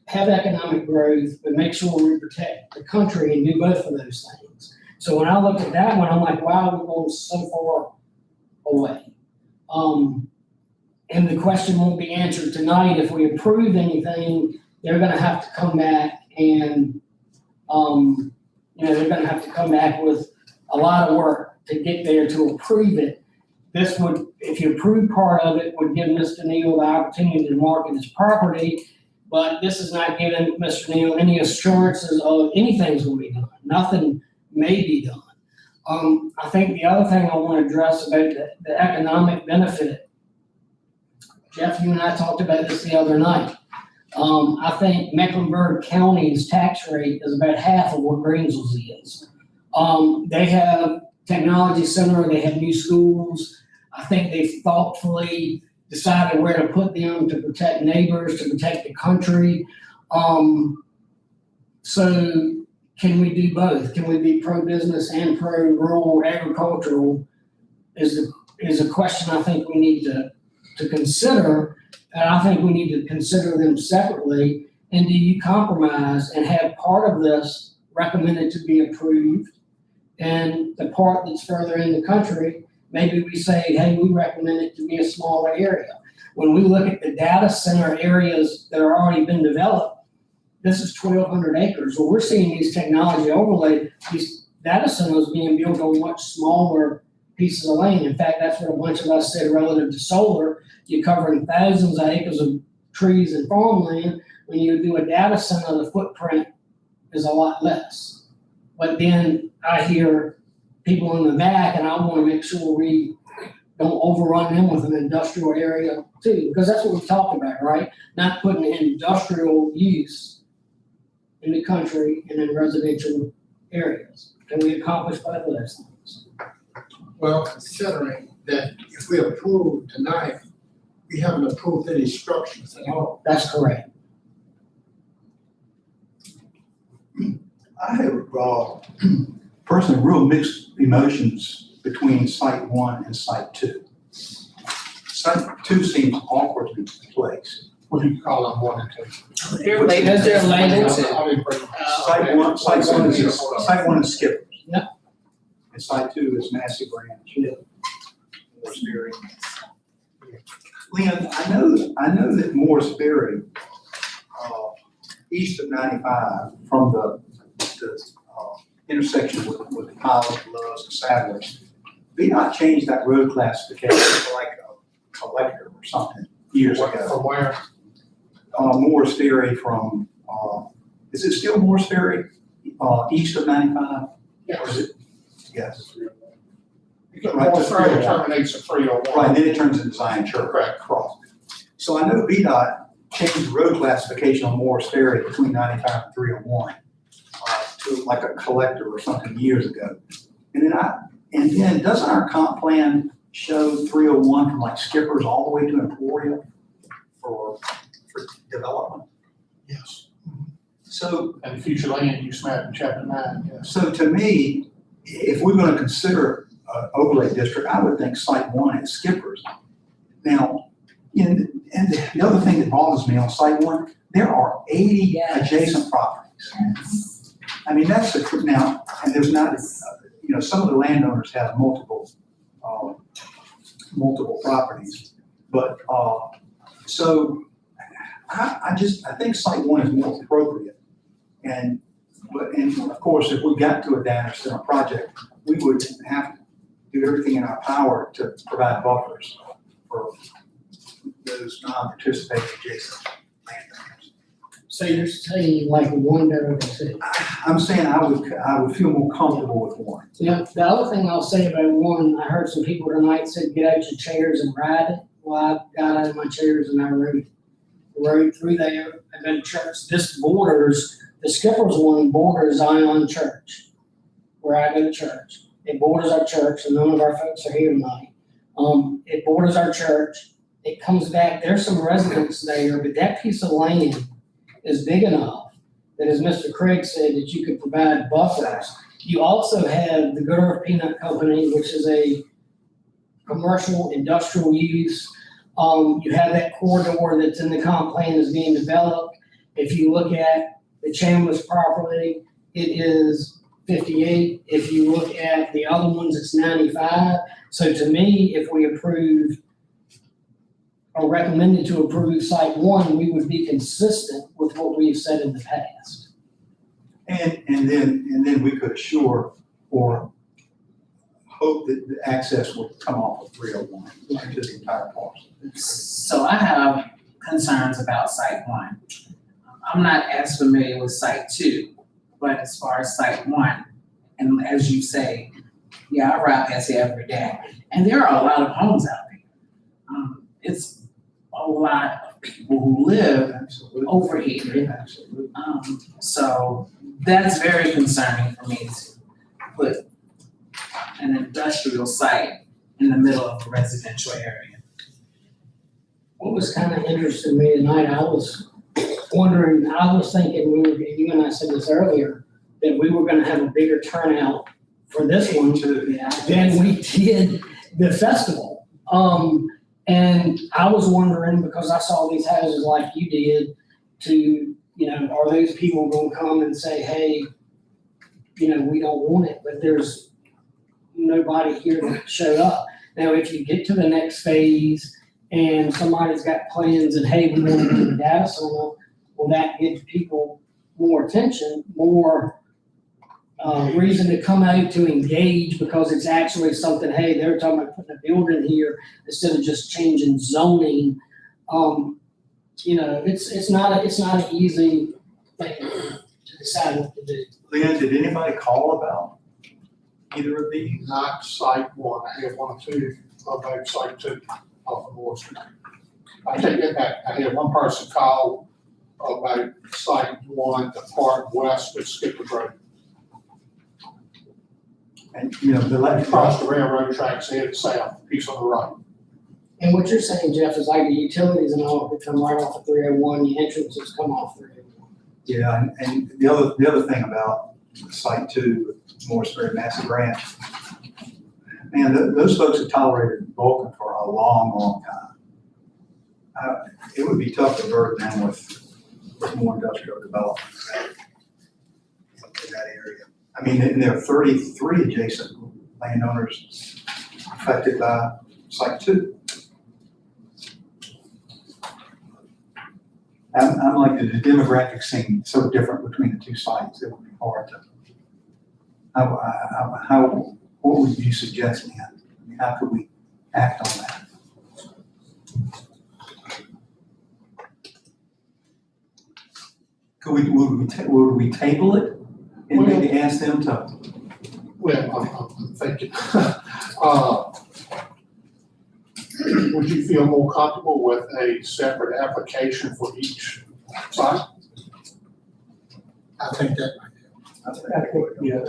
have economic growth, but make sure we protect the country and do both of those things. So when I looked at that one, I'm like, wow, we're going so far away. And the question won't be answered tonight. If we approve anything, they're gonna have to come back and, they're gonna have to come back with a lot of work to get there to approve it. This would, if you approve part of it, would give Mr. Neal the opportunity to market his property, but this is not giving Mr. Neal any assurances of anything's gonna be done. Nothing may be done. I think the other thing I want to address about the economic benefit, Jeff, you and I talked about this the other night. I think Mecklenburg County's tax rate is about half of what Greensville's is. They have technology center, they have new schools. I think they've thoughtfully decided where to put them to protect neighbors, to protect the country. So can we do both? Can we be pro-business and pro-rural agricultural is a question I think we need to consider. And I think we need to consider them separately. And do you compromise and have part of this recommended to be approved? And the part that's further in the country, maybe we say, hey, we recommend it to be a smaller area. When we look at the data center areas that are already been developed, this is 1,200 acres. Well, we're seeing these technology overlay, these data centers being built on much smaller pieces of land. In fact, that's what a bunch of us said relative to solar. You're covering thousands of acres of trees and farmland. When you do a data center, the footprint is a lot less. But then I hear people in the back, and I want to make sure we don't overrun them with an industrial area too, because that's what we've talked about, right? Not putting industrial use in the country and in residential areas. Can we accomplish both of those things? Well, considering that if we approve tonight, we haven't approved any structures at all. That's correct. I have personally real mixed emotions between site one and site two. Site two seems awkward to be placed. What do you call them, 1 and 2? They're labeled. They're labeled. I didn't bring them. Site one is Skippers. Yep. And site two is Massey Branch. Morris Ferry. Leon, I know that Morris Ferry, east of 95, from the intersection with Pilot, Loves, and Sadler's, they not changed that road classification to like a collector or something years ago. From where? Morris Ferry from, is it still Morris Ferry, east of 95? Yes. Or is it? Yes. Because Right, Morris to Ferry 301. terminates at 301. Right, then it turns into Zion Church. Correct. Cross. So I know VDOT changed the road classification on Morris Ferry between 95 and 301 to like a collector or something years ago. And then doesn't our comp plan show 301 from like Skippers all the way to Emporia for development? Yes. So, And the future land use map in chapter 9, yes. so to me, if we're going to consider overlay district, I would think site one is Skippers. Now, and the other thing that bothers me on site one, there are 80 adjacent properties. I mean, that's now, and there's not, some of the landowners have multiple properties. But, so I think site one is more appropriate. And of course, if we got to a data center project, we would have to do everything in our power to provide buffers for those non-participating adjacent landowners. So you're saying like one better than two? I'm saying I would feel more comfortable with one. Yeah, the other thing I'll say about one, I heard some people tonight said, get out your chairs and ride it. Well, I got out of my chairs and I rode through there. I've been to church. This borders, the Skippers one borders Zion Church, where I go to church. It borders our church, and none of our folks are here tonight. It borders our church. It comes back, there's some residents there, but that piece of land is big enough that, as Mr. Craig said, that you could provide buffers. You also have the Good Earth Peanut Company, which is a commercial industrial use. You have that corridor that's in the comp plan is being developed. If you look at the Chambliss property, it is 58. If you look at the other ones, it's 95. So to me, if we approve or recommended to approve site one, we would be consistent with what we've said in the past. And then we could assure or hope that the access will come off of 301 to the entire parcel. So I have concerns about site one. I'm not as familiar with site two, but as far as site one, and as you say, yeah, I ride past here every day, and there are a lot of homes out there. It's a lot of people who live over here. So that's very concerning for me to put an industrial site in the middle of a residential area. What was kind of interesting to me tonight, I was wondering, I was thinking, you and I said this earlier, that we were gonna have a bigger turnout for this one than we did the festival. And I was wondering, because I saw these houses like you did, are those people gonna come and say, hey, we don't want it, but there's nobody here to show up. Now, if you get to the next phase and somebody's got plans and, hey, we want to do a data center, well, that gives people more attention, more reason to come out to engage, because it's actually something, hey, they're talking about putting a building here instead of just changing zoning. It's not an easy thing to decide what to do. Leon, did anybody call about either of these? Not site one, I had 1 or 2 about site 2 off of Morris Street. I take it back, I had one person call about site 1, the part west of Skipper Road. And, the left Across the railroad tracks, headed south, piece on the right. And what you're saying, Jeff, is like the utilities and all, if they come right off of 301, the entrances come off 301. Yeah, and the other thing about site 2 with Morris Ferry Massey Branch, man, those folks have tolerated Vulcan for a long, long time. It would be tough to burden them with more industrial development in that area. I mean, and there are 33 adjacent landowners affected by Site 2. I'm like, the demographics seem so different between the two sites, it would be hard to, what would you suggest, man? I mean, how could we act on that? Would we table it and maybe ask them to? Well, I'm thinking, would you feel more comfortable with a separate application for each site? I think that I think, yeah, I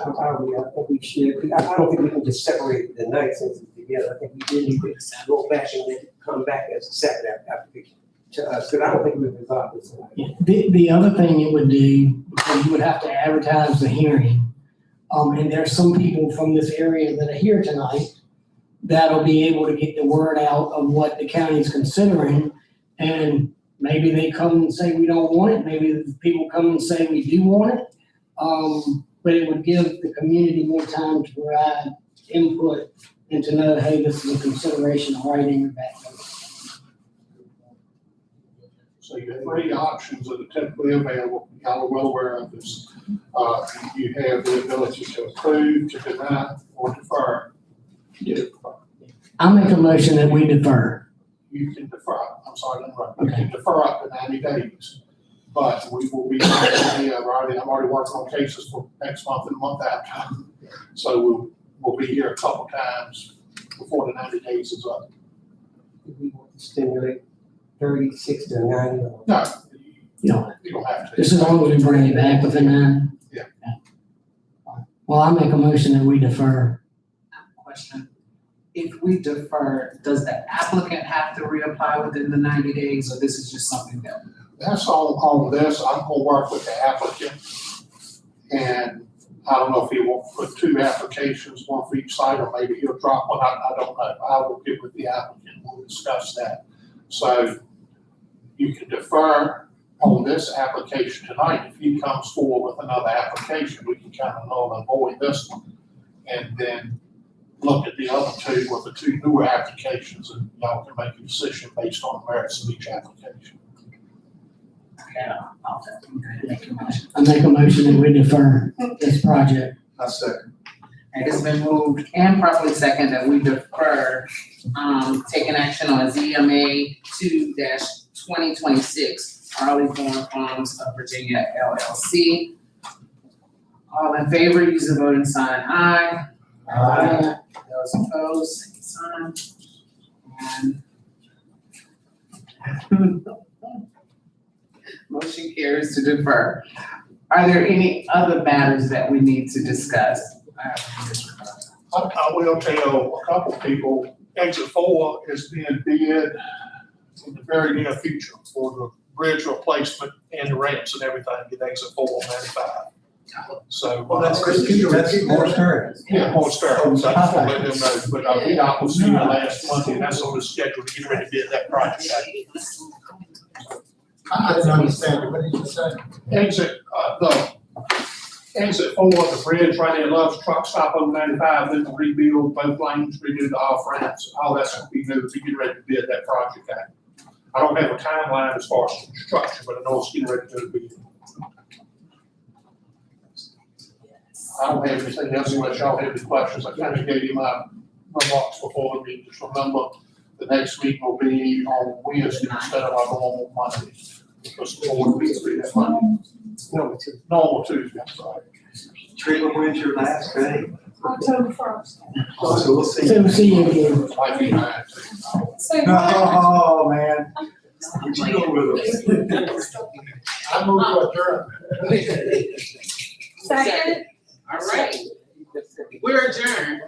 think we should, 'cause I don't think we can just separate the nights together. I think we did need to go back and then come back as a separate application to us, because I don't think we resolved this tonight. Yeah, the other thing it would do, because you would have to advertise the hearing, and there's some people from this area that are here tonight that'll be able to get the word out of what the county's considering, and maybe they come and say we don't want it, maybe the people come and say we do want it. But it would give the community more time to provide input and to know, hey, this is a consideration right in your backyard. So you have 3 options that are typically available. Y'all are well aware of this. You have the ability to approve, to deny, or defer. You defer. I make a motion that we defer. You can defer, I'm sorry, I'm right. You can defer up to 90 days. But we will be, I'm already working on cases for next month and the month after. So we'll be here a couple times before the 90 days is up. We want to stimulate 30, 60, or 90. No, You don't, you don't have to. just as long as we bring it back within that. Yeah. Well, I make a motion that we defer. Question. If we defer, does the applicant have to reapply within the 90 days, or this is just something that? That's on this. I'm gonna work with the applicant. And I don't know if he will put 2 applications, one for each site, or maybe he'll drop one. I don't know. I will get with the applicant. We'll discuss that. So you can defer on this application tonight. If he comes forward with another application, we can kind of null and void this one. And then look at the other 2 with the 2 newer applications, and y'all can make a decision based on the merits of each application. I make a motion that we defer this project. I second. And it's been moved and properly second that we defer, taking action on ZMA 2-2026, Arleythorne Farms of Virginia LLC. All in favor, use the voting sign aye. Aye. Those opposed, same sign. And motion carries to defer. Are there any other matters that we need to discuss? I will tell a couple people, exit 4 is being bid in the very near future for the bridge replacement and the ramps and everything at exit 4 on 95. So. Well, that's more stern. Yeah, more stern. So I just want to let them know, but VDOT was here last Monday, and that's on the schedule to get ready to bid that project. I didn't understand it. What did you say? Exit 4, the bridge right there, Love's truck stop on 95, then we'll rebuild both lanes, redo the off ramps, all that's gonna be new to get ready to bid that project out. I don't have a timeline as far as construction, but I know it's getting ready to be. I don't have anything else unless y'all have any questions. I kind of gave you my remarks before the meeting. Just remember, the next meeting will be on Wednesday instead of our normal Monday. Because the board meets that Monday. Normal Tuesday, I'm sorry. Trailer, when's your last day? October 1st. So we'll see. So we'll see you again. Might be mine. Oh, man. Would you go with us? I move to adjourn. Second. All right. We're adjourned.